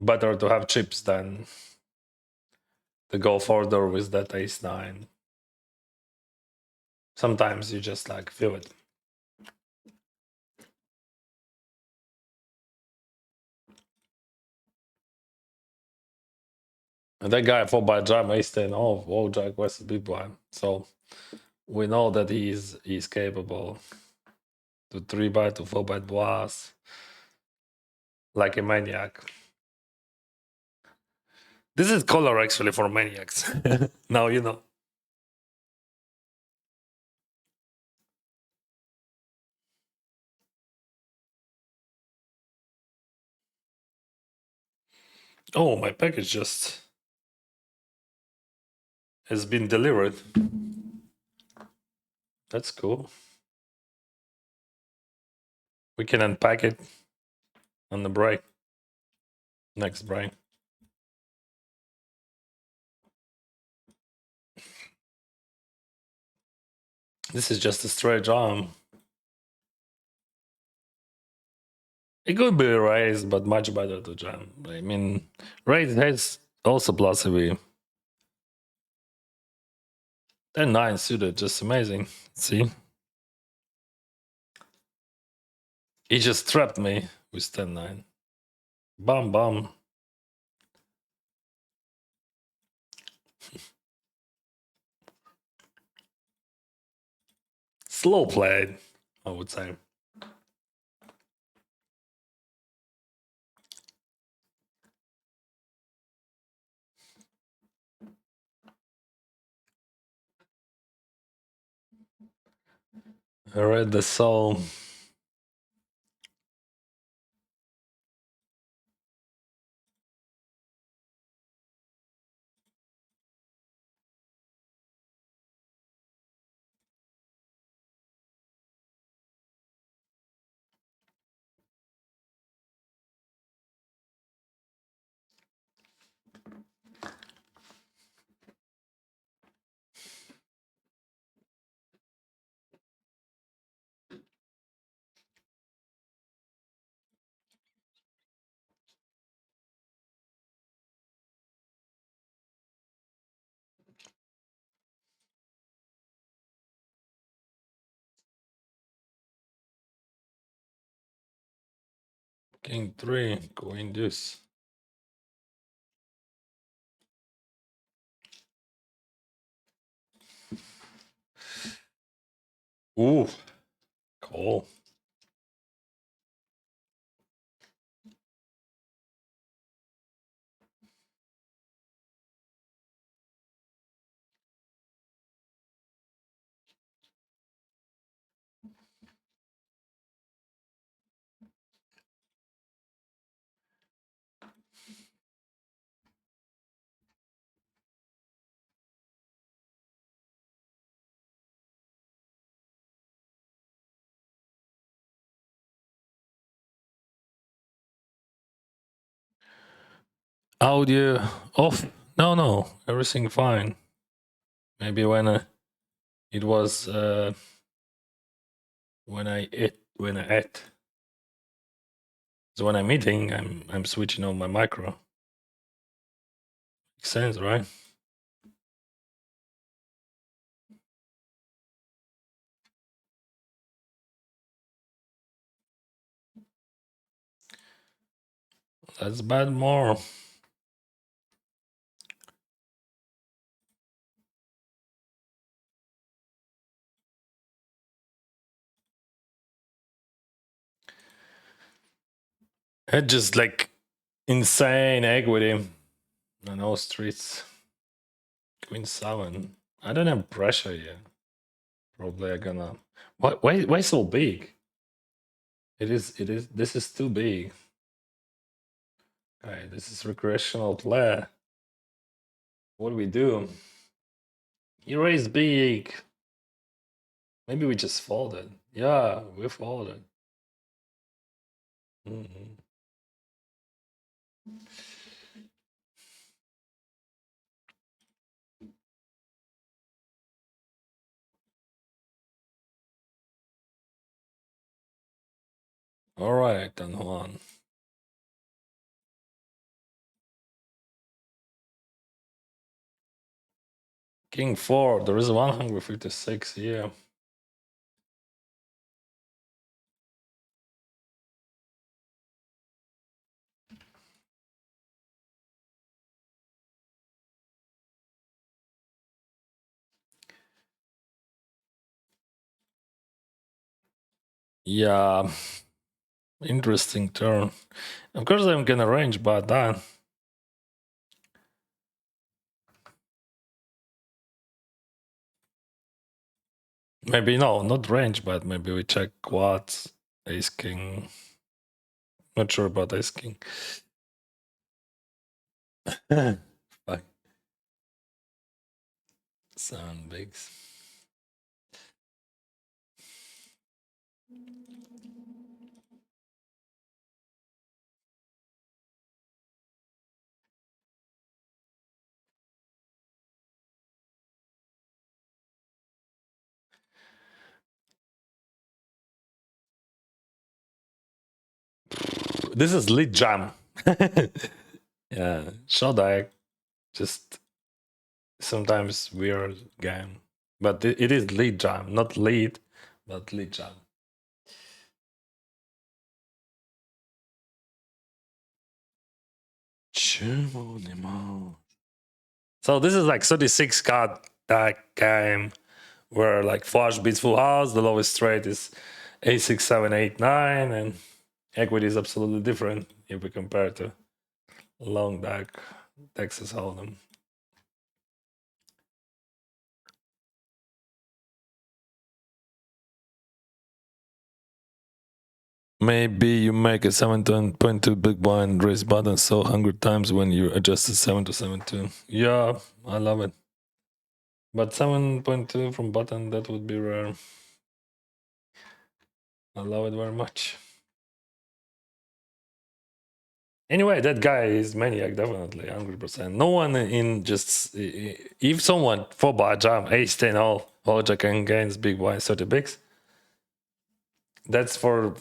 better to have chips than to go further with that ace nine. Sometimes you just like feel it. And that guy 4 by jam ace 10 off, oh jack was a big blind. So we know that he's capable to 3 by to 4 by blast like a maniac. This is color actually for maniacs. Now you know. Oh, my package just has been delivered. That's cool. We can unpack it on the break. Next break. This is just a straight jam. It could be raised, but much better to jam. I mean, raised has also plus EV. 10-9 suited, just amazing. See? He just trapped me with 10-9. Bam, bam. Slow played, I would say. I read the soul. King 3, queen deuce. Ooh, cool. Audio off. No, everything fine. Maybe when it was when I ate. So when I'm eating, I'm switching on my micro. Makes sense, right? That's bad more. Had just like insane equity on all streets. Queen 7. I don't have pressure yet. Probably I'm gonna. Why so big? It is. This is too big. Okay, this is recreational play. What do we do? You raised big. Maybe we just folded. Yeah, we folded. Mhm. All right, then Juan. King 4, there is 156, yeah. Yeah, interesting turn. Of course, I'm gonna range, but then maybe no, not range, but maybe we check quads, ace king. Not sure about ace king. Fuck. Sound bigs. This is lead jam. Yeah, Shortdeck, just sometimes weird game, but it is lead jam, not lead, but lead jam. So this is like 36 card that game where like flush beats full house, the lowest straight is a6, 7, 8, 9, and equity is absolutely different if we compare to long deck Texas Hold'em. Maybe you make a 7.2 big blind raise button so 100 times when you adjust it 7 to 7.2. Yeah, I love it. But 7.2 from button, that would be rare. I love it very much. Anyway, that guy is maniac, definitely, 100%. No one in just if someone 4-bar jam ace 10 all Jack and gains big blind 30 bigs, that's for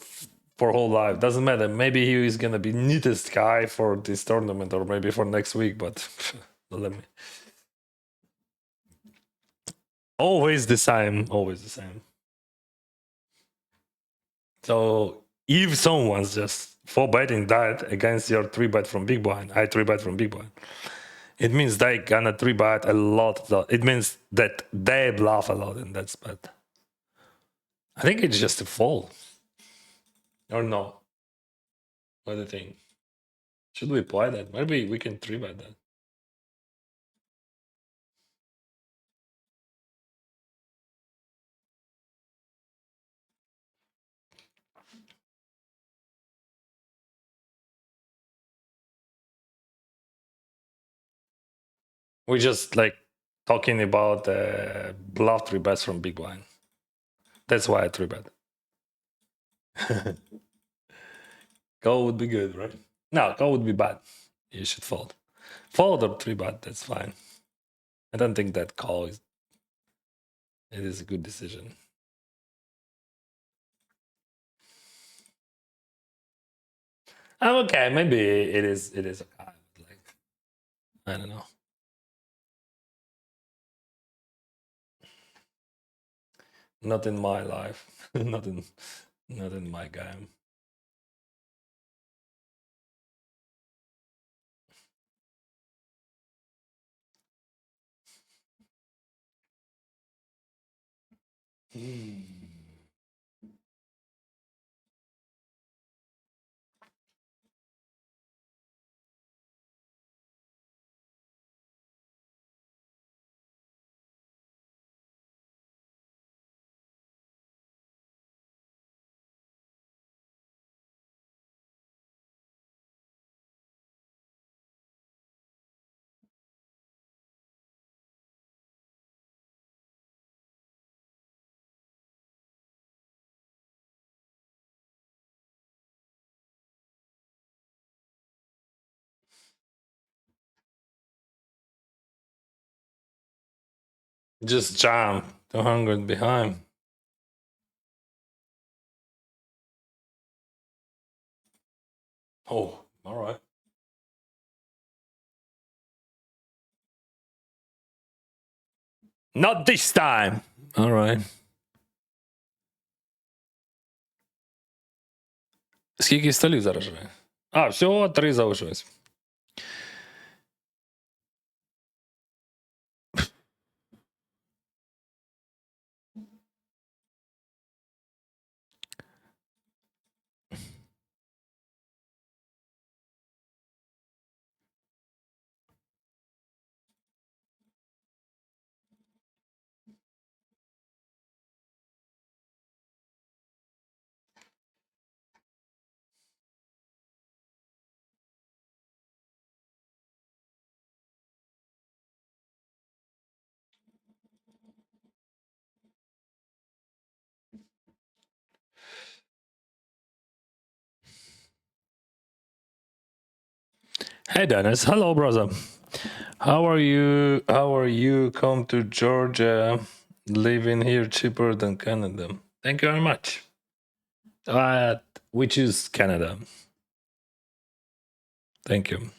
whole life. Doesn't matter. Maybe he is gonna be neatest guy for this tournament or maybe for next week, but let me. Always the same. Always the same. So if someone's just 4-betting that against your 3-bet from big blind, I 3-bet from big blind, it means they gonna 3-bet a lot. It means that they bluff a lot, and that's bad. I think it's just a fall. Or no? What do you think? Should we play that? Maybe we can 3-bet that. We just like talking about bluff 3-bets from big blind. That's why I 3-bet. Call would be good, right? No, call would be bad. You should fold. Fold or 3-bet, that's fine. I don't think that call is it is a good decision. I'm okay. Maybe it is okay. Like I don't know. Not in my life. not in my game. Just jam 200 behind. Oh, all right. Not this time. All right. Скільки столів зараз живе? А, всього 3 залишилось. Hey Dennis, hello brother. How are you? How are you? Come to Georgia, living here cheaper than Canada. Thank you very much. We choose Canada. Thank you.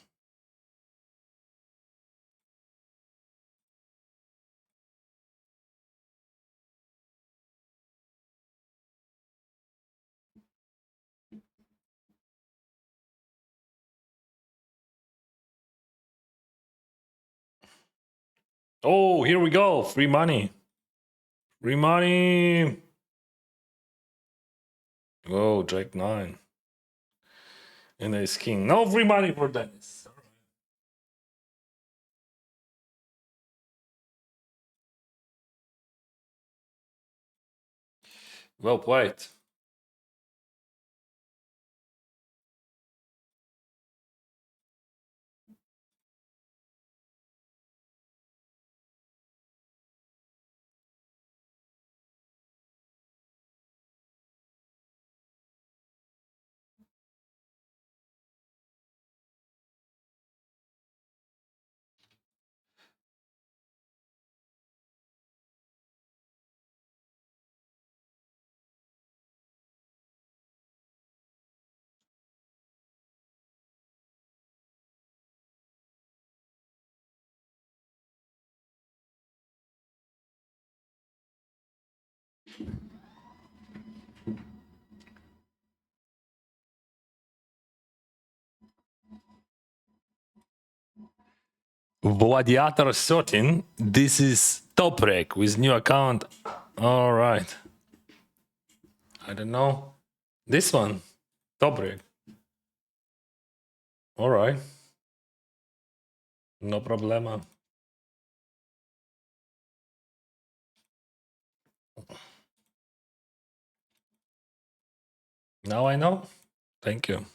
Oh, here we go. Free money. Free money. Oh, Jack 9. And Ace King. No free money for Dennis. Well played. Gladiator 13. This is Top Rec with new account. All right. I don't know. This one. Top Rec. All right. No problema. Now I know. Thank you.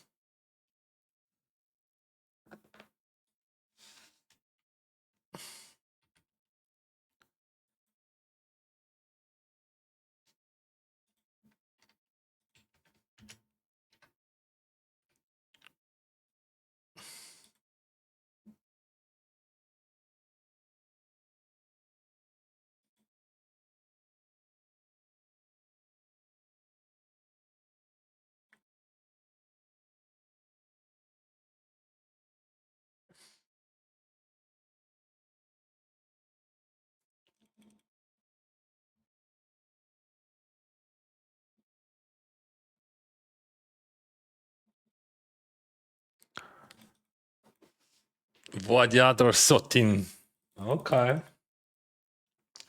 Gladiator 13. Okay.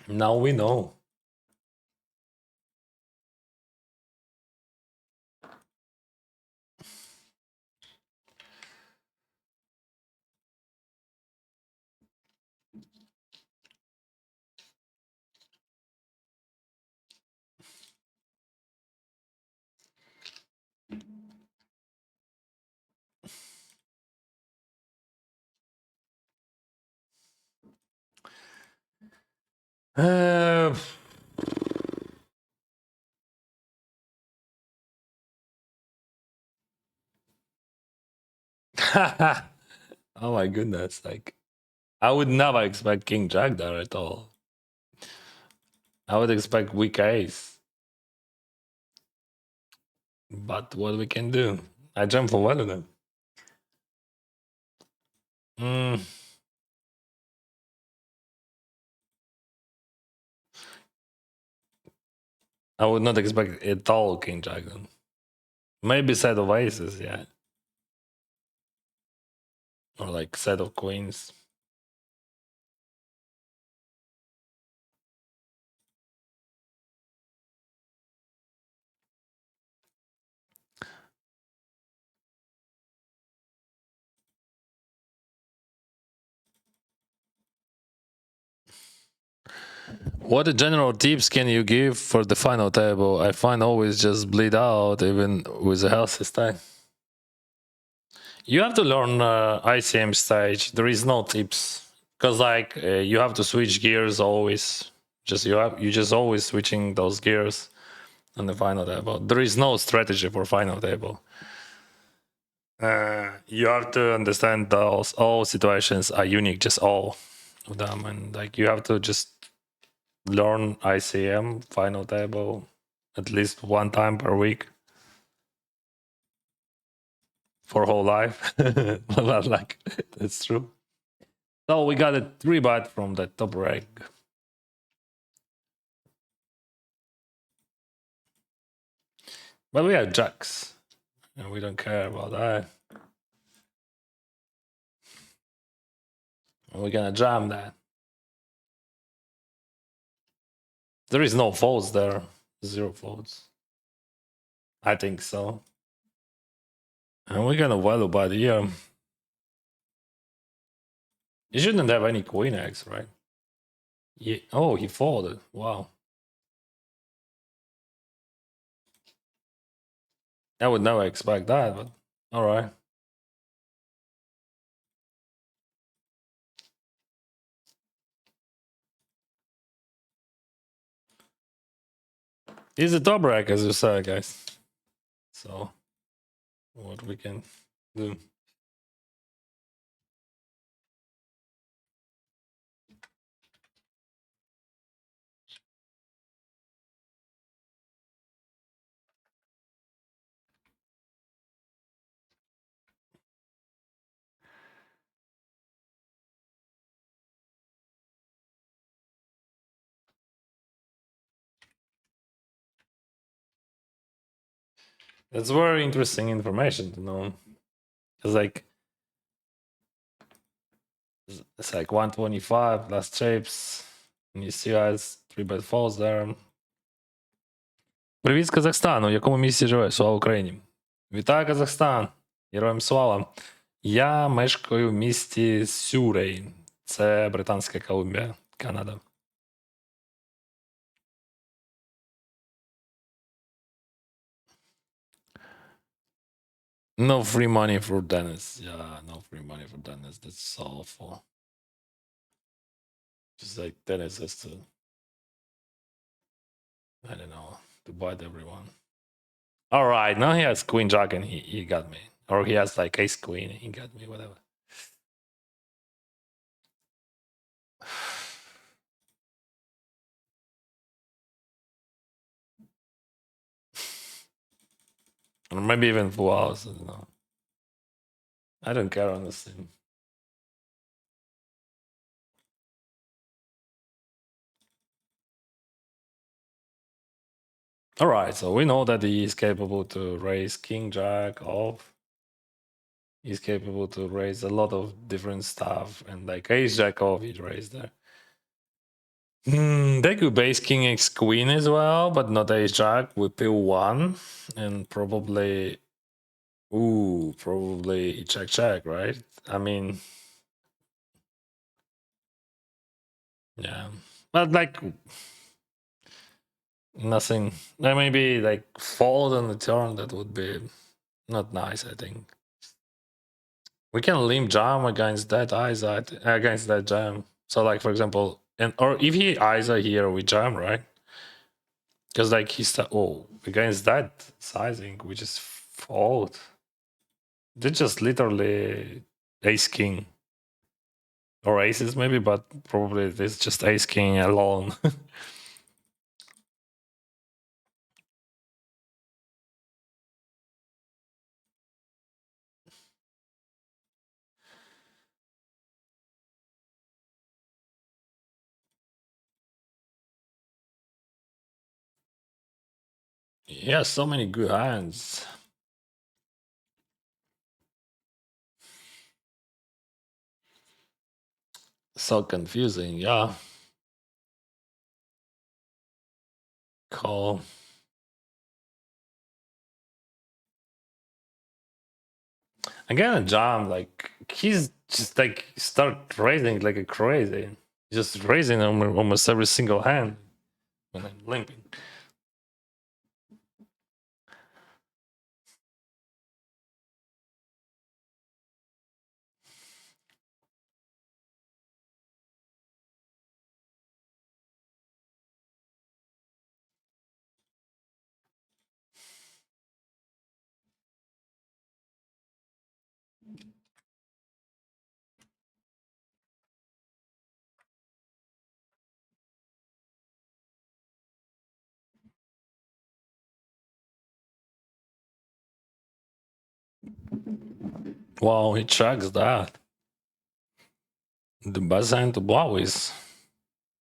Now we know. Uh, oh my goodness. Like, I would never expect King Jack there at all. I would expect weak ace. But what we can do? I jump for one of them. Mm, I would not expect it all King Jack then. Maybe set of aces, yeah. Or like set of queens. What general tips can you give for the final table? I find always just bleed out even with a healthy stack. You have to learn ICM stage. There is no tips because like you have to switch gears always. Just you just always switching those gears on the final table. There is no strategy for final table. You have to understand those all situations are unique, just all of them, and like you have to just learn ICM final table at least one time per week for whole life. But like that's true. So we got a 3-bet from the top rank. But we have jacks, and we don't care about that. And we're gonna jam that. There is no folds there. 0 folds. I think so. And we're gonna value by the year. You shouldn't have any queen X, right? Yeah. Oh, he folded. Wow. I would never expect that, but all right. He's a top rack, as you said, guys. So, what we can do. That's very interesting information to know. It's like it's like 125 last shapes. And you see guys 3-bet falls there. Привіт з Казахстану. В якому місті живеш? Слава Україні. Вітаю, Казахстан. Героям слава. Я мешкаю в місті Сюрей. Це Британська Колумбія, Канада. No free money for Dennis. Yeah, no free money for Dennis. That's so awful. Just like Dennis has to, I don't know, to bite everyone. All right, now he has Queen Jack and he got me. Or he has like Ace Queen and he got me, whatever. Or maybe even full house. I don't know. I don't care honestly. All right, so we know that he is capable to raise King Jack off. He's capable to raise a lot of different stuff, and like Ace Jack off, he'd raise there. They could base King X Queen as well, but not Ace Jack with pill 1, and probably, probably check, right? I mean, yeah, but like nothing. Maybe like fold on the turn. That would be not nice. I think we can limp jam against that Isa against that jam. So like for example, and or if he Isa here, we jam, right? Because like he's against that sizing, we just fold. They just literally ace king or aces maybe, but probably it's just ace king alone. Yeah, so many good hands. So confusing, yeah. Call. Again, a jam, like he's just like start raising like a crazy. Just raising almost every single hand when I'm limping. Wow, he tracks that. The best hand to blow is.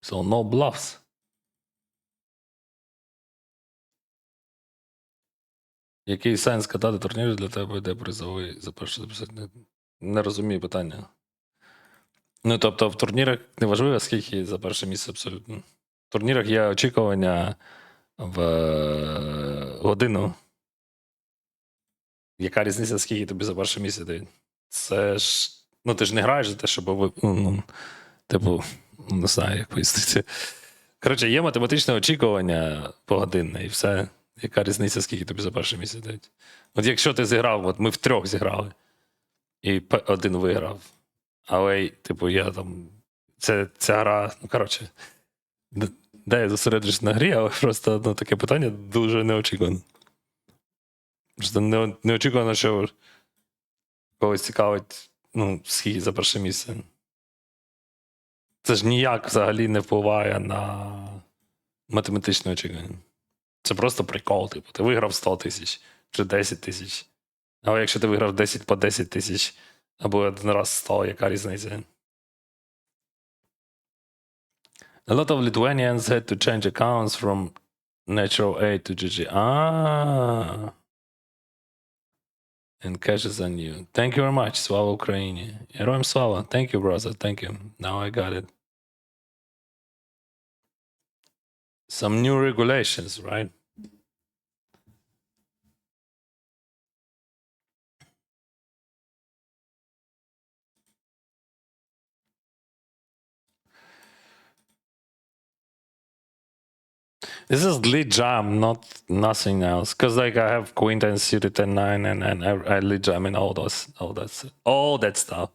So no bluffs. Який сенс катати турнір для тебе, де призовий за перше записати? Не розумію питання. Ну, тобто, в турнірах не важливо, скільки за перше місце абсолютно. В турнірах є очікування в годину. Яка різниця, скільки тобі за перше місце дають? Це ж. Ну, ти ж не граєш за те, щоб ви. Типу, не знаю, як пояснити. Коротше, є математичне очікування погодинне, і все. Яка різниця, скільки тобі за перше місце дають? От якщо ти зіграв, от ми втрьох зіграли, і один виграв. Але, типу, я там. Ця гра, ну, коротше, де я зосереджусь на грі, але просто таке питання дуже неочікуване. Просто неочікувано, що когось цікавить, скільки за перше місце. Це ж ніяк взагалі не впливає на математичне очікування. Це просто прикол, типу, ти виграв 100 тисяч чи 10 тисяч. Але якщо ти виграв 10 по 10 тисяч або один раз 100, яка різниця? A lot of Lithuanians had to change accounts from Natural A to GG. And caches on you. Thank you very much, Slava Ukraini. Героям слава. Thank you, brother. Thank you. Now I got it. Some new regulations, right? This is lead jam, not nothing else. Because like I have queen 10 suited 10 9 and I lead jam in all that stuff.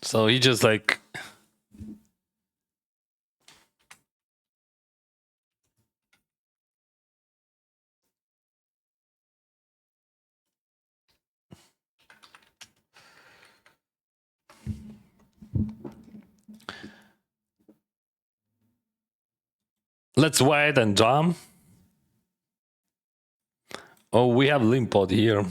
So he just like. Let's wait and jam. Oh, we have Limpod here.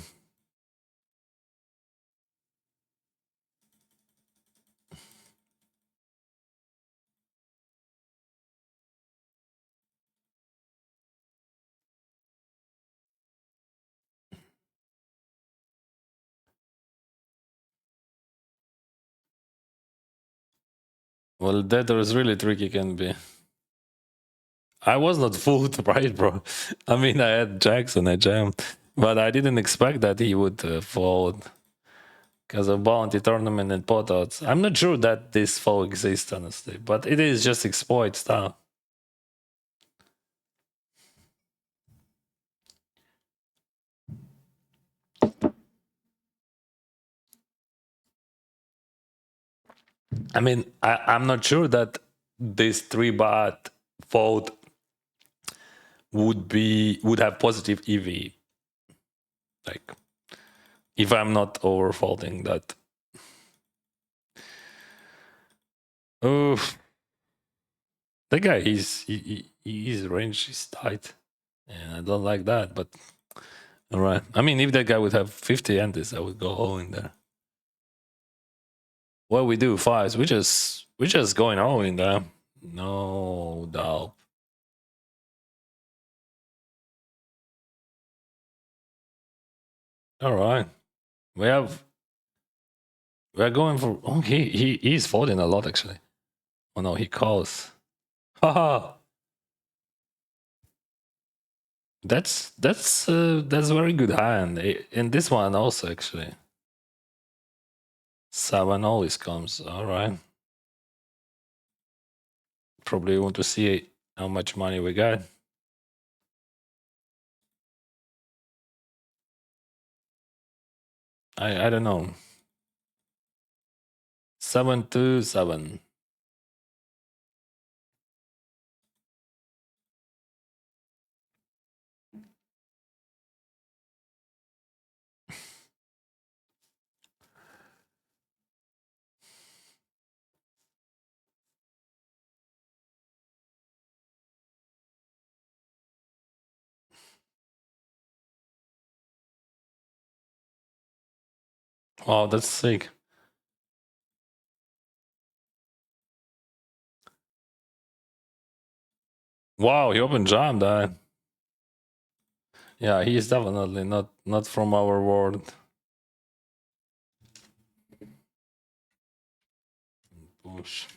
Well, that was really tricky, can be. I was not fooled, right, bro? I mean, I had Jackson, I jammed, but I didn't expect that he would fold because of bounty tournament and pot odds. I'm not sure that this fold exists, honestly, but it is just exploit stuff. I mean, I'm not sure that this 3-bot fold would have positive EV. Like, if I'm not overfolding that. Oh, the guy, his range is tight. And I don't like that, but all right. I mean, if that guy would have 50 antis, I would go all in there. What we do, fives, we're just going all in there. No doubt. All right. We have we're going for he's folding a lot actually. Oh no, he calls. Haha. That's very good hand. In this one also actually. 7 always comes. All right. Probably want to see how much money we got. I don't know. 727. Wow, that's sick. Wow, he opened jam that. Yeah, he is definitely not from our world. Push.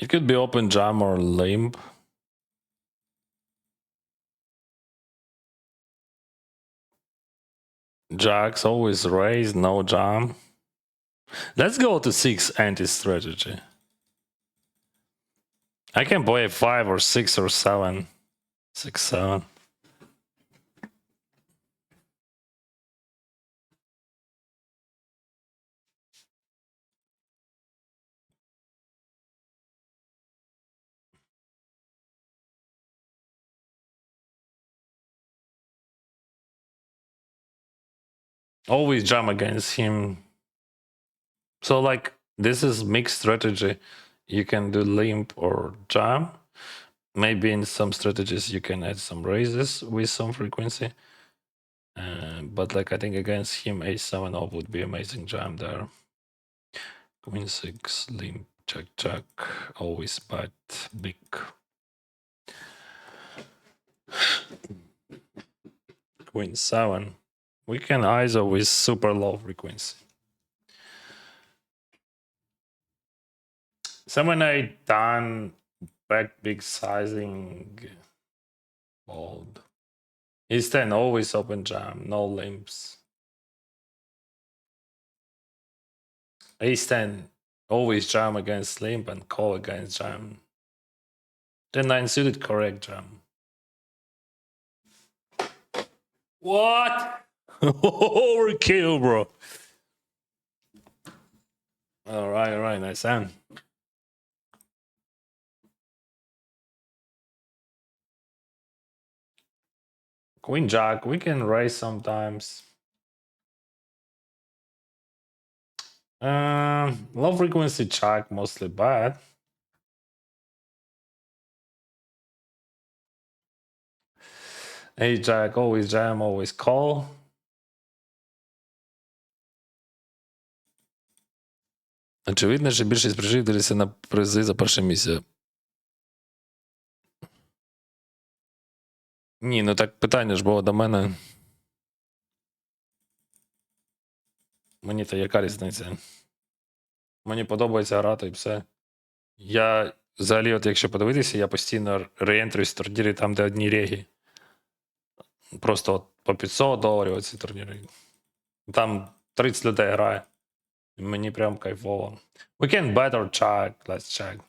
It could be open jam or limp. Jacks always raise, no jam. Let's go to 6 anti strategy. I can play 5 or 6 or 7. 6, 7. Always jam against him. So like this is mixed strategy. You can do limp or jam. Maybe in some strategies you can add some raises with some frequency. But like I think against him, a7 off would be amazing jam there. Queen 6, limp, check, check. Always bet big. Queen 7. We can ISO with super low frequency. 7-8 done, back big sizing, bold. Ace 10 always open jam, no limps. Ace 10 always jam against limp and call against jam. 10-9 suited correct jam. What? Overkill, bro. All right, nice hand. Queen jack, we can raise sometimes. Low frequency jack, mostly bad. A jack, always jam, always call. Очевидно, що більшість прижив дивиться на призи за перше місце. Ні, ну так питання ж було до мене. Мені то яка різниця? Мені подобається грати і все. Я взагалі, от якщо подивитися, я постійно реєнтрююсь в турнірі там, де одні реги. Просто от по $500 оці турніри. Там 30 людей грає. Мені прям кайфово. We can bet or check. Let's check.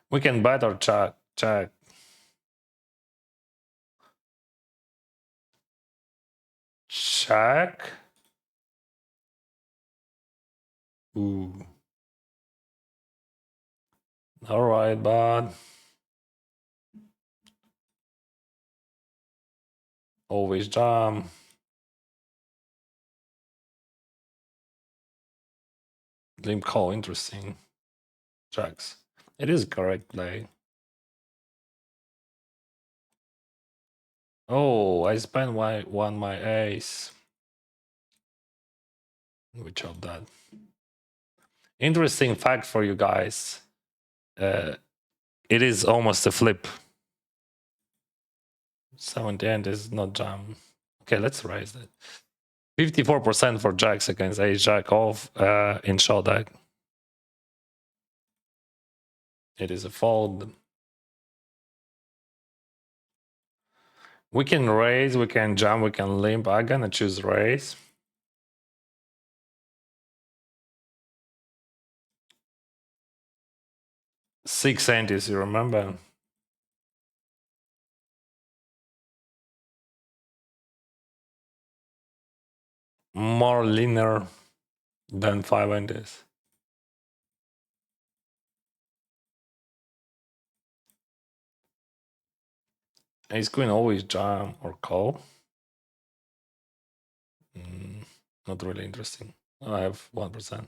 We can bet or check. Check. Check. Ooh. All right, bud. Always jam. Limp call, interesting. Jacks. It is correct play. Oh, I spent my ace. We chop that. Interesting fact for you guys. It is almost a flip. 70 end is not jam. Okay, let's raise that. 54% for jacks against ace jack off in Shortdeck. It is a fold. We can raise, we can jam, we can limp. I'm gonna choose raise. Six antis, you remember? More linear than five antis. Ace queen always jam or call. Not really interesting. I have 1%.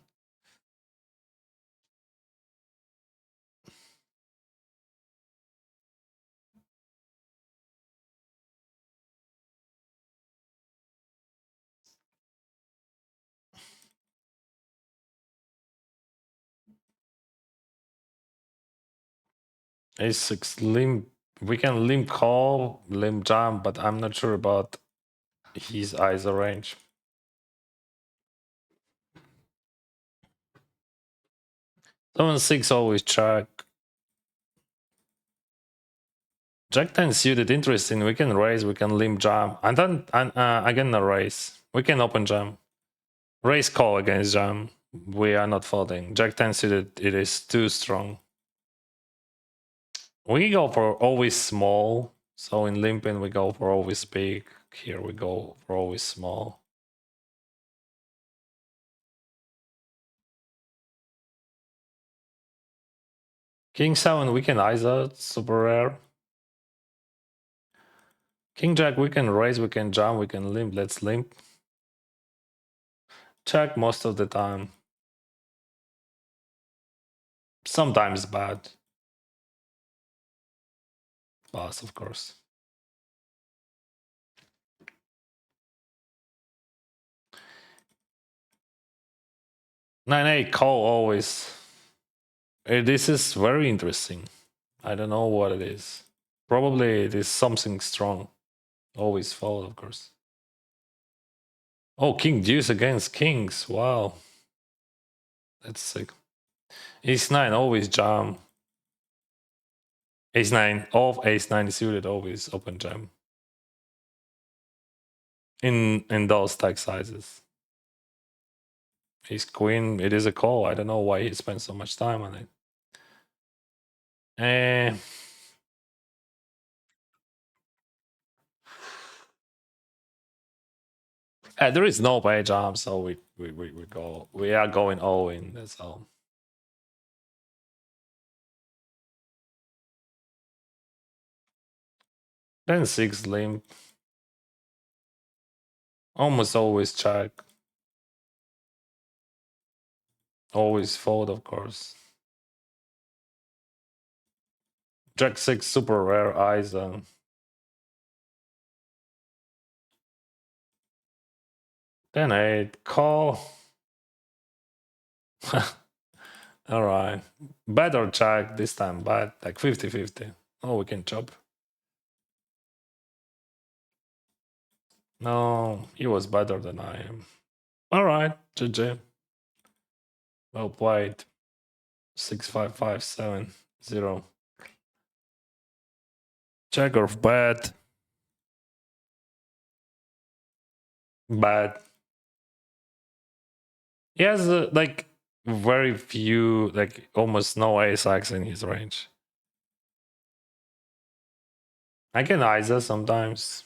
Ace six limp. We can limp call, limp jam, but I'm not sure about his ISO range. 7-6 always check. Jack 10 suited, interesting. We can raise, we can limp jam. And then again a raise. We can open jam. Raise call against jam. We are not folding. Jack 10 suited, it is too strong. We go for always small. So in limping, we go for always big. Here we go for always small. King 7, we can ISO, super rare. King Jack, we can raise, we can jam, we can limp. Let's limp. Check most of the time. Sometimes bad. Pass, of course. 9-8 call always. This is very interesting. I don't know what it is. Probably it is something strong. Always fold, of course. Oh, king deuce against kings. Wow. That's sick. Ace 9 always jam. Ace 9 off, ace 9 suited always open jam. In those stack sizes. Ace queen, it is a call. I don't know why he spent so much time on it. There is no pay jump, so we are going all in, that's all. Then 6 limp. Almost always check. Always fold, of course. Jack 6 super rare eyes. Then 8 call. All right. Better check this time, but like 50-50. Oh, we can chop. No, he was better than I am. All right, GG. Well played. 6-5-5-7-0. Check or bet. Bad. He has like very few, like almost no ace-x in his range. I can ISA sometimes.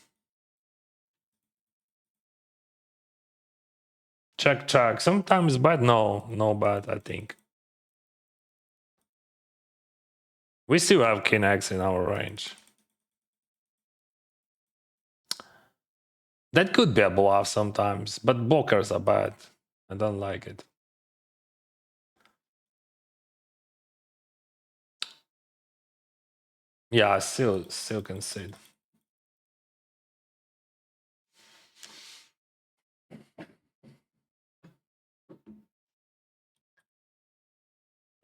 Check, check. Sometimes bad. No bad, I think. We still have king x in our range. That could be a bluff sometimes, but blockers are bad. I don't like it. Yeah, I still concede.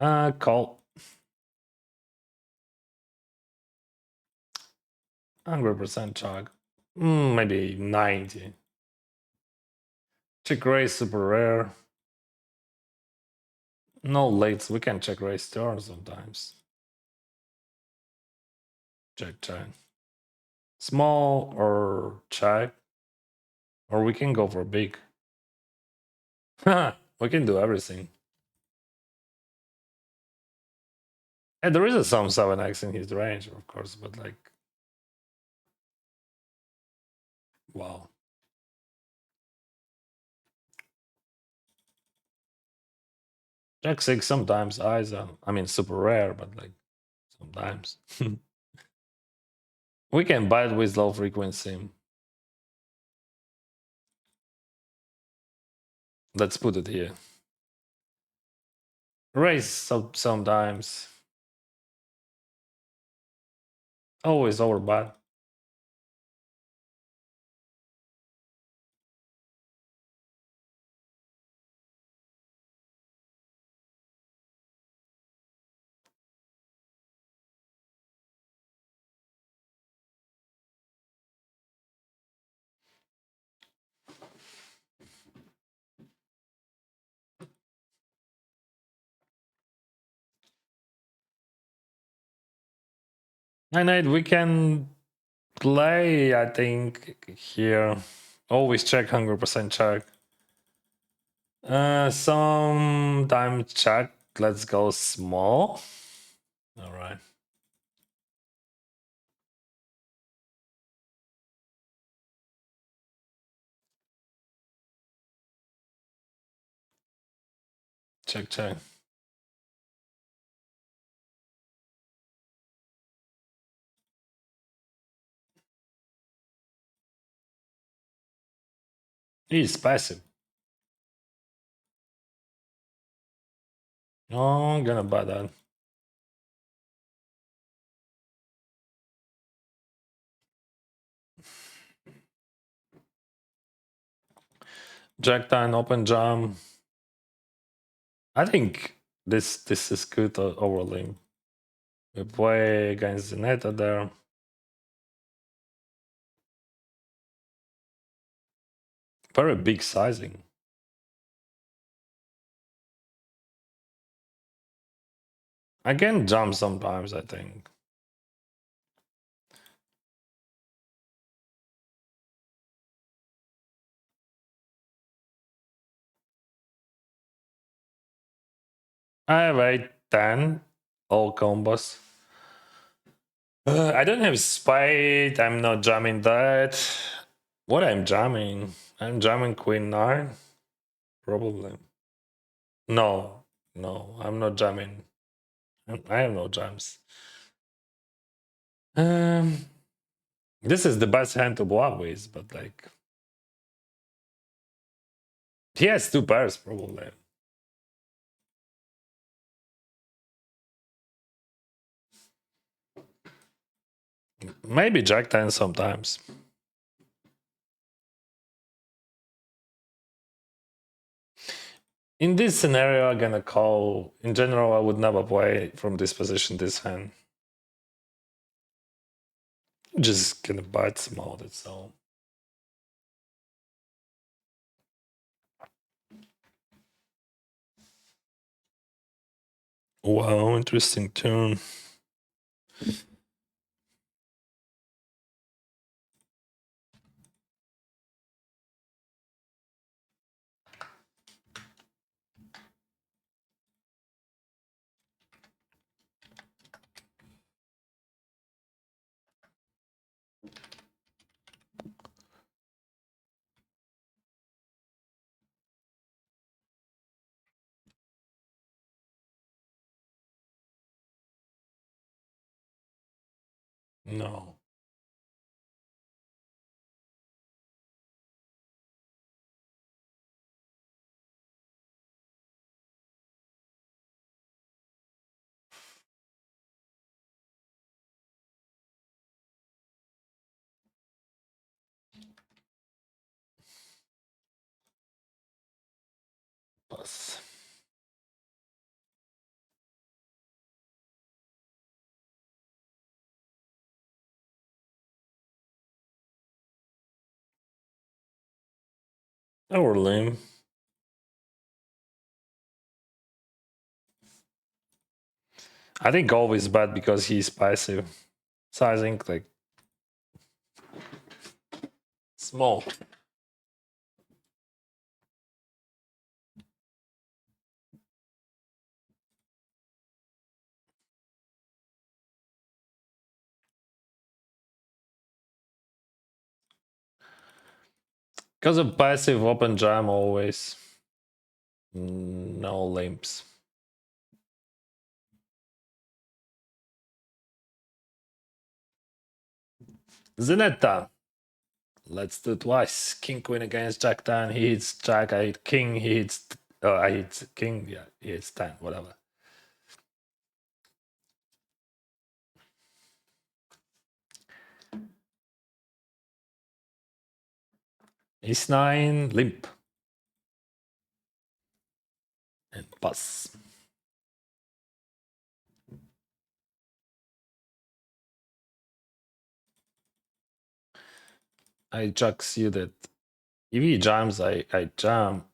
Call. 100% chug. Maybe 90. Check raise super rare. No lates. We can check raise turn sometimes. Check. Small or check. Or we can go for big. We can do everything. And there is a some 7x in his range, of course, but like, wow. Jack 6 sometimes eyes are, I mean, super rare, but like sometimes. We can bite with low frequency. Let's put it here. Raise sometimes. Always overbad. And we can play, I think, here. Always check 100% check. Sometimes check. Let's go small. All right. Check. He's passive. Oh, I'm gonna buy that. Jack 10, open jam. I think this is good overlay. We play against the Neta there. Very big sizing. I can jump sometimes, I think. I have 8, 10, all combos. I don't have spade. I'm not jamming that. What I'm jamming? I'm jamming queen 9. Probably. No, I'm not jamming. I have no jams. Um, this is the best hand to bluff with, but like, he has 2 pairs probably. Maybe Jack 10 sometimes. In this scenario, I'm gonna call. In general, I would never play from this position this hand. Just gonna bite small, that's all. Wow, interesting turn. No. Or limb. I think Golf is bad because he's passive. Sizing like small. Because of passive open jam always. No limps. Zenetta. Let's do twice. King queen against Jack 10. He hits Jack. I hit King. He hits. I hit King. Yeah, he hits 10. Whatever. Ace 9. Limp. And pass. I Jack suited. If he jams, I jam.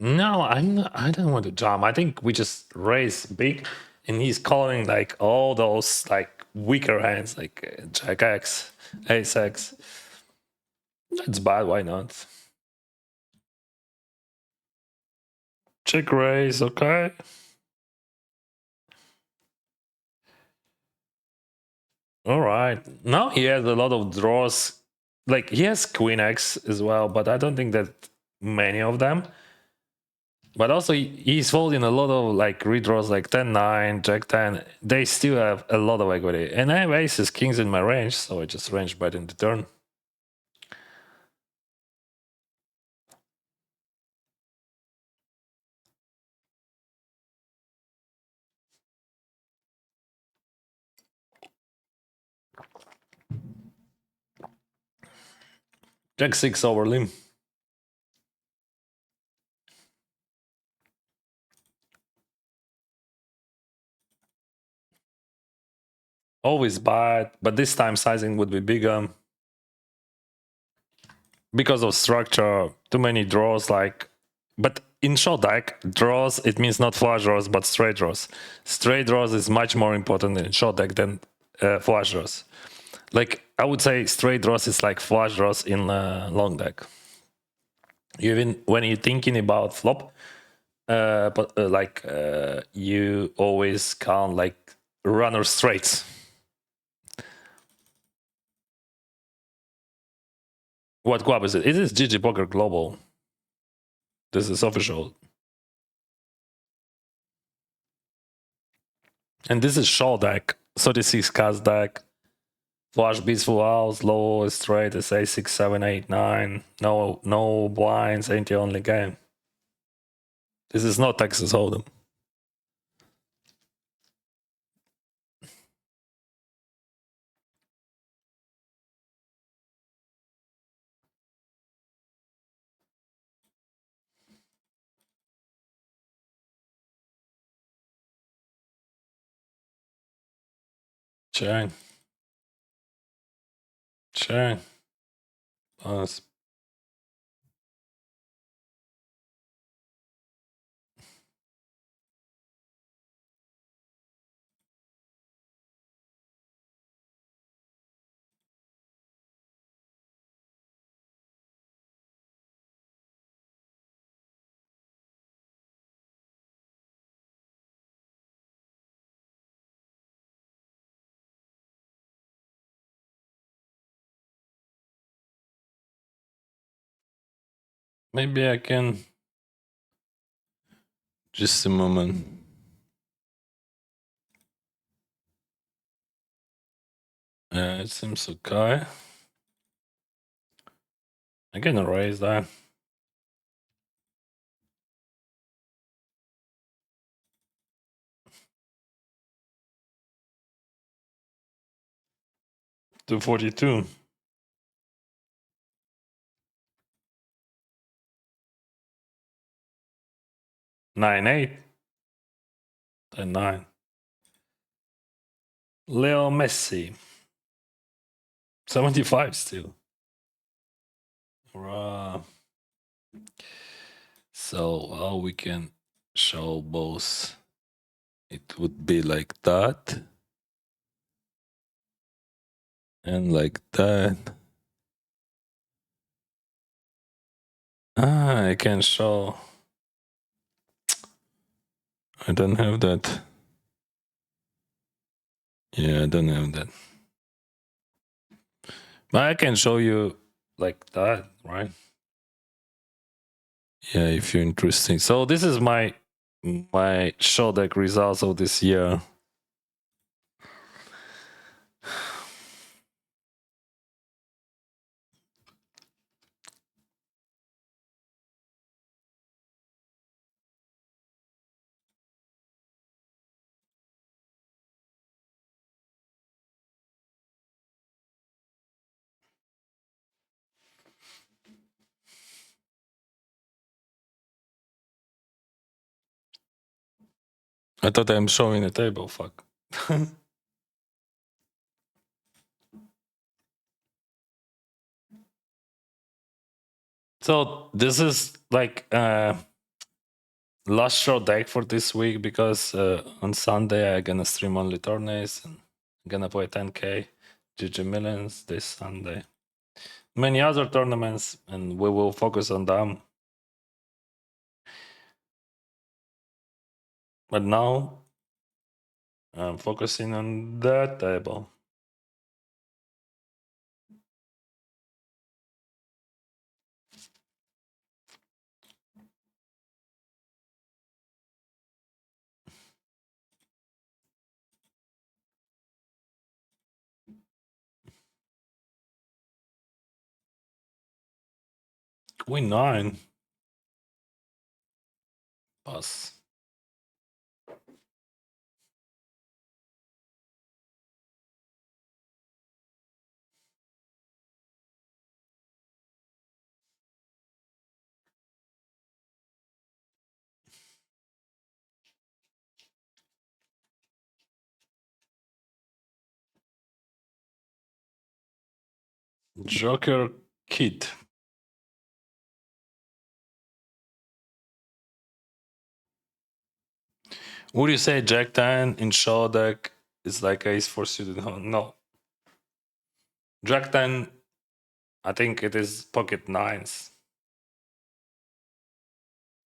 No, I'm not, I don't want to jam. I think we just raise big, and he's calling like all those like weaker hands, like Jack X, Ace X. That's bad. Why not? Check raise. Okay. All right. Now he has a lot of draws. Like he has Queen X as well, but I don't think that many of them. But also he's folding a lot of like redraws like 10-9, Jack 10. They still have a lot of equity. And I have aces, kings in my range, so I just range bet in the turn. Jack 6 over limb. Always bad, but this time sizing would be bigger. Because of structure, too many draws like... But in Shortdeck, draws, it means not flush draws, but straight draws. Straight draws is much more important in Shortdeck than flush draws. Like, I would say straight draws is like flush draws in long deck. Even when you're thinking about flop, you always count like runner straights. What club is it? It is GG Poker Global. This is official. And this is Shortdeck, 36 cast deck. Flush beats full house, low straight is a6, 7, 8, 9. No blinds, ain't the only game. This is not Texas Hold'em. Check. Check. Pass. Maybe I can... Just a moment. It seems okay. I can erase that. To 42. 9, 8. 10, 9. Leo Messi. 75 still. So how we can show both? It would be like that and like that. I can show. I don't have that. Yeah, I don't have that. But I can show you like that, right? Yeah, if you're interested. So this is my Shortdeck results of this year. I thought I'm showing a table. Fuck. So this is like last Shortdeck for this week because on Sunday I'm gonna stream only tourneys and I'm gonna play 10k GG millions this Sunday. Many other tournaments and we will focus on them. But now I'm focusing on that table. Queen 9. Pass. Joker Kid. Would you say Jack 10 in Shortdeck is like ace 4 suited? No. Jack 10, I think it is pocket nines.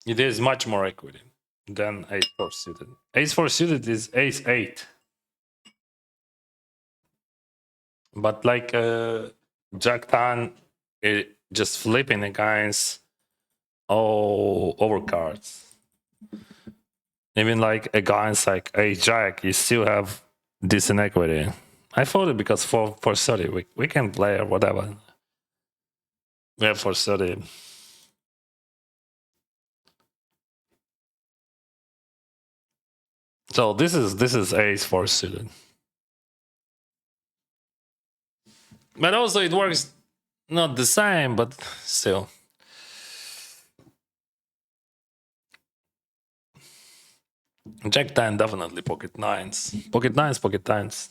It is much more equity than ace 4 suited. Ace 4 suited is ace 8. But like Jack 10, it just flipping against all overcards. Even like against like a jack, you still have decent equity. I thought it because for 30, we can play or whatever. We have for 30. So this is ace 4 suited. But also it works not the same, but still. Jack 10 definitely pocket nines. Pocket nines, pocket tens.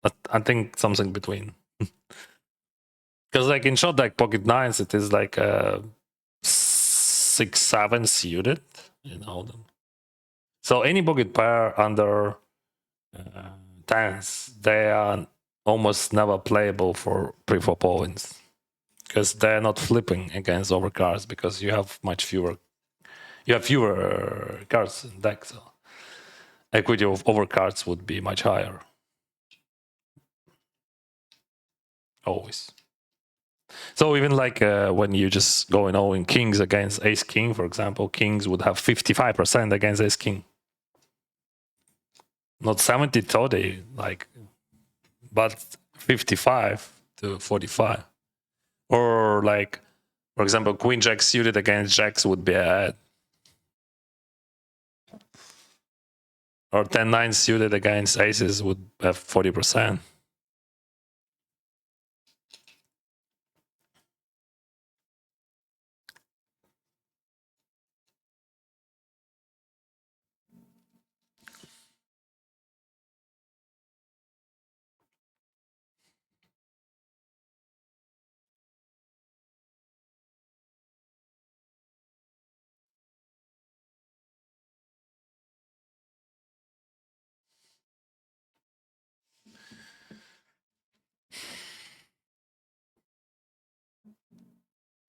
But I think something between. Because like in Shortdeck pocket nines, it is like 6-7 suited. You know them. So any pocket pair under tens, they are almost never playable for pre-flop points. Because they're not flipping against overcards because you have fewer cards in deck, so equity of overcards would be much higher. Always. So even like when you just go in all in kings against ace king, for example, kings would have 55% against ace king. Not 70, 30, like, but 55 to 45. Or like, for example, queen jack suited against jacks would be ahead. Or 10-9 suited against aces would have 40%.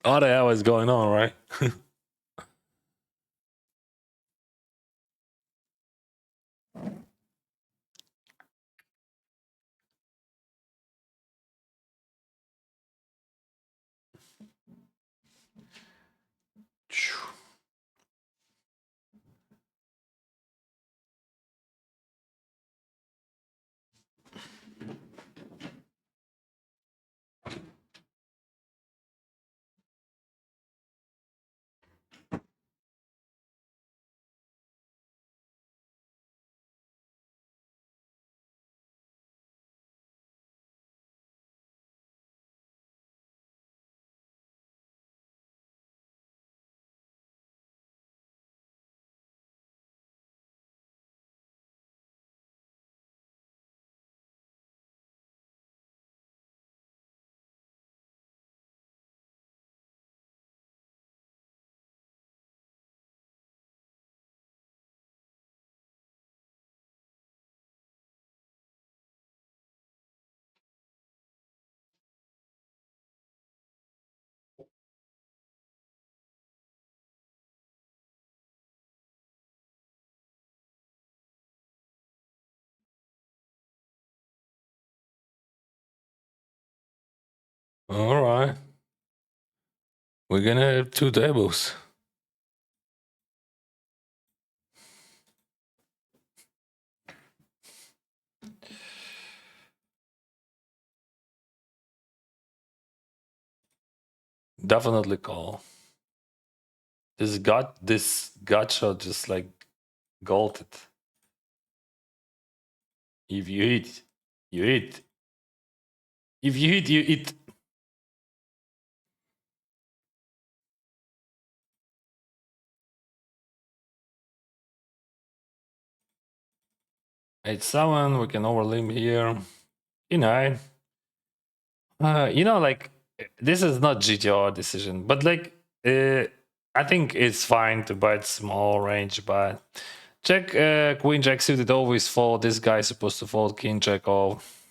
What the hell is going on, right? All right. We're gonna have two tables. Definitely call. This gotcha just like golted. If you hit, you hit. If you hit, you hit. H7, we can overlimb here. E9. Like this is not GTR decision, but like I think it's fine to bet small range, but check Queen Jack suited always fold. This guy's supposed to fold King Jack off.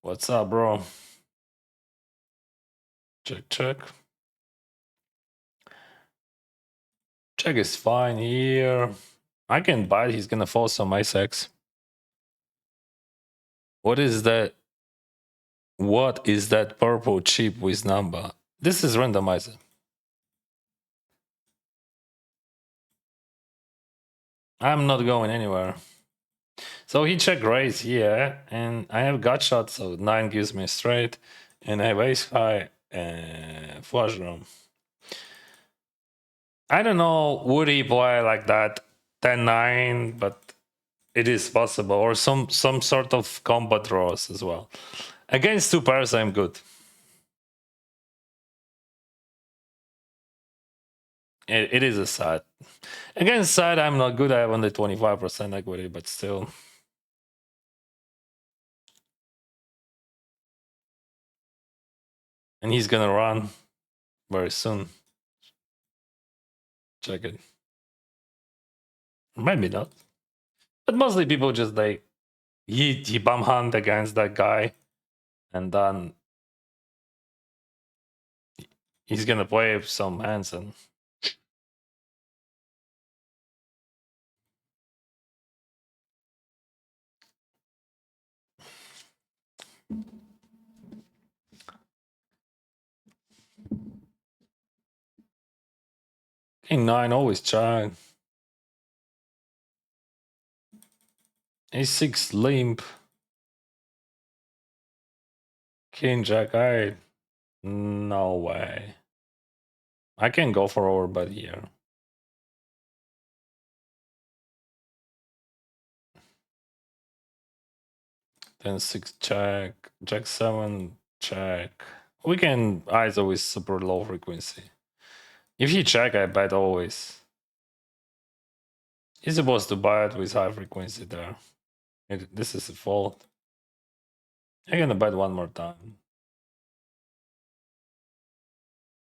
What's up, bro? Check, check. Check is fine here. I can bite. He's gonna fold some ice X. What is that? What is that purple chip with number? This is randomizer. I'm not going anywhere. So he check raise here, and I have gut shot, so 9 gives me straight, and I have ace high and flush draw. I don't know, would he play like that 10-9, but it is possible, or some sort of combo draws as well. Against two pairs, I'm good. It is a side. Against side, I'm not good. I have only 25% equity, but still. And he's gonna run very soon. Check it. Maybe not. But mostly people just like he bum hunt against that guy, and then he's gonna play some hands and King 9 always try. A6 limp. King Jack, no way. I can go for overbet here. Then 6 check, Jack 7 check. We can ISO with super low frequency. If he check, I bet always. He's supposed to buy it with high frequency there. This is a fault. I'm gonna bet one more time.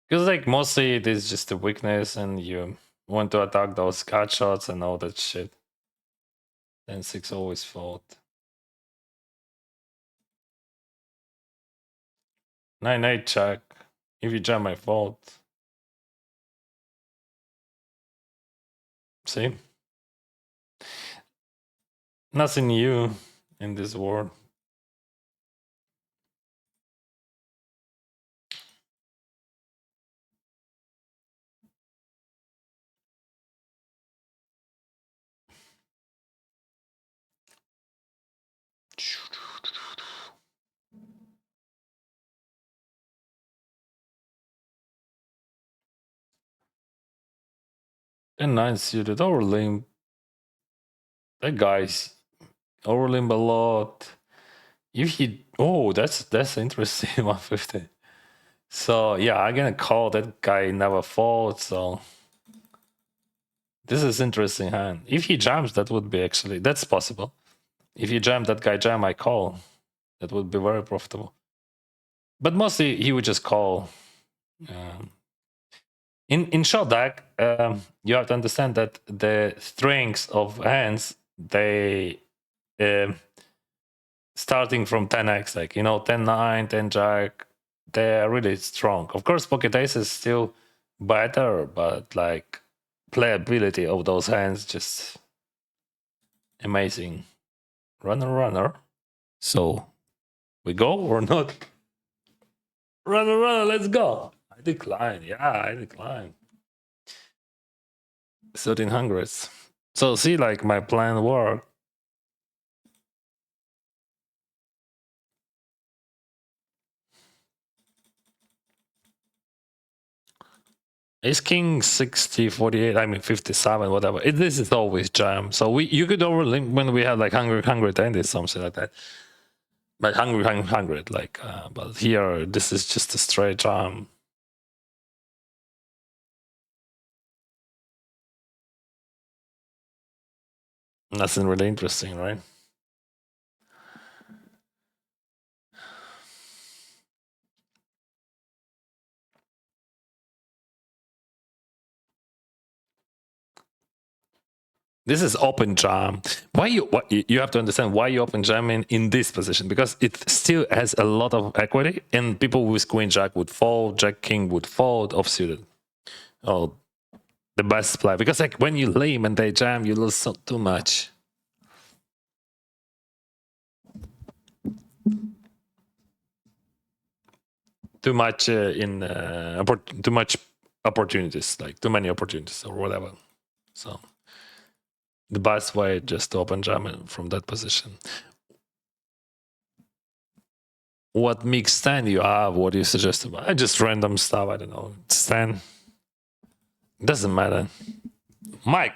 Because like mostly it is just a weakness and you want to attack those cut shots and all that shit. Then 6 always fault. 9-8 check. If you jam, I fold. See? Nothing new in this world. And 9 suited overlimp. That guy's overlimp a lot. If he that's interesting. 150. So yeah, I'm gonna call that guy never fold. So this is interesting hand. If he jams, that would be actually that's possible. If you jam that guy jam, I call. That would be very profitable. But mostly he would just call. Um, in Shortdeck, you have to understand that the strings of hands they um starting from 10x, like 10-9, 10 jack, they're really strong. Of course, pocket ace is still better, but like playability of those hands just amazing. Runner. So we go or not? Runner, let's go. I decline. Yeah, I decline. 1300s. So see, like my plan worked. Ace King 60, 48, I mean 57, whatever. This is always jam. So you could overlink when we had like 100 something like that. But 100, like, but here this is just a straight jam. Nothing really interesting, right? This is open jam. Why you have to understand why you open jam in this position, because it still has a lot of equity, and people with queen jack would fold, jack king would fold offsuited. Oh, the best play, because like when you lame and they jam, you lose too much. Too much too much opportunities, like too many opportunities or whatever. So the best way just to open jam from that position. What mix stand you have? What do you suggest? I just random stuff. I don't know. Stand doesn't matter. Mic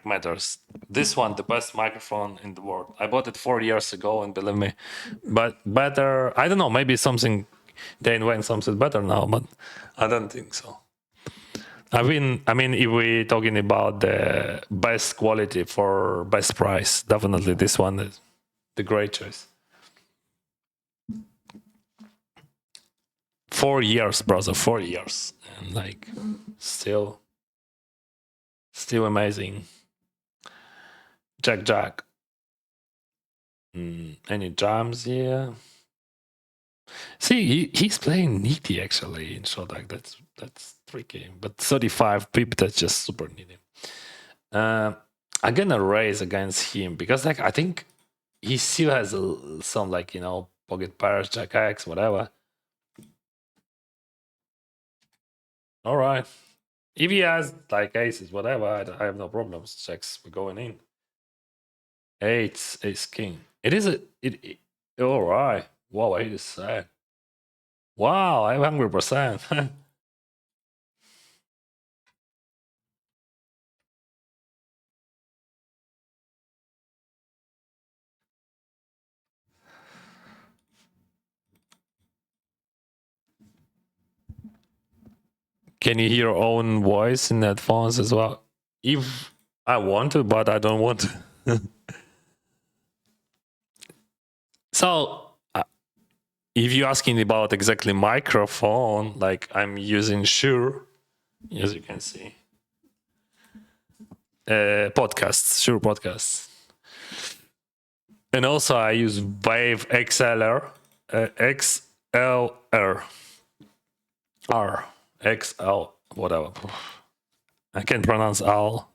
matters. This one, the best microphone in the world. I bought it 4 years ago, and believe me, but better. I don't know. Maybe something they invent something better now, but I don't think so. I mean, if we're talking about the best quality for best price, definitely this one is the great choice. 4 years, brother, 4 years, and like still amazing. Jack. Any jams here? See, he's playing needy actually in Shortdeck. That's tricky, but 35 pip, that's just super needy. I'm gonna raise against him because like I think he still has some like pocket pairs, jack X, whatever. All right, if he has like aces, whatever, I have no problems. Checks, we're going in. Eight, ace king. It is it. All right. Wow, I just said. Wow, I'm 100%. Can you hear your own voice in headphones as well? If I want to, but I don't want to. So, if you're asking about exactly microphone, like I'm using Shure, as you can see, podcasts, Shure podcasts, and also I use Wave XLR, X L R X L whatever. I can't pronounce L.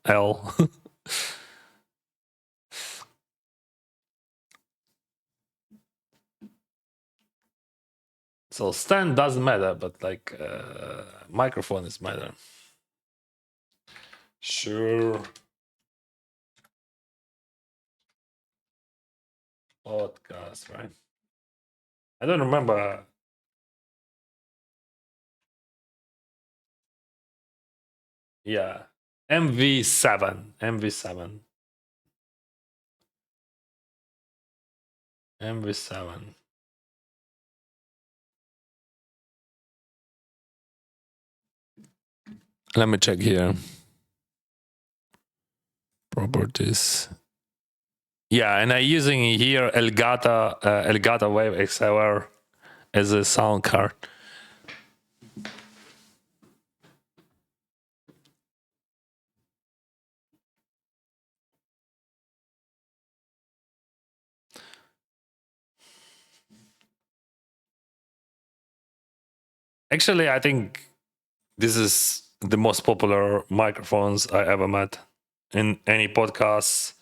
So stand doesn't matter, but like microphone is matter. Sure. Podcast, right? I don't remember. Yeah. MV7. MV7. MV7. Let me check here. Properties. Yeah, and I'm using here Elgato Wave XLR as a sound card. Actually, I think this is the most popular microphones I ever met in any podcasts,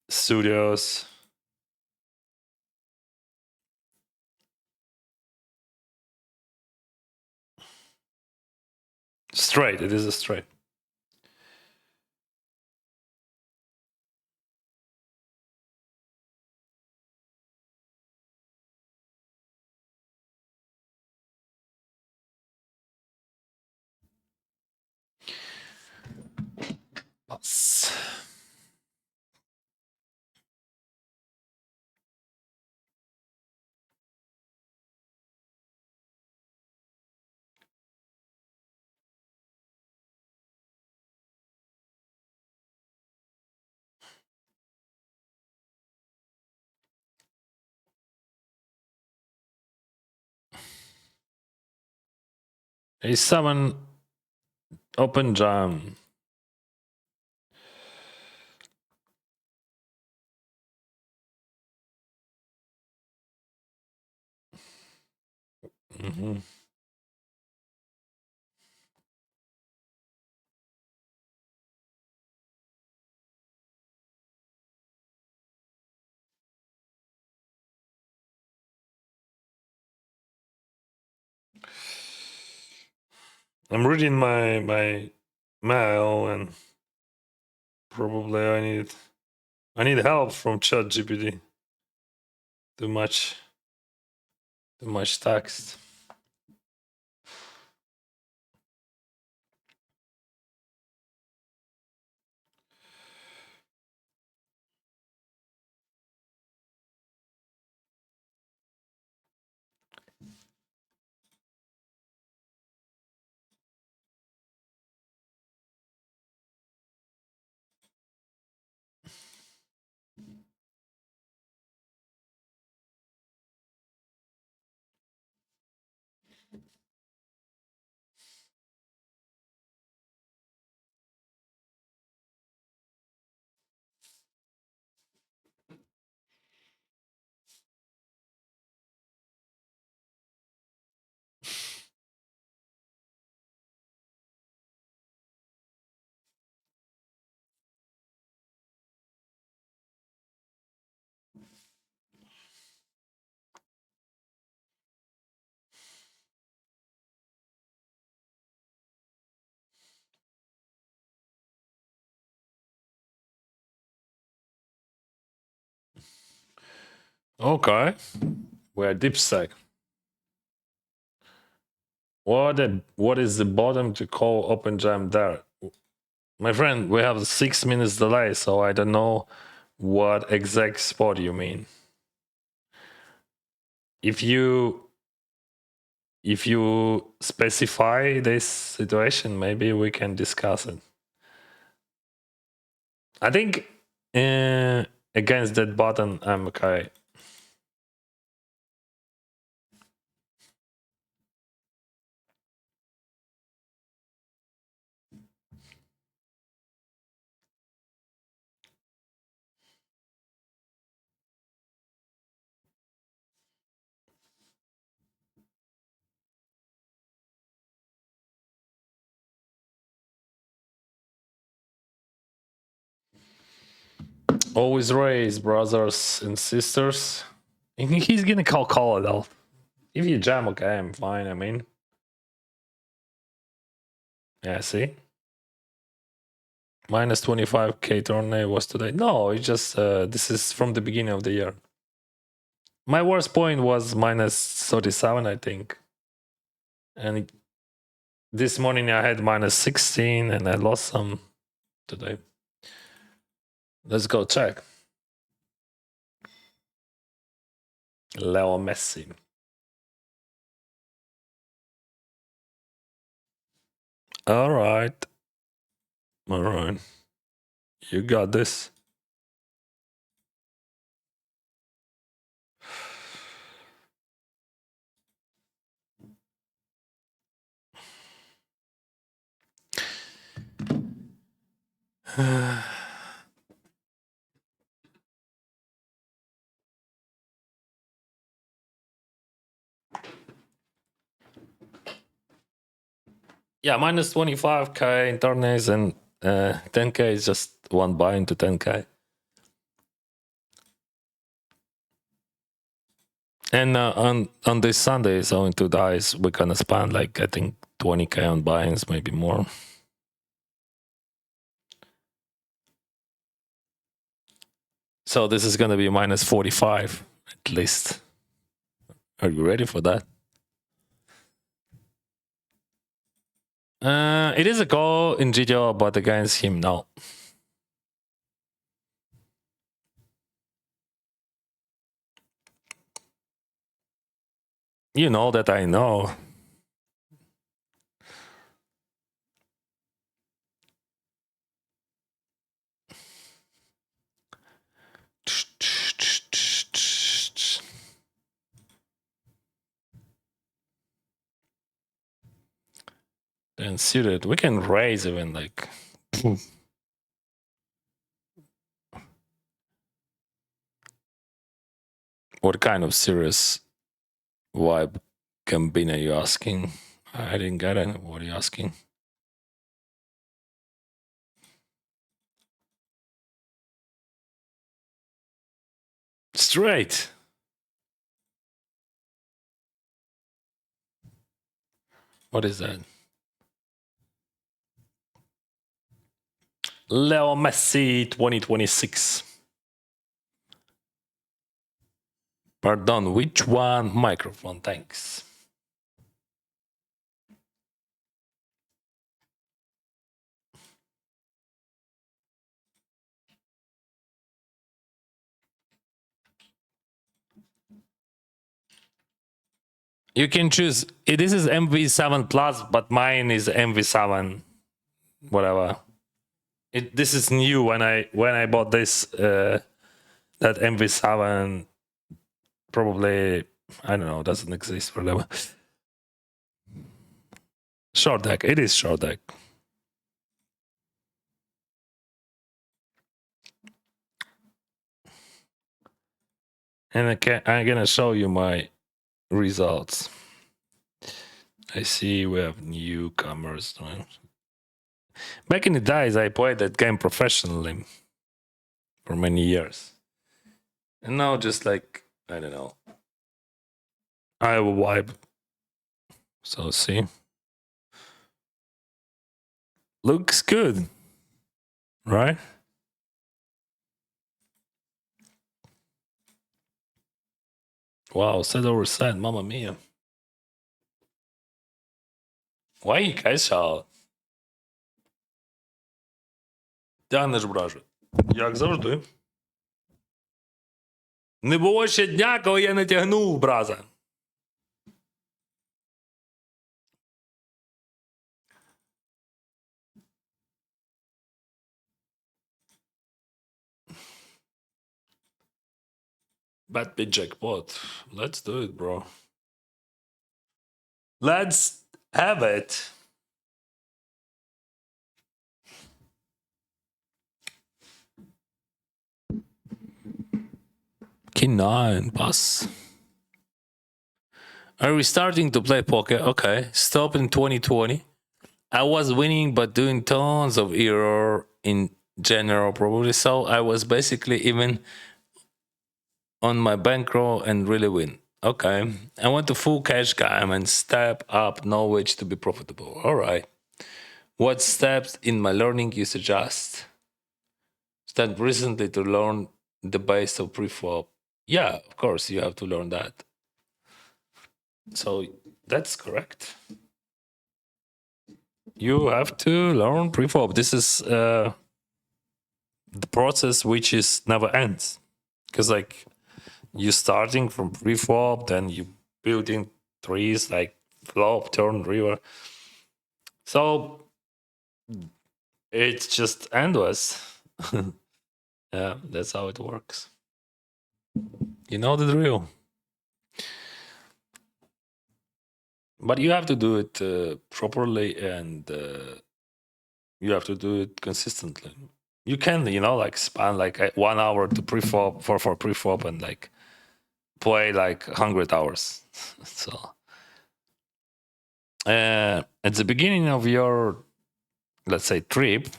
studios. Straight, it is a straight. Bass. A7 open jam. Mm-hmm. I'm reading my mail and probably I need help from ChatGPT. Too much text. Okay. We're deep stack. What is the bottom to call open jam there? My friend, we have 6 minutes delay, so I don't know what exact spot you mean. If you specify this situation, maybe we can discuss it. I think against that button, I'm okay. Always raise, brothers and sisters. He's gonna call it out. If you jam, okay, I'm fine. I mean, yeah, see, minus 25k tournament was today. No, it's just this is from the beginning of the year. My worst point was minus 37, I think, and this morning I had minus 16, and I lost some today. Let's go check. Leo Messi. All right. All right. You got this. Yeah, minus 25k in tourneys and 10k is just one buy into 10k. And on this Sunday, so in 2 days, we're gonna spend like I think 20k on buy-ins, maybe more. So this is gonna be minus 45 at least. Are you ready for that? It is a goal in GTO, but against him, no. You know that I know. And suited, we can raise even like. What kind of serious vibe combine are you asking? I didn't get it. What are you asking? Straight. What is that? Leo Messi 2026. Pardon, which one? Microphone, thanks. You can choose. This is MV7 Plus, but mine is MV7, whatever. This is new when I bought this. That MV7 probably, I don't know, doesn't exist, whatever. Shortdeck. It is Shortdeck. And I'm gonna show you my results. I see we have newcomers. Back in the days, I played that game professionally for many years. And now just like, I don't know. I have a vibe. So see. Looks good. Right? Wow, set over set, mamma mia. Why you guys out? Тягнеш, браже. Як завжди. Не було ще дня, коли я не тягнув, браза. Bad bit jackpot. Let's do it, bro. Let's have it. King 9, pass. Are we starting to play poker? Okay. Stop in 2020. I was winning, but doing tons of error in general probably. So I was basically even on my bankroll and really win. Okay, I want a full cash game and step up knowledge to be profitable. All right. What steps in my learning you suggest? Start recently to learn the base of preflop. Yeah, of course you have to learn that. So that's correct. You have to learn preflop. This is the process which is never ends. Because like you starting from preflop, then you building trees like flop, turn, river. So it's just endless. Yeah, that's how it works. You know the drill. But you have to do it properly and you have to do it consistently. You can, like span like 1 hour to preflop for preflop and like play like 100 hours. So at the beginning of your, let's say, trip,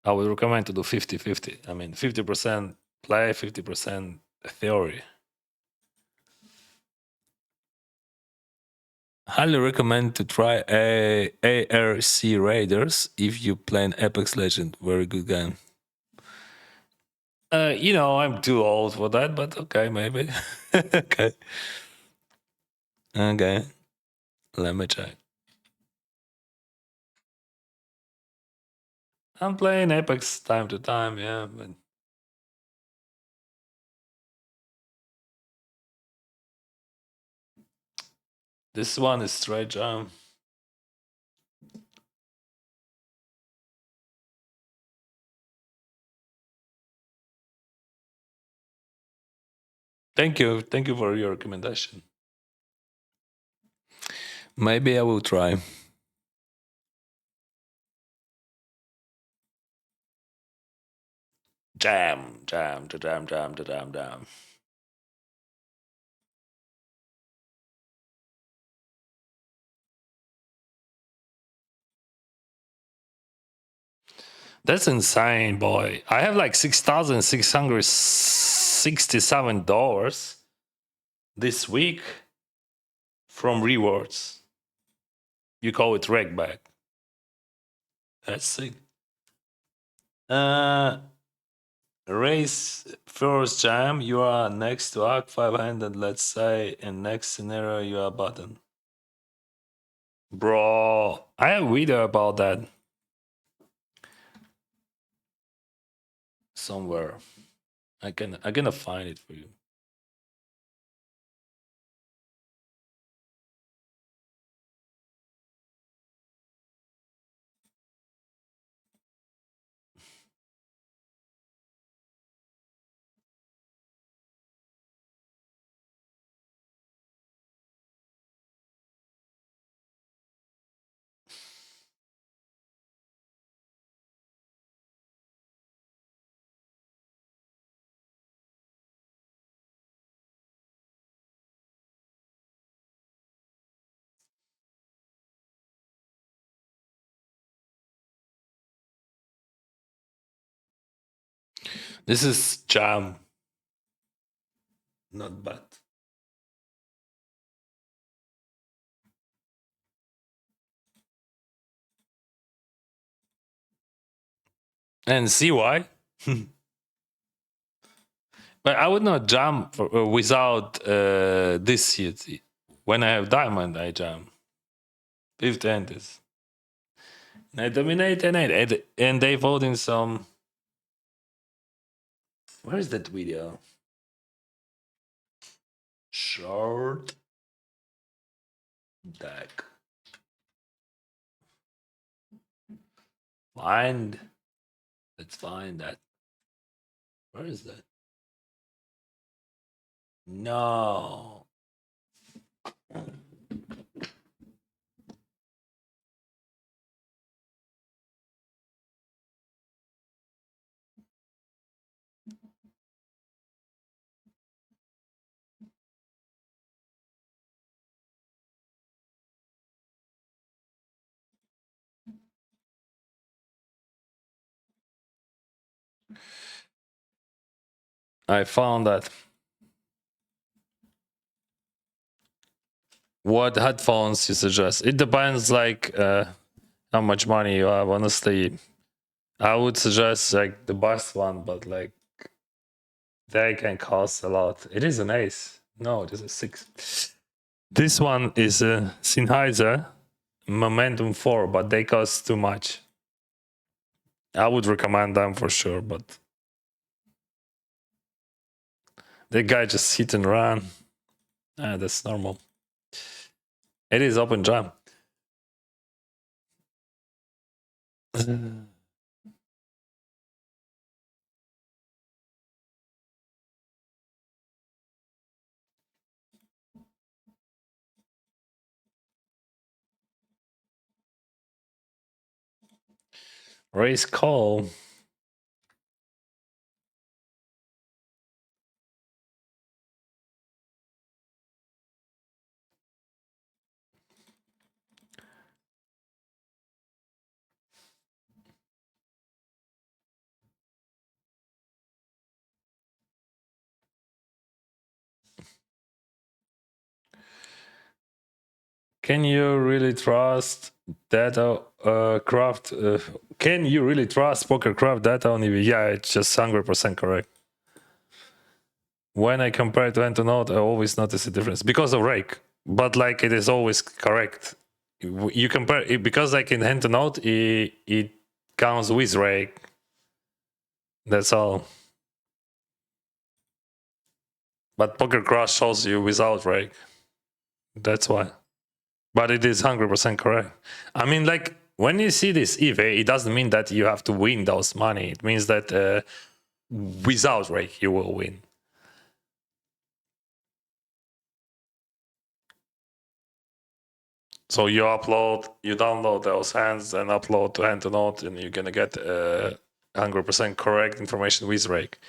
I would recommend to do 50-50. I mean, 50% play, 50% theory. Highly recommend to try ARC Raiders if you play an Apex Legend. Very good game. I'm too old for that, but okay, maybe. Okay. Okay. Let me check. I'm playing Apex time to time, yeah, but this one is straight jam. Thank you. Thank you for your recommendation. Maybe I will try. Jam, jam, to jam, jam, to jam, jam. That's insane, boy. I have like $6,667 this week from rewards. You call it reg back. That's sick. Uh, race first jam. You are next to arc 500. Let's say in next scenario you are button. Bro, I have a video about that somewhere. I'm gonna find it for you. This is jam, not bad. And see why? But I would not jump without this hit. When I have diamond, I jump. 50 enters. I dominate and they vote in some. Where is that video? Short deck. Find. Let's find that. Where is that? No. I found that. What headphones you suggest? It depends, like how much money you have. Honestly, I would suggest like the best one, but like they can cost a lot. It is an Ace. No, it is a 6. This one is a Sennheiser Momentum 4, but they cost too much. I would recommend them for sure, but the guy just hit and ran. That's normal. It is open jam. Race call. Can you really trust data craft? Can you really trust poker craft data on EV? Yeah, it's just 100% correct. When I compare it to hand to node, I always notice a difference because of rake. But like it is always correct. You compare it because like in hand to node, it counts with rake. That's all. But poker craft shows you without rake. That's why. But it is 100% correct. I mean, like when you see this EV, it doesn't mean that you have to win those money. It means that without rake, you will win. So you download those hands and upload to hand to node, and you're gonna get 100% correct information with rake.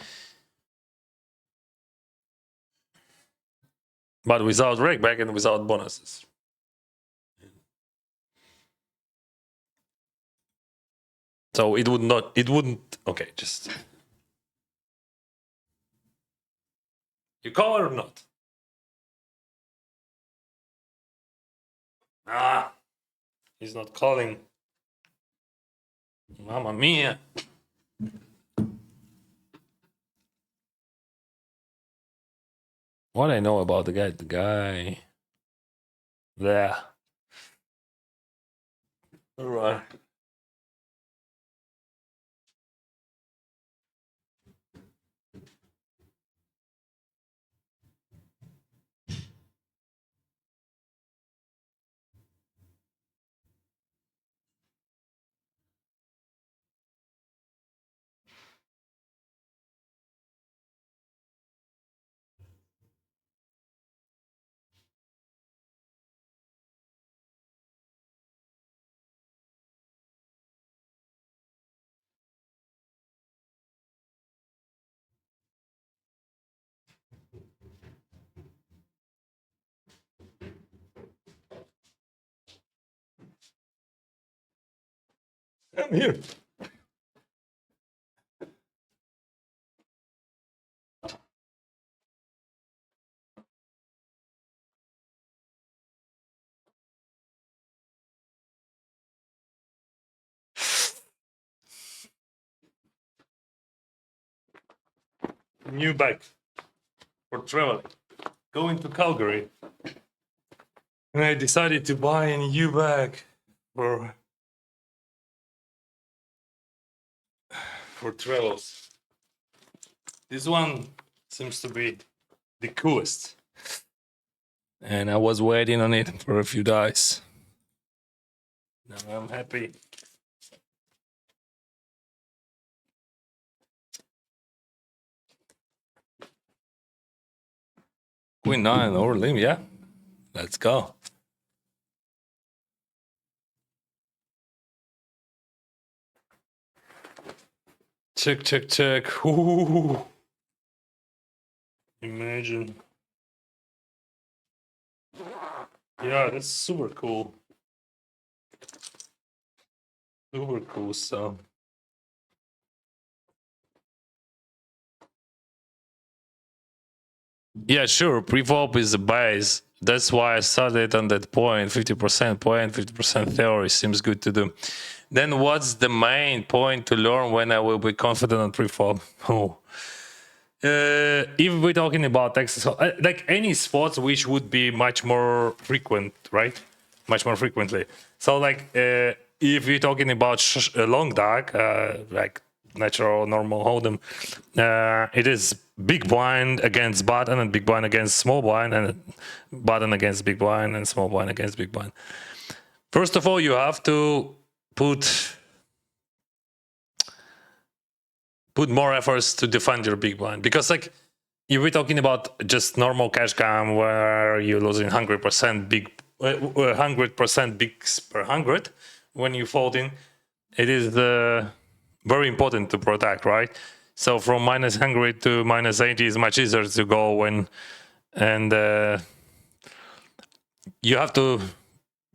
But without rake back and without bonuses. So it wouldn't, okay, just. You call or not? Ah, he's not calling. Mamma mia. What I know about the guy. There. All right. I'm here. New bag for traveling. Going to Calgary. And I decided to buy a new bag for travels. This one seems to be the coolest. And I was waiting on it for a few days. Now I'm happy. Queen 9 over limb, yeah. Let's go. Check, check, check. Ooh. Imagine. Yeah, that's super cool. Super cool stuff. Yeah, sure. Pre-flop is the base. That's why I started on that point. 50% point, 50% theory seems good to do. Then what's the main point to learn when I will be confident on pre-flop? Oh. If we're talking about Texas, like any sports which would be much more frequent, right? Much more frequently. So like if you're talking about long dark, like natural normal hold'em, it is big blind against button and big blind against small blind and button against big blind and small blind against big blind. First of all, you have to put more efforts to defend your big blind, because like if we're talking about just normal cash game where you're losing 100% big 100% bigs per 100 when you folding, it is very important to protect, right? So from minus 100 to minus 80 is much easier to go when, and you have to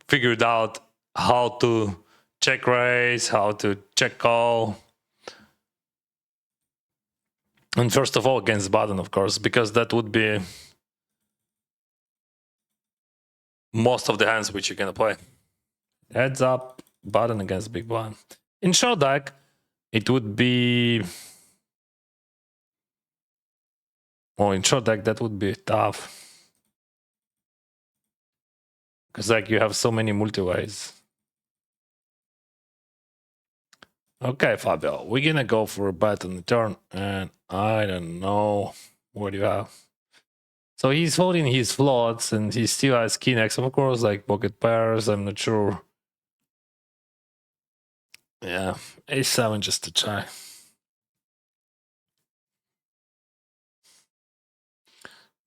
figure it out how to check raise, how to check call. And first of all, against button, of course, because that would be most of the hands which you're gonna play. Heads up, button against big blind. In Shortdeck, it would be. Oh, in Shortdeck, that would be tough. Because like you have so many multi-ways. Okay, Fabio, we're gonna go for a bet on the turn, and I don't know what do you have. So he's holding his floats, and he still has king X, of course, like pocket pairs. I'm not sure. Yeah, A7 just to try.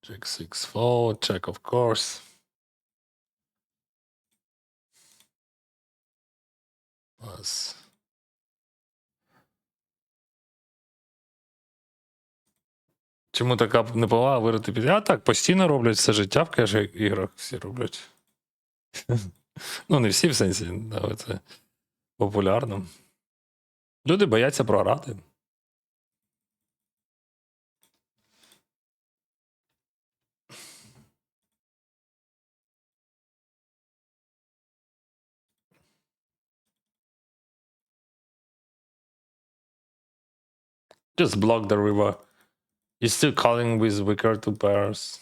Check 6 fold, check, of course. Plus. Чому така не була вирити під. А так, постійно роблять все життя в кеш іграх, всі роблять. Ну, не всі в сенсі, але це популярно. Люди бояться програти. Just block the river. He's still calling with weaker two pairs.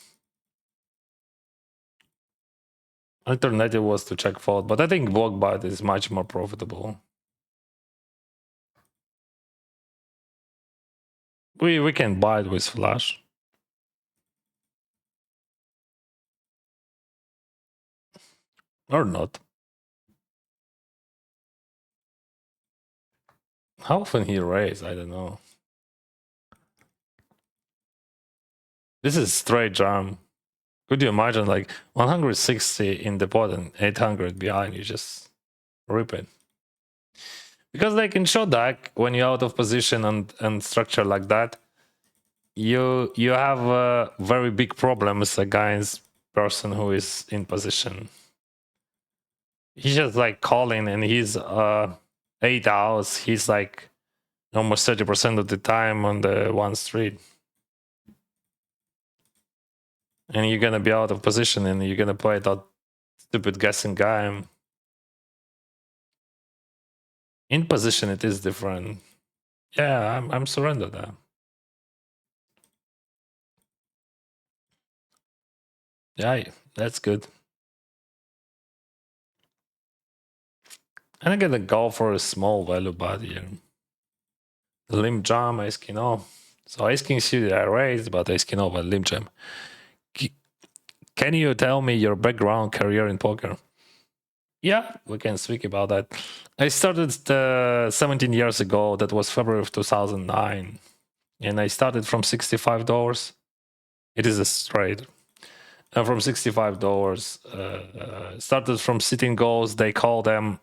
Alternative was to check fold, but I think block bite is much more profitable. We can bite with flush. Or not. How often he raised? I don't know. This is straight jam. Could you imagine like 160 in the pot and 800 behind? You just rip it. Because like in Shortdeck, when you're out of position and structure like that, you have very big problems against person who is in position. He's just like calling, and he's 8 hours. He's like almost 30% of the time on the one street. And you're gonna be out of position, and you're gonna play that stupid guessing game. In position, it is different. Yeah, I'm surrendered there. Yeah, that's good. And I'm gonna go for a small value bet here. Limp jam, ace king off. So ace king suited I raised, but ace king off and limp jam. Can you tell me your background career in poker? Yeah, we can speak about that. I started 17 years ago. That was February of 2009. And I started from $65. It is a straight. From $65. Started from sitting goals. They call them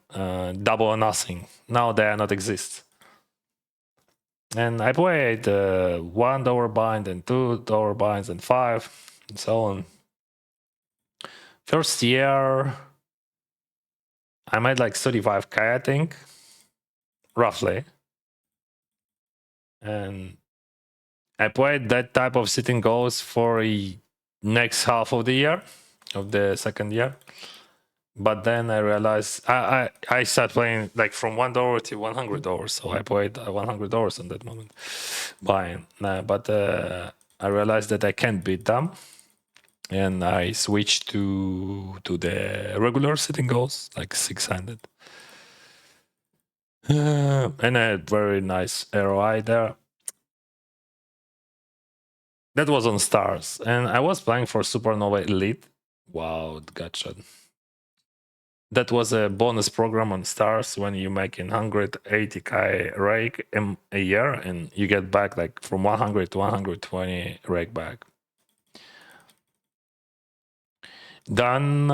double or nothing. Now they are not exist. And I played $1 bind and $2 binds and 5 and so on. First year, I made like 35K, I think, roughly. And I played that type of sitting goals for a next half of the year, of the second year. But then I realized I started playing like from $1 to $100. So I played $100 in that moment buying. But I realized that I can't beat them, and I switched to the regular sitting goals, like 600. And I had very nice ROI there. That was on Stars, and I was playing for Supernova Elite. Wow, gotcha. That was a bonus program on Stars when you make 180k rake a year, and you get back like from 100 to 120 rake back. Then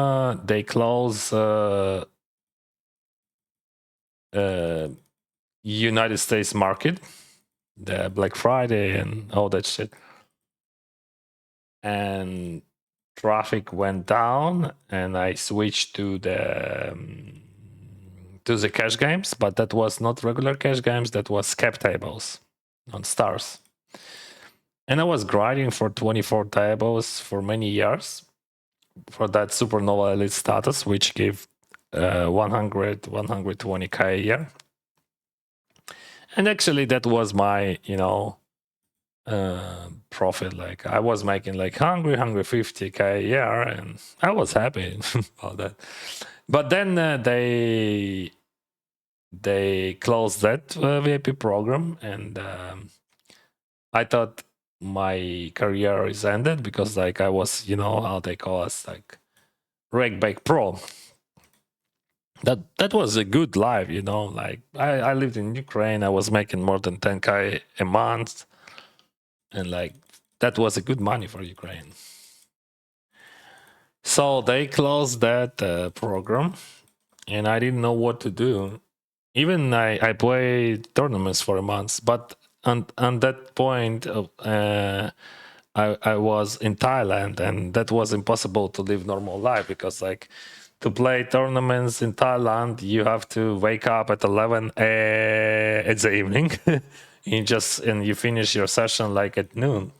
they close United States market, the Black Friday and all that shit, and traffic went down, and I switched to the cash games, but that was not regular cash games. That was cap tables on Stars, and I was grinding for 24 tables for many years for that Supernova Elite status, which gave 120k a year. And actually, that was my profit. Like I was making like 150k a year, and I was happy about that. But then they closed that VIP program, and I thought my career is ended because like I was, how they call us, like Ragbake Pro. That was a good life, like I lived in Ukraine. I was making more than 10k a month, and like that was a good money for Ukraine. So they closed that program, and I didn't know what to do. Even I played tournaments for a month, but on that point, I was in Thailand, and that was impossible to live normal life because like to play tournaments in Thailand, you have to wake up at 11 at the evening, and you finish your session like at noon.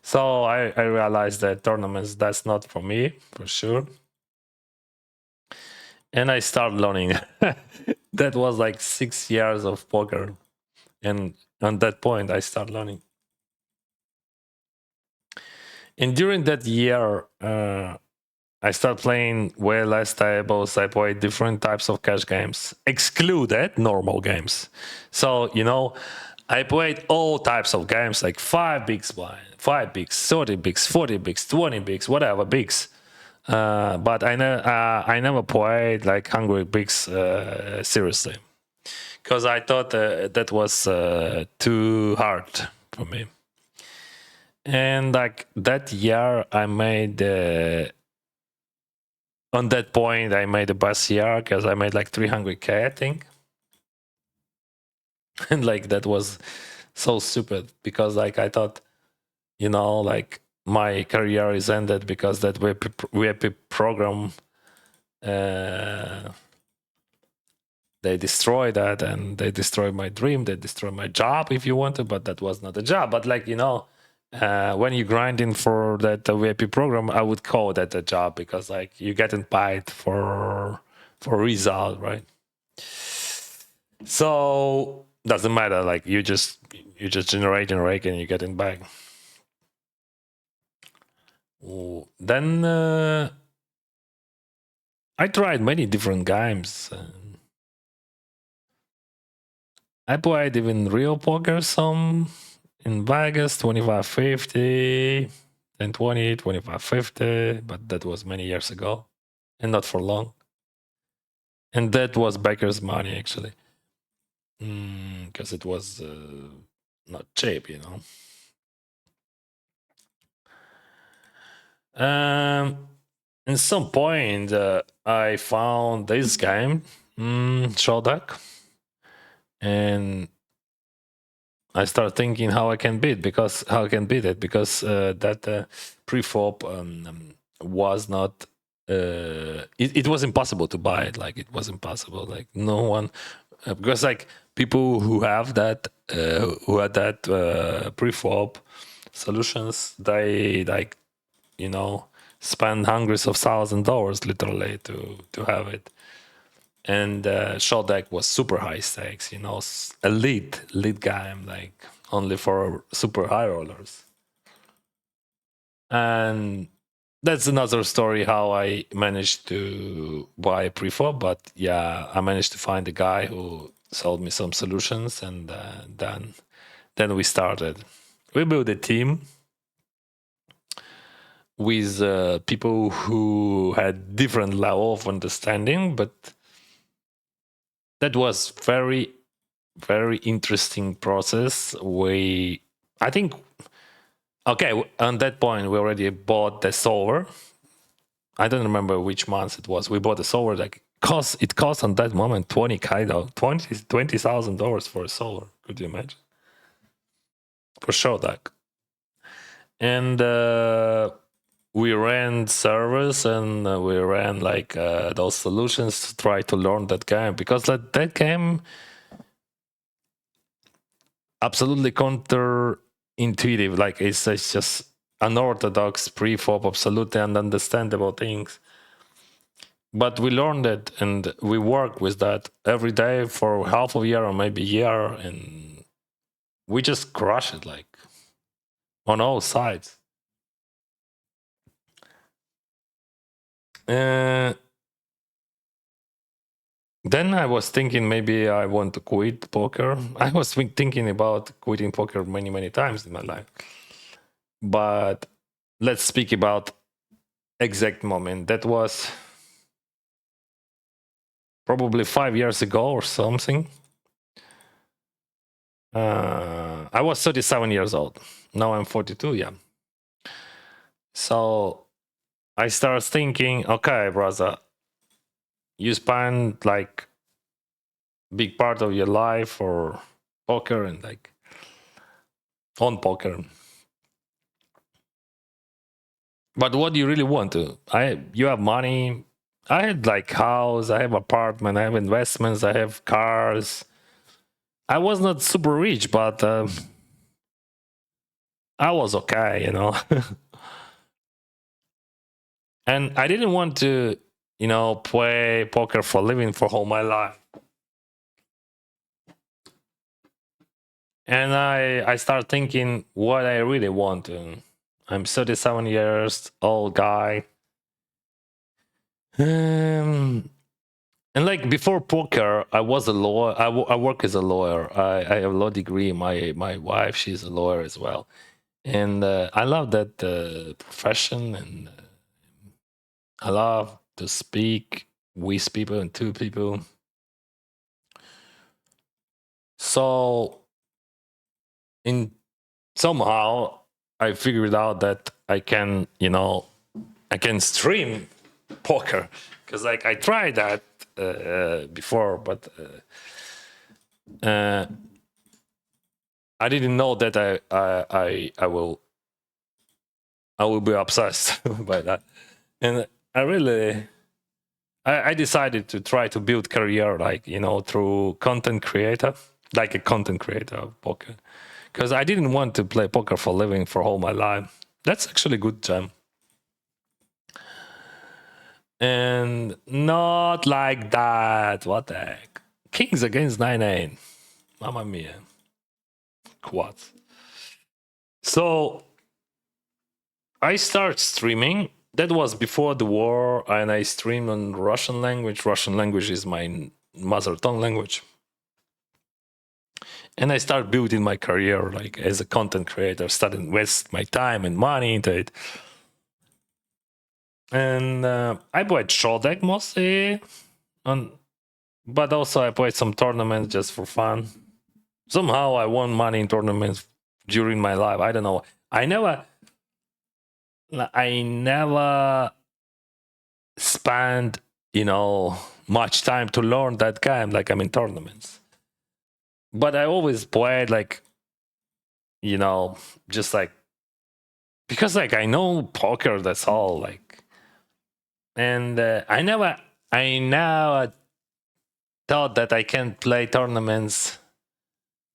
So I realized that tournaments, that's not for me, for sure. And I started learning. That was like 6 years of poker. And on that point, I started learning. And during that year, I started playing way less tables. I played different types of cash games, excluded normal games. So, I played all types of games, like 5 bigs blind, 5 bigs, 30 bigs, 40 bigs, 20 bigs, whatever bigs. But I never played like Hungry Bigs seriously, because I thought that was too hard for me. And like that year, I made on that point I made the best year because I made like 300k, I think. And like that was so stupid because like I thought, like my career is ended because that WP program they destroyed that, and they destroyed my dream, they destroyed my job, if you want to, but that was not a job. But like when you grinding for that WP program, I would call that a job because like you getting paid for result, right? So doesn't matter, like you just generating rake and you're getting back. Then I tried many different games. I played even real poker some in Vegas, 2550, and 2550, but that was many years ago and not for long. And that was Becker's money, actually, because it was not cheap, In some point, I found this game, Shortdeck, and I started thinking how I can beat it because that prefop was not. It was impossible to buy it. Like it was impossible. Like no one. because like people who have that, who had that pre-flop solutions, they like, you know, spend hundreds of $1,000 literally to have it. And Shortdeck was super high stakes, you know, elite game, like only for super high rollers. And that's another story how I managed to buy pre-flop. But yeah, I managed to find a guy who sold me some solutions, and then we started. We built a team with people who had different level of understanding, but that was very interesting process. I think, okay, on that point we already bought the solver. I don't remember which month it was. We bought the solver. Like it cost on that moment $20,000 for a solver. Could you imagine? For sure, that. And we ran servers, and we ran like those solutions to try to learn that game, because that game absolutely counterintuitive. Like it's just unorthodox pre-flop, absolutely ununderstandable things. But we learned it, and we work with that every day for half a year or maybe a year, and we just crush it like on all sides. Then I was thinking maybe I want to quit poker. I was thinking about quitting poker many times in my life. But let's speak about exact moment. That was probably 5 years ago or something. I was 37 years old. Now I'm 42. Yeah. So I started thinking, okay, brother, you spend like big part of your life for poker and like on poker. But what do you really want to? You have money. I had like house, I have apartment, I have investments, I have cars. I was not super rich, but I was okay, you know. And I didn't want to, you know, play poker for a living for all my life. And I started thinking what I really want to. I'm 37 years old guy. And like before poker, I was a lawyer. I work as a lawyer. I have a law degree. My wife, she's a lawyer as well. And I love that profession, and I love to speak with people and to people. So in somehow I figured out that I can, you know, I can stream poker, because like I tried that before, but I didn't know that I will be obsessed by that. And I decided to try to build career, like, you know, through content creator, like a content creator of poker, because I didn't want to play poker for a living for all my life. That's actually a good jam. And not like that. What the heck? Kings against 9-8. Mamma mia. Quads. So I started streaming. That was before the war, and I streamed on Russian language. Russian language is my mother tongue language. And I started building my career like as a content creator, started invest my time and money into it. And I played Shortdeck mostly, but also I played some tournaments just for fun. Somehow I won money in tournaments during my life. I don't know. I never spent, you know, much time to learn that game like I'm in tournaments. But I always played like, you know, just like, because like I know poker, that's all. Like, and I never thought that I can't play tournaments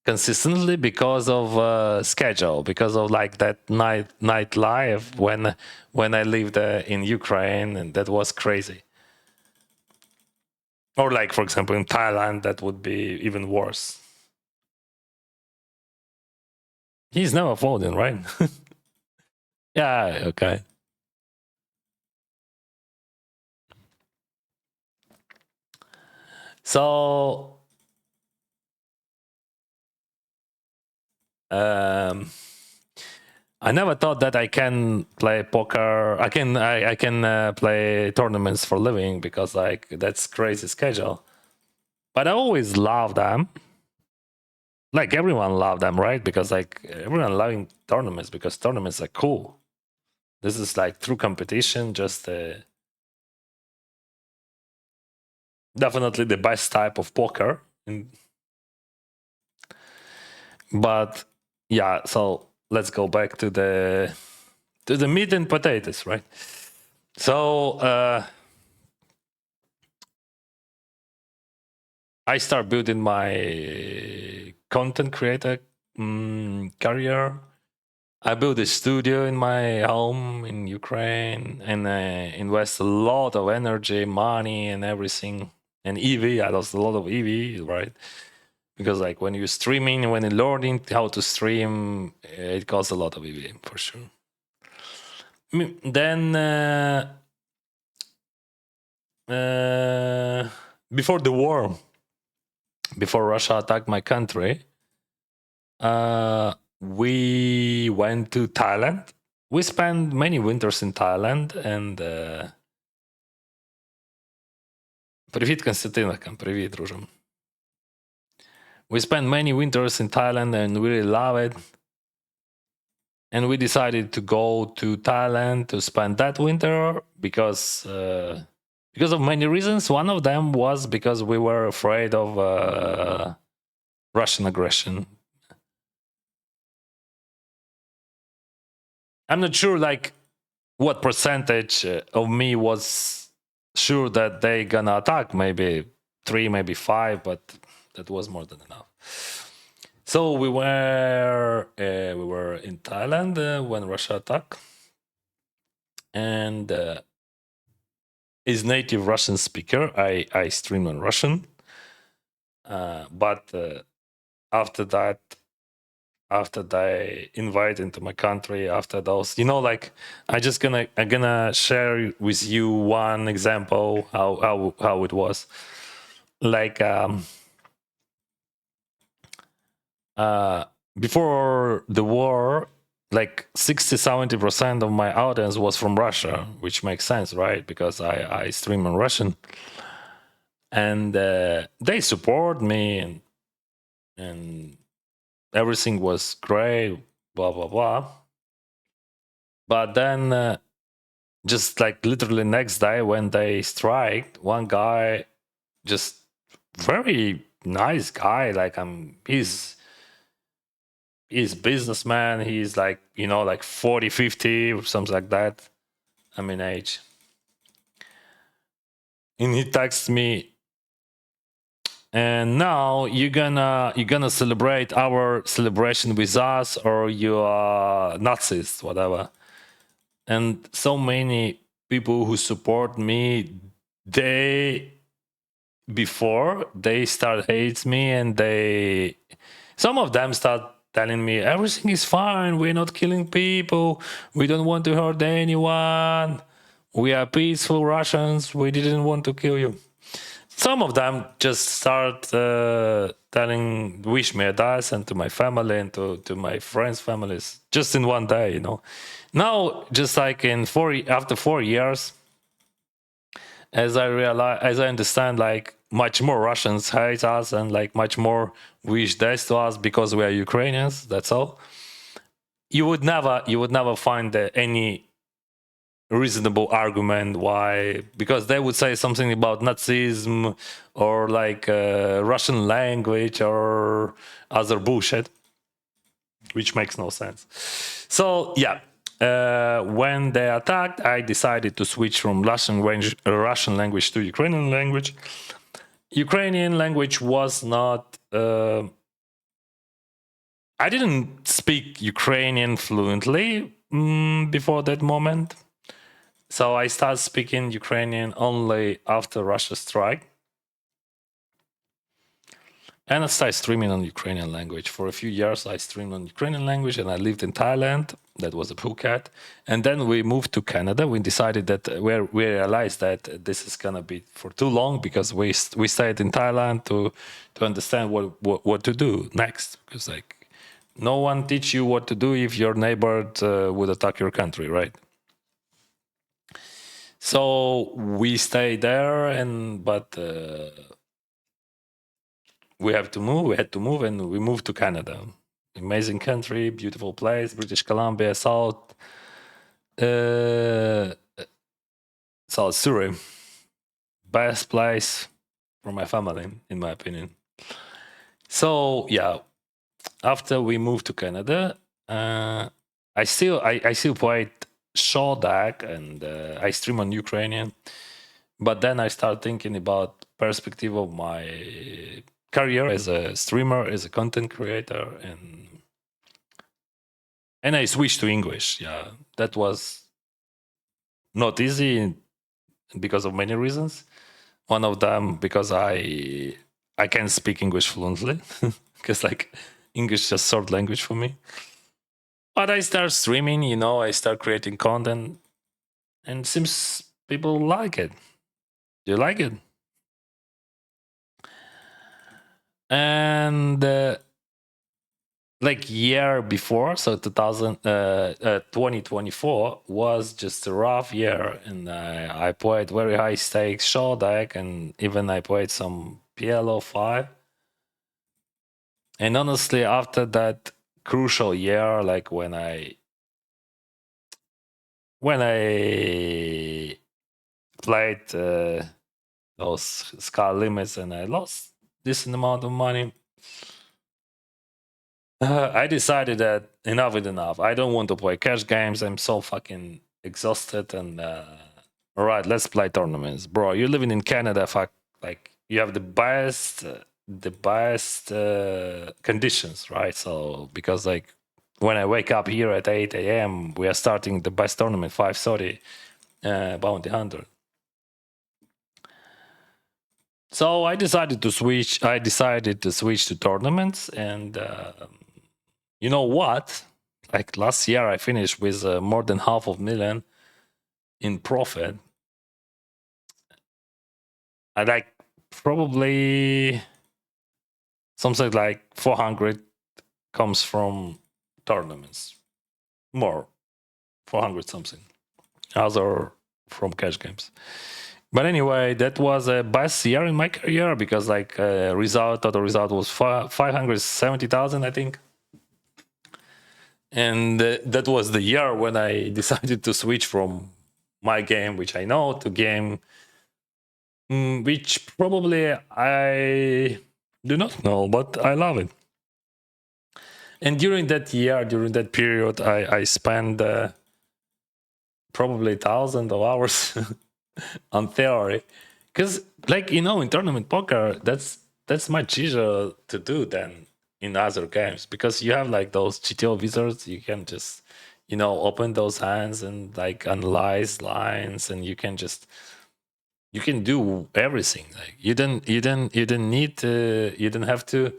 consistently because of schedule, because of like that night life when I lived in Ukraine, and that was crazy. Or like, for example, in Thailand, that would be even worse. He's never folding, right? Yeah, okay. So I never thought that I can play poker. I can play tournaments for living, because like that's crazy schedule. But I always love them. Like everyone loved them, right? Because like everyone loving tournaments, because tournaments are cool. This is like true competition, just definitely the best type of poker. But yeah, so let's go back to the meat and potatoes, right? So I start building my content creator career. I built a studio in my home in Ukraine, and I invest a lot of energy, money, and everything. And EV, I lost a lot of EV, right? Because like when you're streaming, when you're learning how to stream, it costs a lot of EV for sure. Then before the war, before Russia attacked my country, we went to Thailand. We spent many winters in Thailand, and Привіт, Константинка. Привіт, друже. We spent many winters in Thailand and really love it. And we decided to go to Thailand to spend that winter because of many reasons. One of them was because we were afraid of Russian aggression. I'm not sure like what percentage of me was sure that they gonna attack. Maybe 3, maybe 5, but that was more than enough. So we were in Thailand when Russia attacked, and is native Russian speaker. I stream in Russian, but after that, after they invite into my country, after those, like I'm gonna share with you one example how it was. Like before the war, like 60-70% of my audience was from Russia, which makes sense, right? Because I stream in Russian, and they support me, and everything was great, blah blah blah. But then just like literally next day when they striked, one guy, just very nice guy, like he's businessman, he's like like 40 50 or something like that, I'm in age, and he texts me, and now you're gonna celebrate our celebration with us, or you are Nazis, whatever. And so many people who support me, they before they start hates me, and some of them start telling me everything is fine, we're not killing people, we don't want to hurt anyone, we are peaceful Russians, we didn't want to kill you. Some of them just start telling, wish me a dice, and to my family and to my friends' families, just in one day, Now, just like after 4 years, as I understand, like much more Russians hate us, and like much more wish death to us because we are Ukrainians. That's all. You would never find any reasonable argument why, because they would say something about Nazism or like Russian language or other bullshit, which makes no sense. So yeah, when they attacked, I decided to switch from Russian language to Ukrainian language, Ukrainian language was not. I didn't speak Ukrainian fluently before that moment. So I started speaking Ukrainian only after Russia strike. And I started streaming on Ukrainian language. For a few years, I streamed on Ukrainian language, and I lived in Thailand. That was a Phuket. And then we moved to Canada. We decided that we realized that this is gonna be for too long, because we stayed in Thailand to understand what to do next. Because like no one teach you what to do if your neighbor would attack your country, right? So we stayed there, but we had to move, and we moved to Canada. Amazing country, beautiful place, British Columbia, South Surrey. Best place for my family, in my opinion. So yeah, after we moved to Canada, I still played Shortdeck, and I stream on Ukrainian. But then I started thinking about perspective of my career as a streamer, as a content creator, and I switched to English. Yeah, that was not easy because of many reasons. One of them because I can't speak English fluently, because like English is just third language for me. But I start streaming, I start creating content, and seems people like it. Do you like it? And like year before, so 2024 was just a rough year, and I played very high stakes Shortdeck, and even I played some PLO5. And honestly, after that crucial year, like when I played those sky limits and I lost decent amount of money, I decided that enough is enough. I don't want to play cash games. I'm so fucking exhausted. And all right, let's play tournaments, bro. You're living in Canada. Fuck, like you have the best conditions, right? So because like when I wake up here at 8 a.m., we are starting the best tournament, 530 Bounty Hunter. So I decided to switch. To tournaments, and you know what? Like last year, I finished with more than $500,000 in profit. I like probably something like 400 comes from tournaments, more 400 something, other from cash games. But anyway, that was a best year in my career, because like total result was 570,000, I think. And that was the year when I decided to switch from my game, which I know, to game which probably I do not know, but I love it. And during that year, during that period, I spent probably thousands of hours on theory, because like in tournament poker, that's much easier to do than in other games, because you have like those GTO wizards. You can just open those hands and like analyze lines, and you can do everything. Like you didn't have to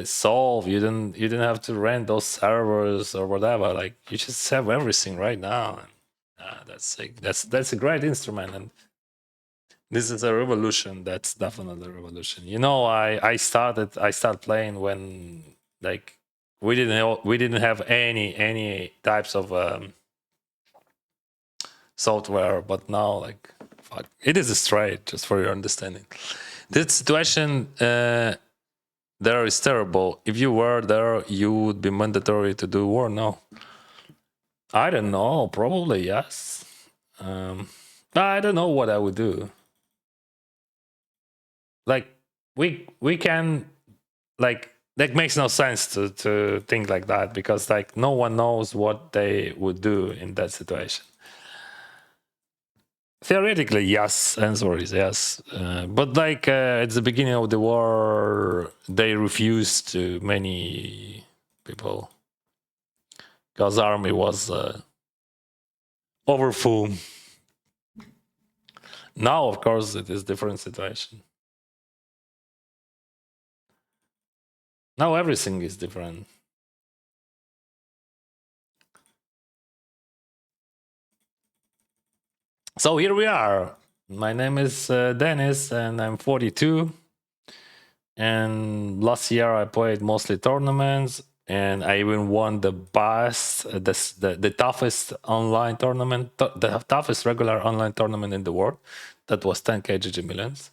solve. You didn't have to rent those servers or whatever. Like you just have everything right now. And that's a great instrument, and this is a revolution. That's definitely a revolution. I started playing when like we didn't have any types of software, but now like fuck, it is straight. Just for your understanding, this situation there is terrible. If you were there, you would be mandatory to do war now. I don't know. Probably yes. I don't know what I would do. Like we can like that makes no sense to think like that, because like no one knows what they would do in that situation. Theoretically, yes. Answer is yes. But like at the beginning of the war, they refused to many people because army was overfull. Now, of course, it is different situation. Now everything is different. So here we are. My name is Dennis, and I'm 42. And last year I played mostly tournaments, and I even won the best, the toughest online tournament, the toughest regular online tournament in the world. That was 10K GG Millions.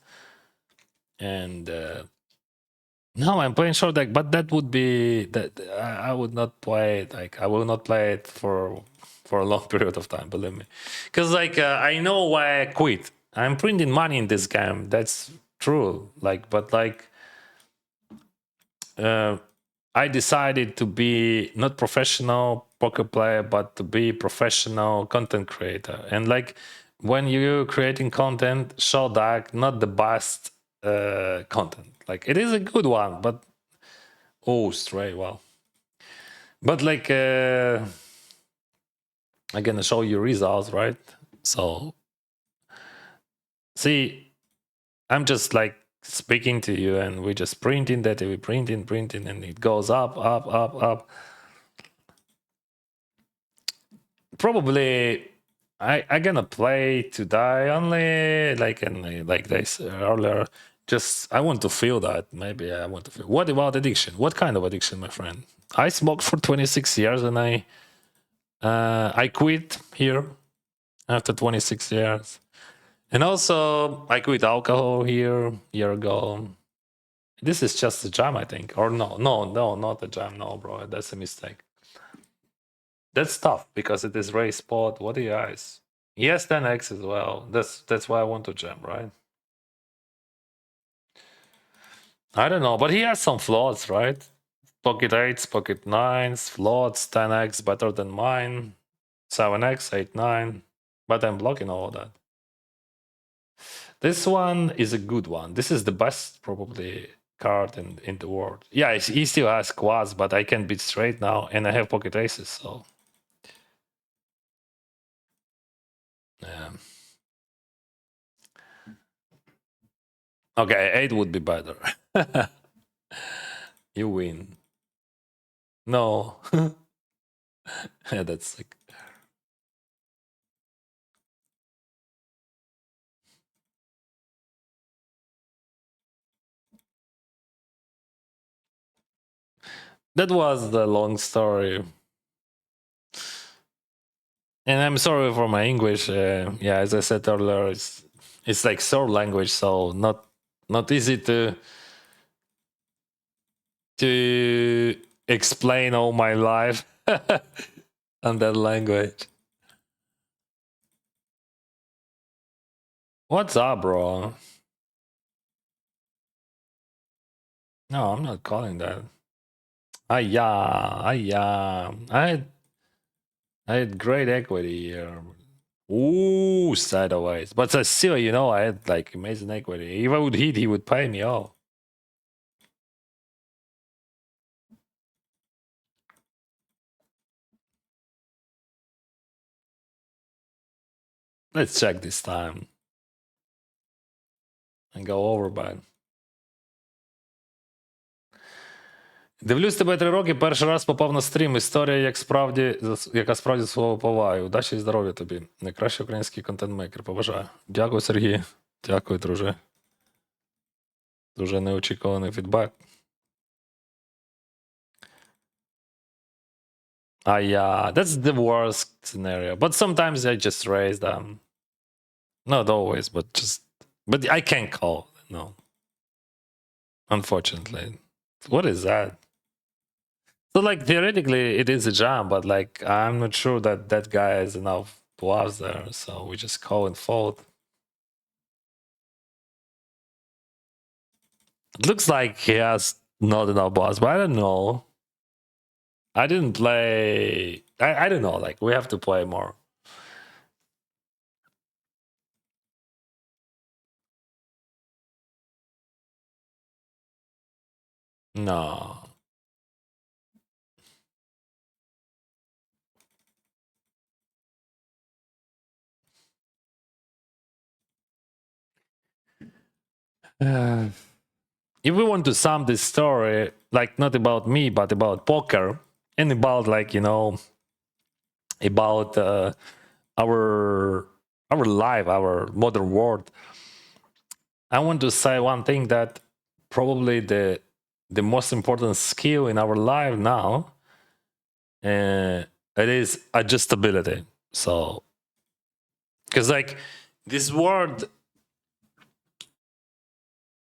And now I'm playing Shortdeck, but that would be that I would not play it. Like I will not play it for a long period of time. Believe me, because like I know why I quit. I'm printing money in this game. That's true. Like, but like I decided to be not professional poker player, but to be professional content creator. And like when you're creating content, show that not the best content. Like it is a good one, but oh, stray, wow. But like I'm gonna show you results, right? So see, I'm just like speaking to you, and we're just printing that, we printing, and it goes up, up, up, up. Probably I gonna play to die only like this earlier. Just I want to feel that. Maybe I want to feel. What about addiction? What kind of addiction, my friend? I smoked for 26 years, and I quit here after 26 years. And also I quit alcohol here a year ago. This is just a jam, I think. Or no, not a jam. No, bro, that's a mistake. That's tough because it is race sport. What are your eyes? Yes, 10x as well. That's why I want to jam, right? I don't know, but he has some flaws, right? Pocket 8s, pocket 9s, flaws, 10x better than mine, 7x, 8, 9. But I'm blocking all of that. This one is a good one. This is the best, probably, card in the world. Yeah, he still has quads, but I can beat straight now, and I have pocket aces, so. Yeah. Okay, 8 would be better. You win. No. Yeah, that's sick. That was the long story. And I'm sorry for my English. Yeah, as I said earlier, it's like third language, so not easy to explain all my life on that language. What's up, bro? No, I'm not calling that. Yeah. I had great equity here. Ooh, sideways. But still, I had like amazing equity. If I would hit, he would pay me off. Let's check this time and go over by. Дивлюсь тебе 3 роки, перший раз попав на стрім. Історія, яка справді слово повагає. Удачі і здоров'я тобі. Найкращий український контент-мейкер. Побажаю. Дякую, Сергій. Дякую, друже. Дуже неочікуваний фідбек. Yeah, that's the worst scenario. But sometimes I just raise them. Not always, but I can't call. No. Unfortunately. What is that? So, like, theoretically, it is a jam, but, like, I'm not sure that guy has enough bluffs there, so we just call and fold. It looks like he has not enough bluffs, but I don't know. I didn't play... I don't know, like, we have to play more. No. Uh, if we want to sum this story, like not about me, but about poker and about like about our our life, our modern world, I want to say one thing that probably the most important skill in our life now, it is adjustability. So, because like this world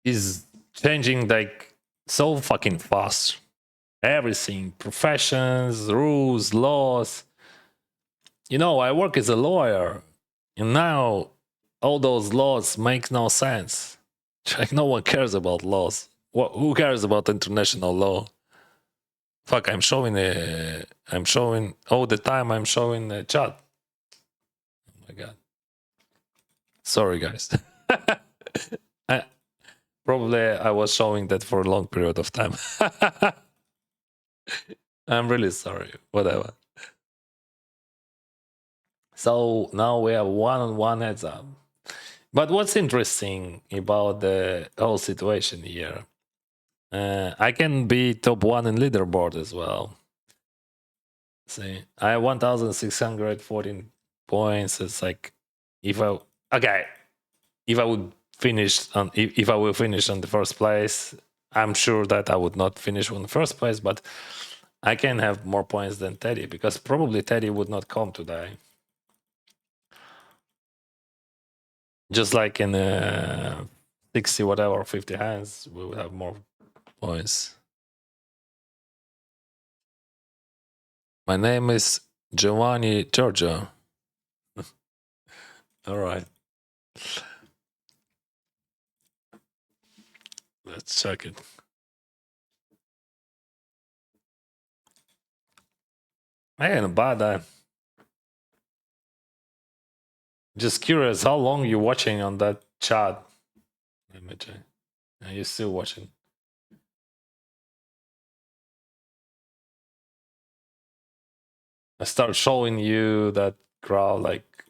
is changing like so fucking fast. Everything, professions, rules, laws. I work as a lawyer, and now all those laws make no sense. Like no one cares about laws. Who cares about international law? Fuck, I'm showing all the time. I'm showing a chat. Oh my god. Sorry, guys. I, probably I was showing that for a long period of time. I'm really sorry. Whatever. So now we have one-on-one heads up. But what's interesting about the whole situation here? I can be top one in leaderboard as well. See, I have 1,614 points. It's like if I okay, if I would finish on if I will finish on the first place, I'm sure that I would not finish on the first place, but I can have more points than Teddy because probably Teddy would not come today. Just like in 60 whatever 50 hands, we will have more points. My name is Giovanni Giorgio. All right. Let's check it. I ain't bad. Just curious, how long you watching on that chat? Let me check. Are you still watching? I start showing you that crowd like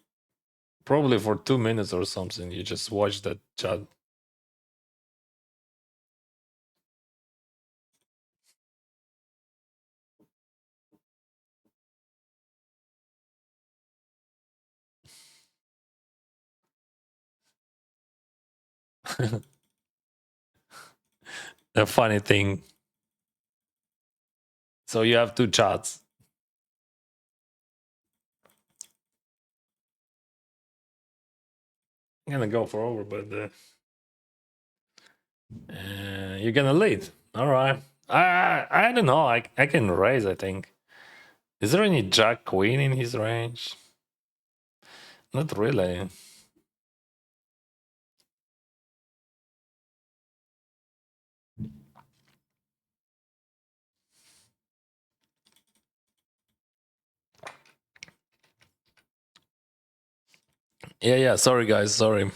probably for 2 minutes or something. You just watch that chat. A funny thing. So you have two chats. I'm gonna go for over, but you're gonna lead. All right. I don't know. I can raise. I think. Is there any Jack Queen in his range? Not really. Yeah. Sorry, guys. Sorry.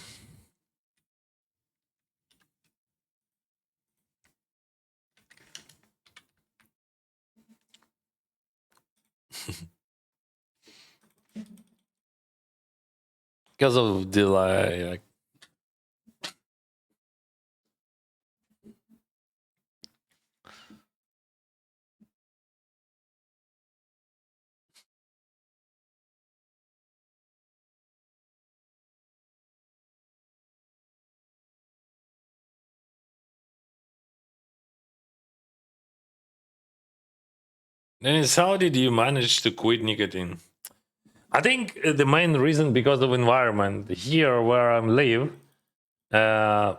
Because of delay. Like, Dennis, how did you manage to quit nicotine? I think the main reason because of environment. Here where I live,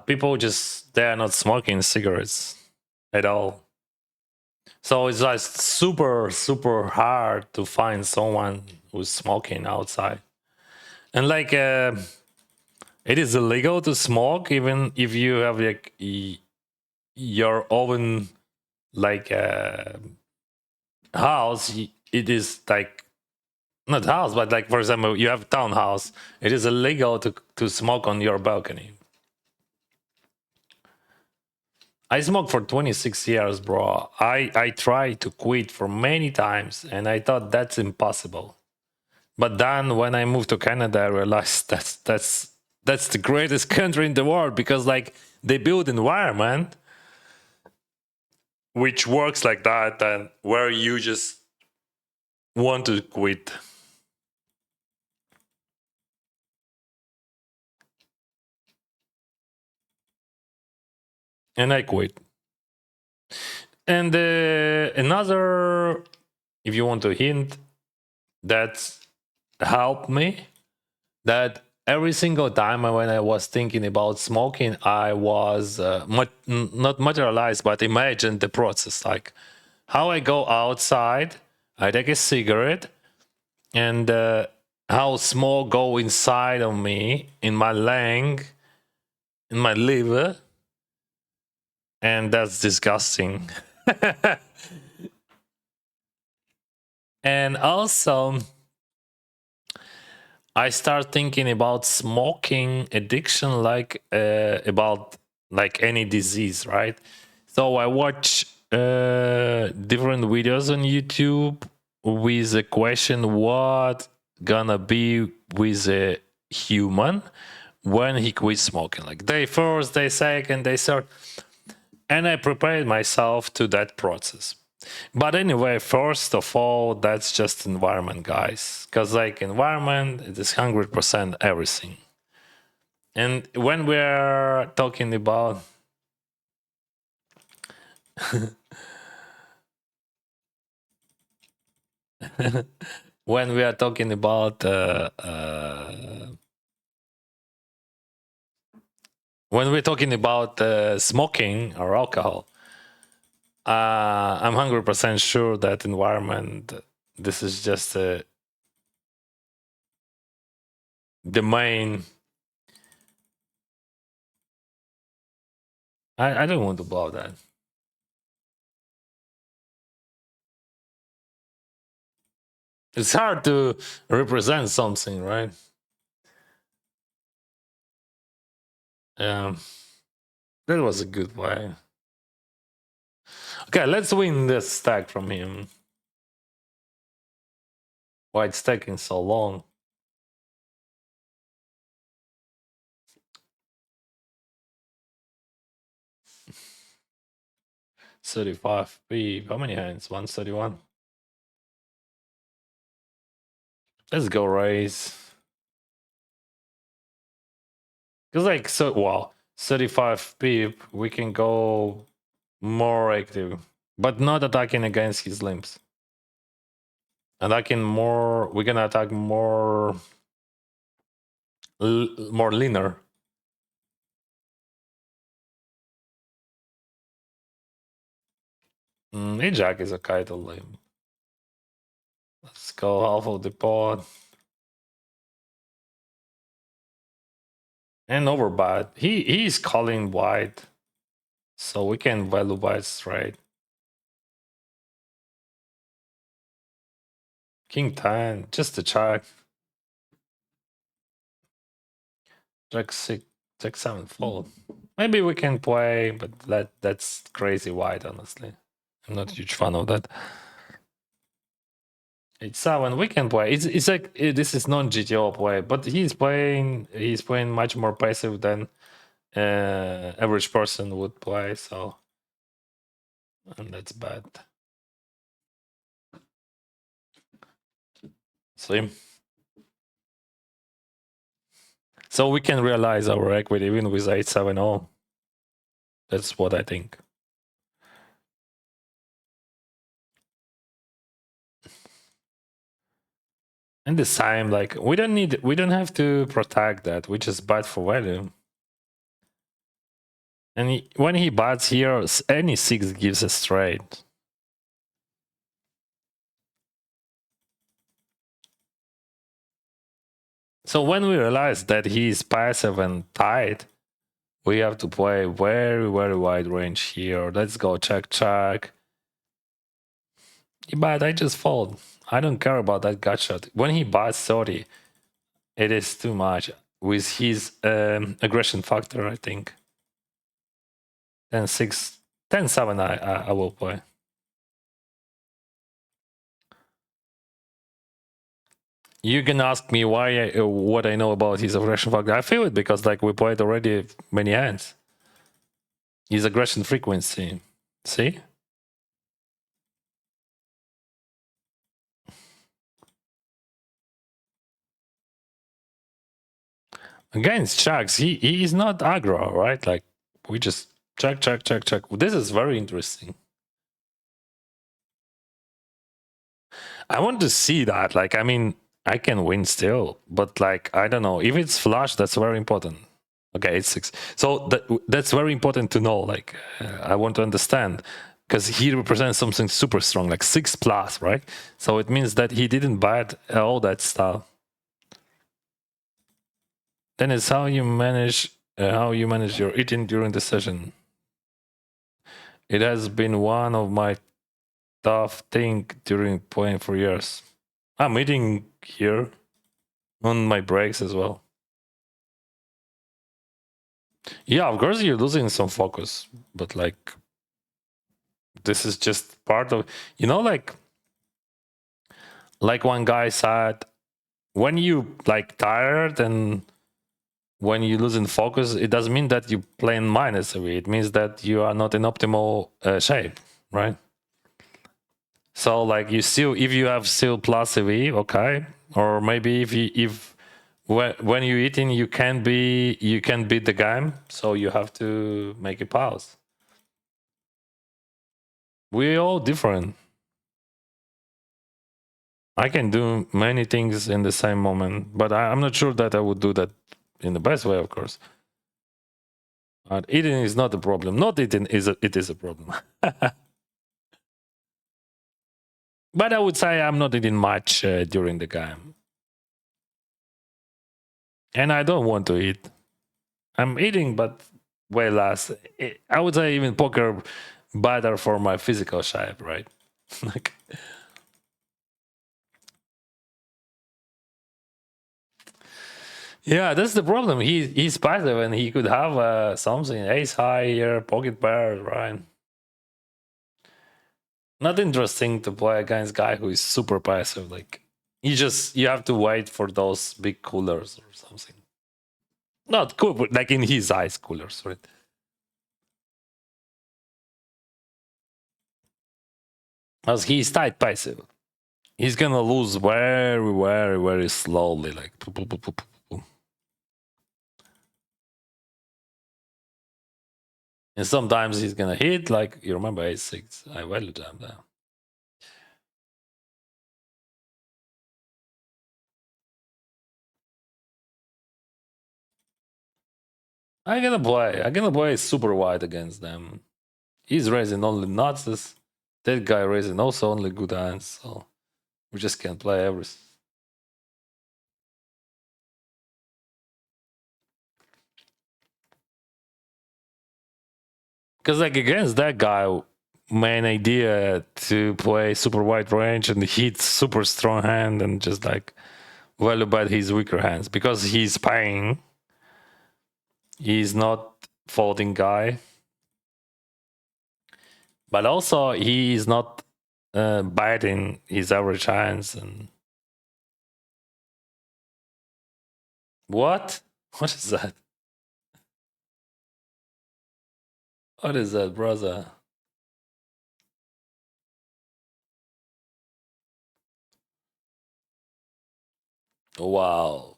people just they are not smoking cigarettes at all. So it's like super hard to find someone who's smoking outside. And like it is illegal to smoke even if you have like your own like house. It is like not house, but like for example, you have townhouse. It is illegal to smoke on your balcony. I smoked for 26 years, bro. I tried to quit for many times, and I thought that's impossible. But then when I moved to Canada, I realized that's the greatest country in the world, because like they build environment which works like that, and where you just want to quit. And I quit. And another, if you want to hint, that helped me, that every single time when I was thinking about smoking, I was not materialized, but imagine the process, like how I go outside, I take a cigarette, and how smoke go inside of me, in my lung, in my liver, and that's disgusting. And also, I start thinking about smoking addiction like about like any disease, right? So I watch different videos on YouTube with the question, what gonna be with a human when he quits smoking, like day first, day second, day third. And I prepared myself to that process. But anyway, first of all, that's just environment, guys. Because like environment, it is 100% everything. And when we're talking about when we are talking about when we're talking about smoking or alcohol, I'm 100% sure that environment, this is just the main. I don't want to blow that. It's hard to represent something, right? That was a good way. Okay, let's win this stack from him. Why it's taking so long? $35p. How many hands? 131. Let's go raise. Because like, so wow, 35p, we can go more active, but not attacking against his limbs. Attacking more, we're gonna attack more more leaner. Ajax is a kite limb. Let's go half of the pod. And overbad. He's calling wide, so we can value wide straight. King 10, just a check. Jack 6, Jack 7 fold. Maybe we can play, but that's crazy wide, honestly. I'm not a huge fan of that. 8-7, we can play. It's like this is non-GTO play, but he's playing much more passive than average person would play, so, and that's bad. Slim. So we can realize our equity even with 8-7-0. That's what I think. And the same, like we don't have to protect that. We just bet for value. And when he bets here, any 6 gives a straight. So when we realize that he is passive and tight, we have to play very, very wide range here. Let's go check, check. But I just fold. I don't care about that gut shot. When he buys 30, it is too much with his aggression factor, I think. And 6 10-7 I will play. You can ask me why what I know about his aggression factor. I feel it because like we played already many hands. His aggression frequency. See? Against Chucks, he is not aggro, right? Like we just check. This is very interesting. I want to see that. Like, I mean, I can win still, but like, I don't know. If it's flush, that's very important. Okay, it's 6. So that's very important to know. Like, I want to understand because he represents something super strong, like 6+, right? So it means that he didn't bite all that stuff. Then it's how you manage your eating during the session. It has been one of my tough thing during playing for years. I'm eating here on my breaks as well. Yeah, of course you're losing some focus, but like this is just part of, you know, like one guy said, when you like tired and when you losing focus, it doesn't mean that you playing minus away. It means that you are not in optimal shape, right? So like you still, if you have still plus AV, okay, or maybe if when you're eating, you can beat the game, so you have to make a pause. We're all different. I can do many things in the same moment, but I'm not sure that I would do that in the best way, of course. But eating is not a problem. Not eating it is a problem. But I would say I'm not eating much during the game, and I don't want to eat. I'm eating, but way less. I would say even poker better for my physical shape, right? Like, yeah, that's the problem. He's passive, and he could have something ace high here, pocket pair, right? Not interesting to play against guy who is super passive. Like you have to wait for those big coolers or something. Not cool, but like in his eyes, coolers, right? As he's tight passive, he's gonna lose very, very, very slowly. Like, and sometimes he's gonna hit. Like you remember A6, I value jam down. I'm gonna play super wide against them. He's raising only nuts. That guy raising also only good hands. So we just can't play everything. Because like against that guy, main idea to play super wide range and hit super strong hand and just like value bet his weaker hands because he's paying. He's not folding guy, but also he is not biting his average hands. And what? What is that? What is that, brother? Wow.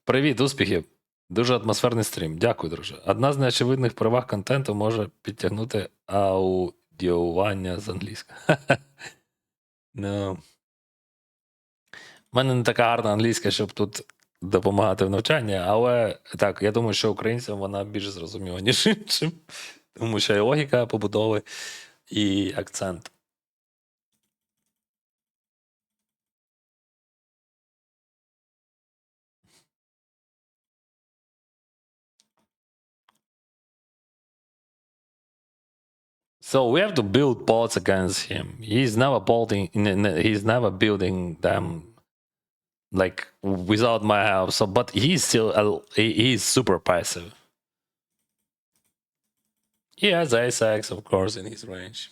Привіт, успіхів. Дуже атмосферний стрім. Дякую, друже. Одна з неочевидних переваг контенту може підтягнути аудіювання з англійської. No. У мене не така гарна англійська, щоб тут допомагати в навчанні, але так, я думаю, що українцям вона більш зрозуміла, ніж іншим. Тому що і логіка побудови, і акцент. So we have to build bots against him. He's never building them like without my help. So, but he's still he's super passive. He has ace X, of course, in his range.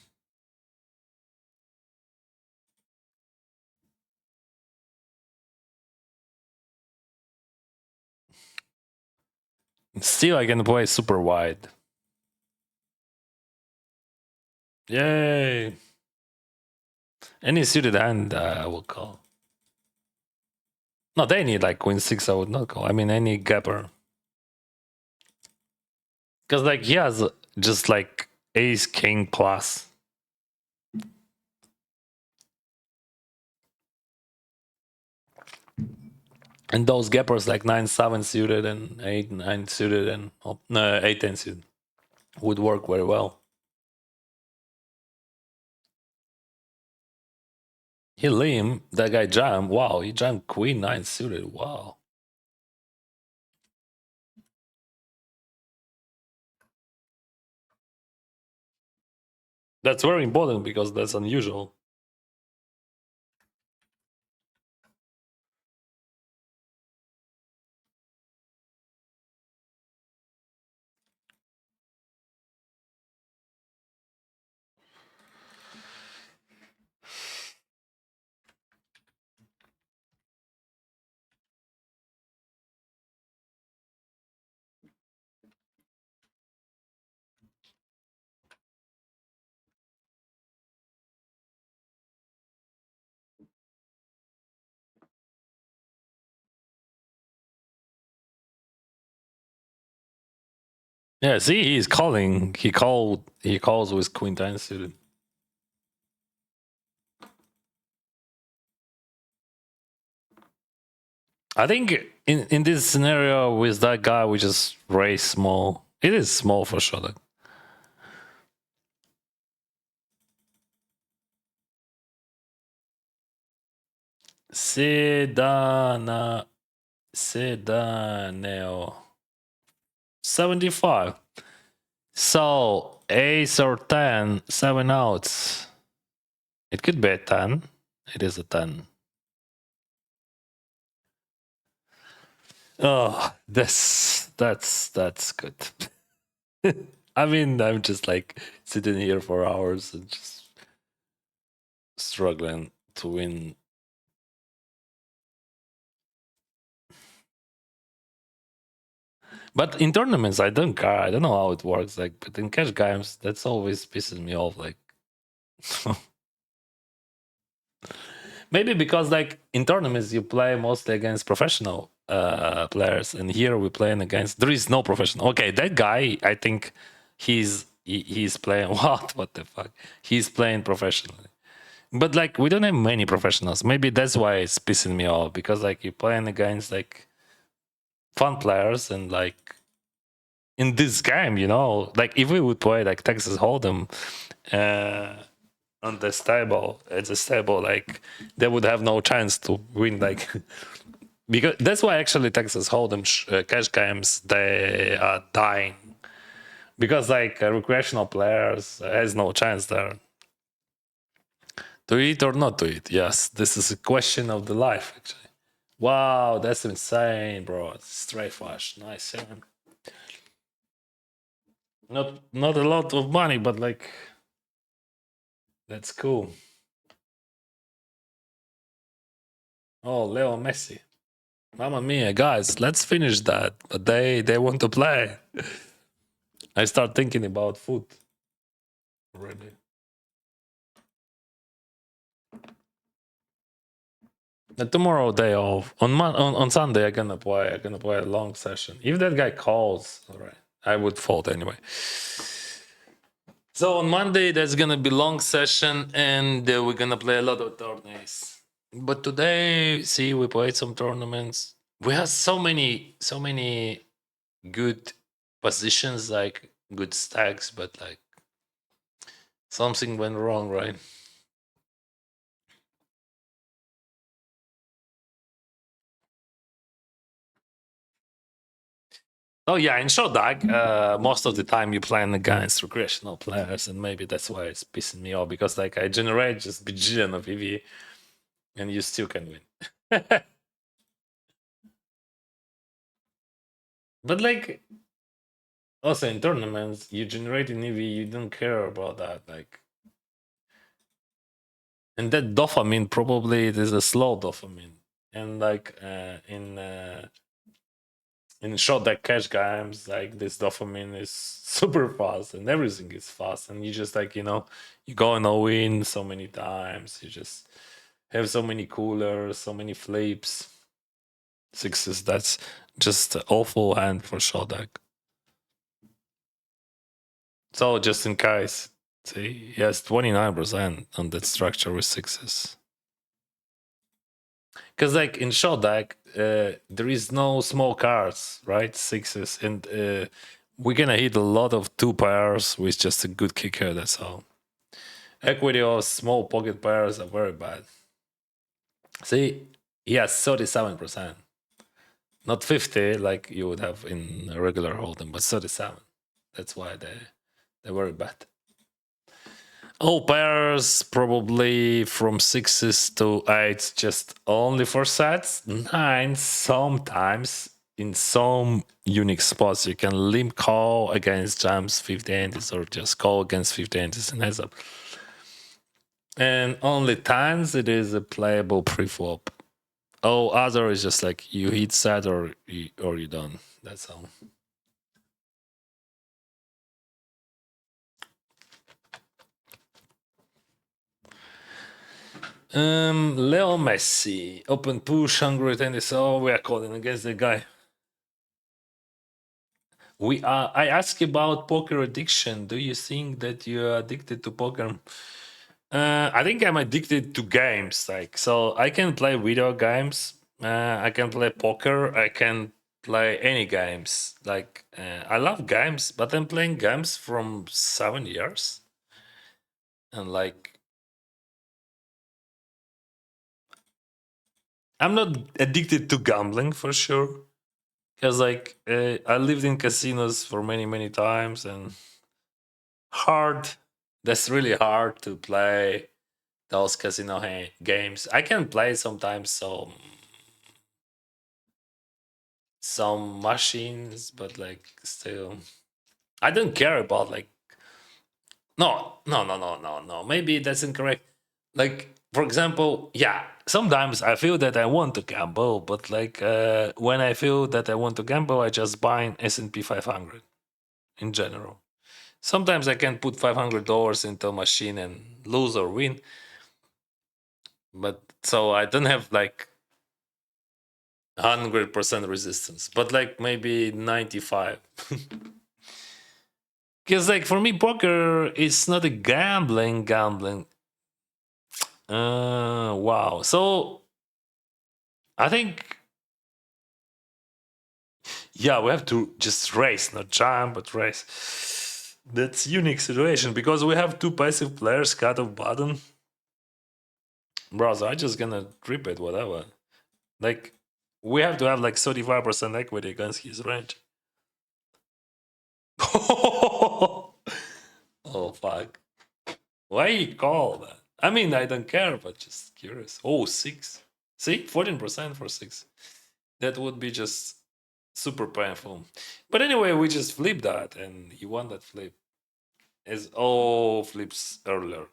Still, I can play super wide. Yay! Any suited hand, I will call. No, they need like queen six. I would not call. I mean, any gapper. Because like he has just like ace king plus. And those gappers like 9-7 suited and 8-9 suited and 8-10 suited would work very well. He Liam, that guy jammed. Wow, he jammed queen 9 suited. Wow. That's very important because that's unusual. Yeah, see, he's calling. He calls with queen 10 suited. I think in this scenario with that guy, we just raise small. It is small for sure. Like. Sedaneo 75. So ace or 10, 7 outs. It could be a 10. It is a 10. Oh, that's good. I mean, I'm just like sitting here for hours and just struggling to win. But in tournaments, I don't care. I don't know how it works. Like, but in cash games, that's always pisses me off. Like, maybe because like in tournaments you play mostly against professional players, and here we're playing against. There is no professional. Okay, that guy, I think he's playing. What the fuck? He's playing professionally. But like we don't have many professionals. Maybe that's why it's pissing me off because like you're playing against like fun players and like in this game, you know, like if we would play like Texas Hold'em on the stable, it's a stable, like they would have no chance to win. Like because that's why actually Texas Hold'em cash games they are dying because like recreational players has no chance there. To eat or not to eat? Yes, this is a question of the life, actually. Wow, that's insane, bro. Straight flush. Nice, yeah. Not a lot of money, but like that's cool. Oh, Leo Messi. Mamma mia, guys, let's finish that. But they want to play. I start thinking about food already. Tomorrow day off. On Sunday, I'm gonna play a long session. If that guy calls, all right, I would fold anyway. So on Monday, there's gonna be long session, and we're gonna play a lot of tournaments. But today, see, we played some tournaments. We have so many good positions, like good stacks, but like something went wrong, right? Oh yeah, in Shortdeck, most of the time you playing against recreational players, and maybe that's why it's pissing me off because like I generate just bajillion of EV, and you still can win. But like also in tournaments, you generate an EV, you don't care about that. Like, and that dopamine probably it is a slow dopamine. And like in short deck cash games, like this dopamine is super fast and everything is fast. And you just like, you go and all in so many times. You just have so many coolers, so many flips. Sixes, that's just an awful hand for short deck. So just in case, see, he has 29% on that structure with sixes. Because like in short deck, there is no small cards, right? Sixes, and we're gonna hit a lot of two pairs with just a good kicker. That's all. Equity or small pocket pairs are very bad. See, he has 37%, not 50 like you would have in a regular hold'em, but 37. That's why they're very bad. All pairs probably from sixes to eights, just only for sets. Nines sometimes in some unique spots you can limp call against jams 50 antis or just call against 50 antis and heads up. And only times it is a playable pre-flop. All other is just like you hit set or you don't. That's all. Leo Messi, open push, hungry tennis. Oh, we are calling against the guy. I ask about poker addiction. Do you think that you're addicted to poker? I think I'm addicted to games. Like, so I can play video games. I can play poker. I can play any games. Like, I love games, but I'm playing games from 7 years, and like, I'm not addicted to gambling for sure. Because like I lived in casinos for many times, and hard. That's really hard to play those casino games. I can play sometimes some machines, but like still, I don't care about like no. Maybe that's incorrect. Like for example, yeah, sometimes I feel that I want to gamble, but like when I feel that I want to gamble, I just buy an S&P 500 in general. Sometimes I can put $500 into a machine and lose or win, but so I don't have like 100% resistance, but like maybe 95. Because like for me, poker is not a gambling. Wow. So I think yeah, we have to just race, not jump, but race. That's unique situation because we have two passive players cut off button. Bro, so I just gonna trip it, whatever. Like we have to have like 35% equity against his range. Oh fuck. Why you call that? I mean, I don't care, but just curious. Oh, six. See, 14% for six. That would be just super painful. But anyway, we just flipped that, and he won that flip. As all flips earlier,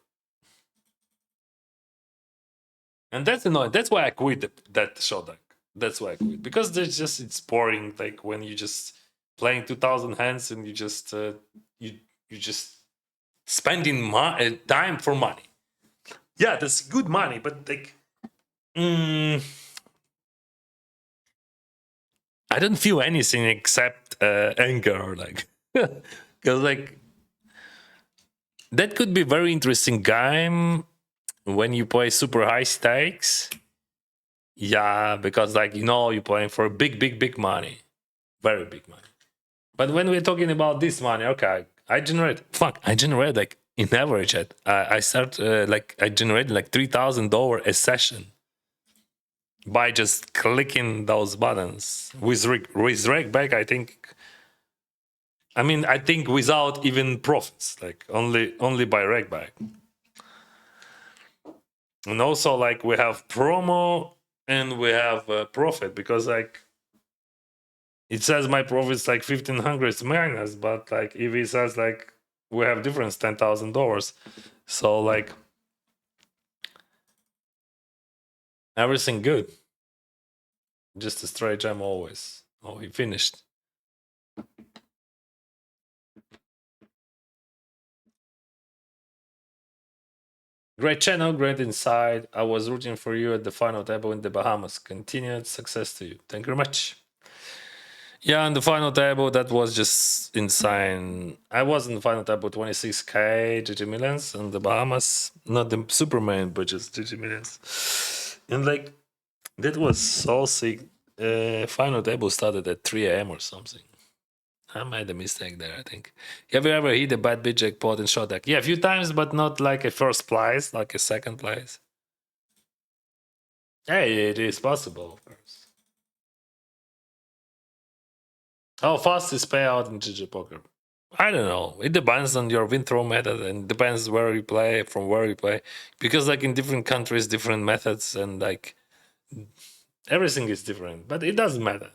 and that's annoying. That's why I quit that shot deck. That's why I quit because there's just it's boring. Like when you just playing 2,000 hands and you just you just spending time for money. Yeah, that's good money, but like. I don't feel anything except anger, like, because like that could be very interesting game when you play super high stakes. Yeah, because like you're playing for big money, very big money. But when we're talking about this money, okay, I generate like in average, I start like I generate like $3,000 a session by just clicking those buttons with rake back. I think without even profits, like only by rake back. And also like we have promo and we have profit because like it says my profit's like 1,500 minus, but like if he says like we have difference $10,000, so like everything good. Just a straight jam always. Oh, he finished. Great channel, great insight. I was rooting for you at the final table in the Bahamas. Continued success to you. Thank you very much. Yeah, on the final table, that was just insane. I was in the final table 26K GG millions in the Bahamas. Not the Superman, but just GG millions. And like, that was so sick. Final table started at 3 a.m. or something. I made a mistake there, I think. Have you ever hit a bad bid jackpot in Shortdeck? Yeah, a few times, but not like a first place, like a second place. Hey, it is possible, of course. How fast is payout in GG Poker? I don't know. It depends on your win throw method and depends where you play, from where you play. Because like in different countries, different methods and like everything is different. But it doesn't matter.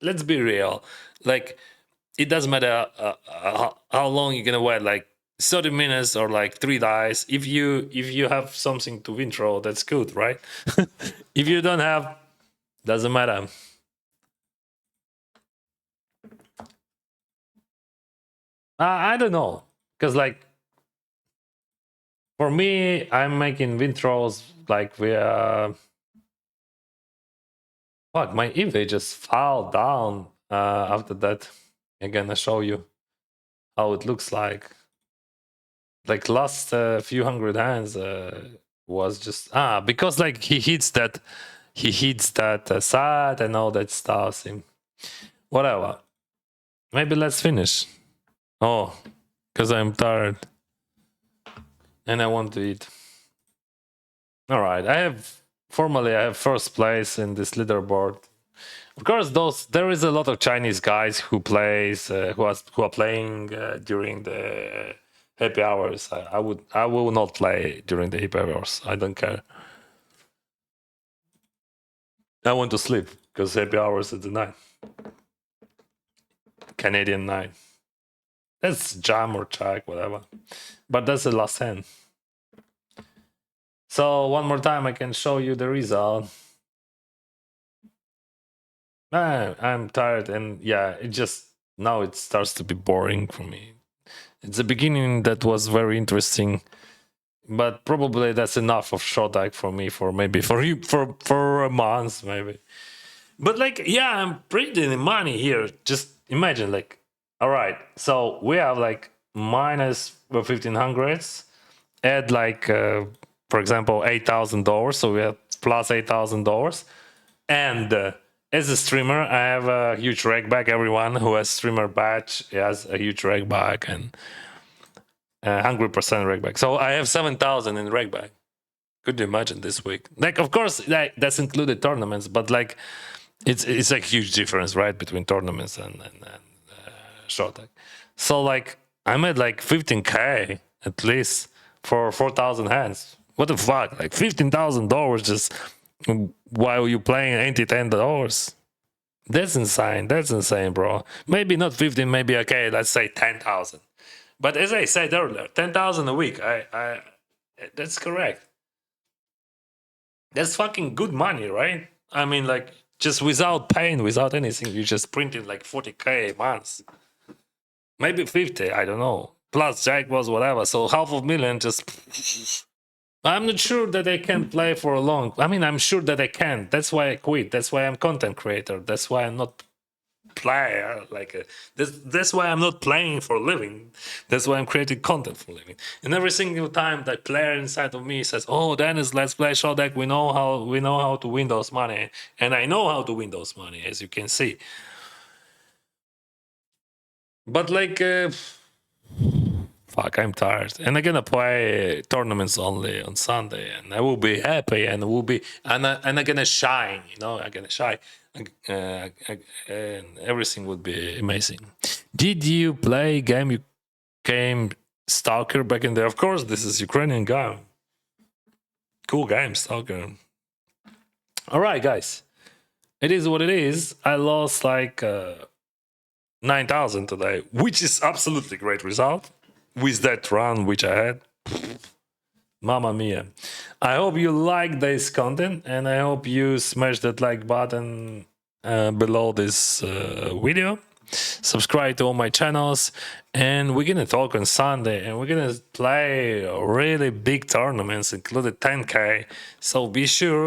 Let's be real. Like it doesn't matter how long you're gonna wait. Like 30 minutes or like 3 dice. If you have something to win throw, that's good, right? If you don't have, doesn't matter. I don't know, because like for me, I'm making win throws like via. Fuck, my EV just fell down after that. I'm gonna show you how it looks like. Like last few hundred hands was just because like he hits that side and all that stuff. Whatever. Maybe let's finish. Oh, because I'm tired and I want to eat. All right, I have first place in this leaderboard. Of course, there is a lot of Chinese guys who plays who are playing during the happy hours. I will not play during the happy hours. I don't care. I want to sleep because happy hours at the night. Canadian night. That's jam or check, whatever. But that's the last hand. So one more time, I can show you the result. I'm tired, and yeah, it just now it starts to be boring for me. It's the beginning that was very interesting, but probably that's enough of Shortdeck for me. For maybe for you for a month, maybe. But like, yeah, I'm printing money here. Just imagine, like, all right, so we have like minus 1,500s, add like, for example, $8,000, so we have plus $8,000, and as a streamer, I have a huge rag bag. Everyone who has streamer badge has a huge rag bag and 100% rag bag. So I have 7,000 in rag bag. Could you imagine this week? Like, of course, that's included tournaments, but like, it's a huge difference, right, between tournaments and Shortdeck. So like, I'm at like 15K at least for 4,000 hands. What the fuck? Like $15,000 just while you playing $80-$10. That's insane. That's insane, bro. Maybe not 15, maybe okay, let's say 10,000. But as I said earlier, 10,000 a week. I that's correct. That's fucking good money, right? I mean, like, just without pain, without anything, you just printed like 40K a month. Maybe 50, I don't know. Plus jackpots, whatever. So $500,000 just. I'm not sure that I can play for a long. I mean, I'm sure that I can. That's why I quit. That's why I'm content creator. That's why I'm not player. Like that's why I'm not playing for a living. That's why I'm creating content for a living. And every single time that player inside of me says, "Oh, Dennis, let's play Shortdeck. We know how to win those money," and I know how to win those money, as you can see. But like. Fuck, I'm tired. And I'm gonna play tournaments only on Sunday, and I will be happy, and I'm gonna shine. You know, I'm gonna shine, and everything would be amazing. Did you play game? You came Stalker back in there? Of course, this is Ukrainian game. Cool game, Stalker. All right, guys. it is what it is. I lost like 9,000 today, which is absolutely great result with that run which I had. Mamma mia. I hope you like this content, and I hope you smash that like button below this video. Subscribe to all my channels, and we're gonna talk on Sunday, and we're gonna play really big tournaments, including 10K. So be sure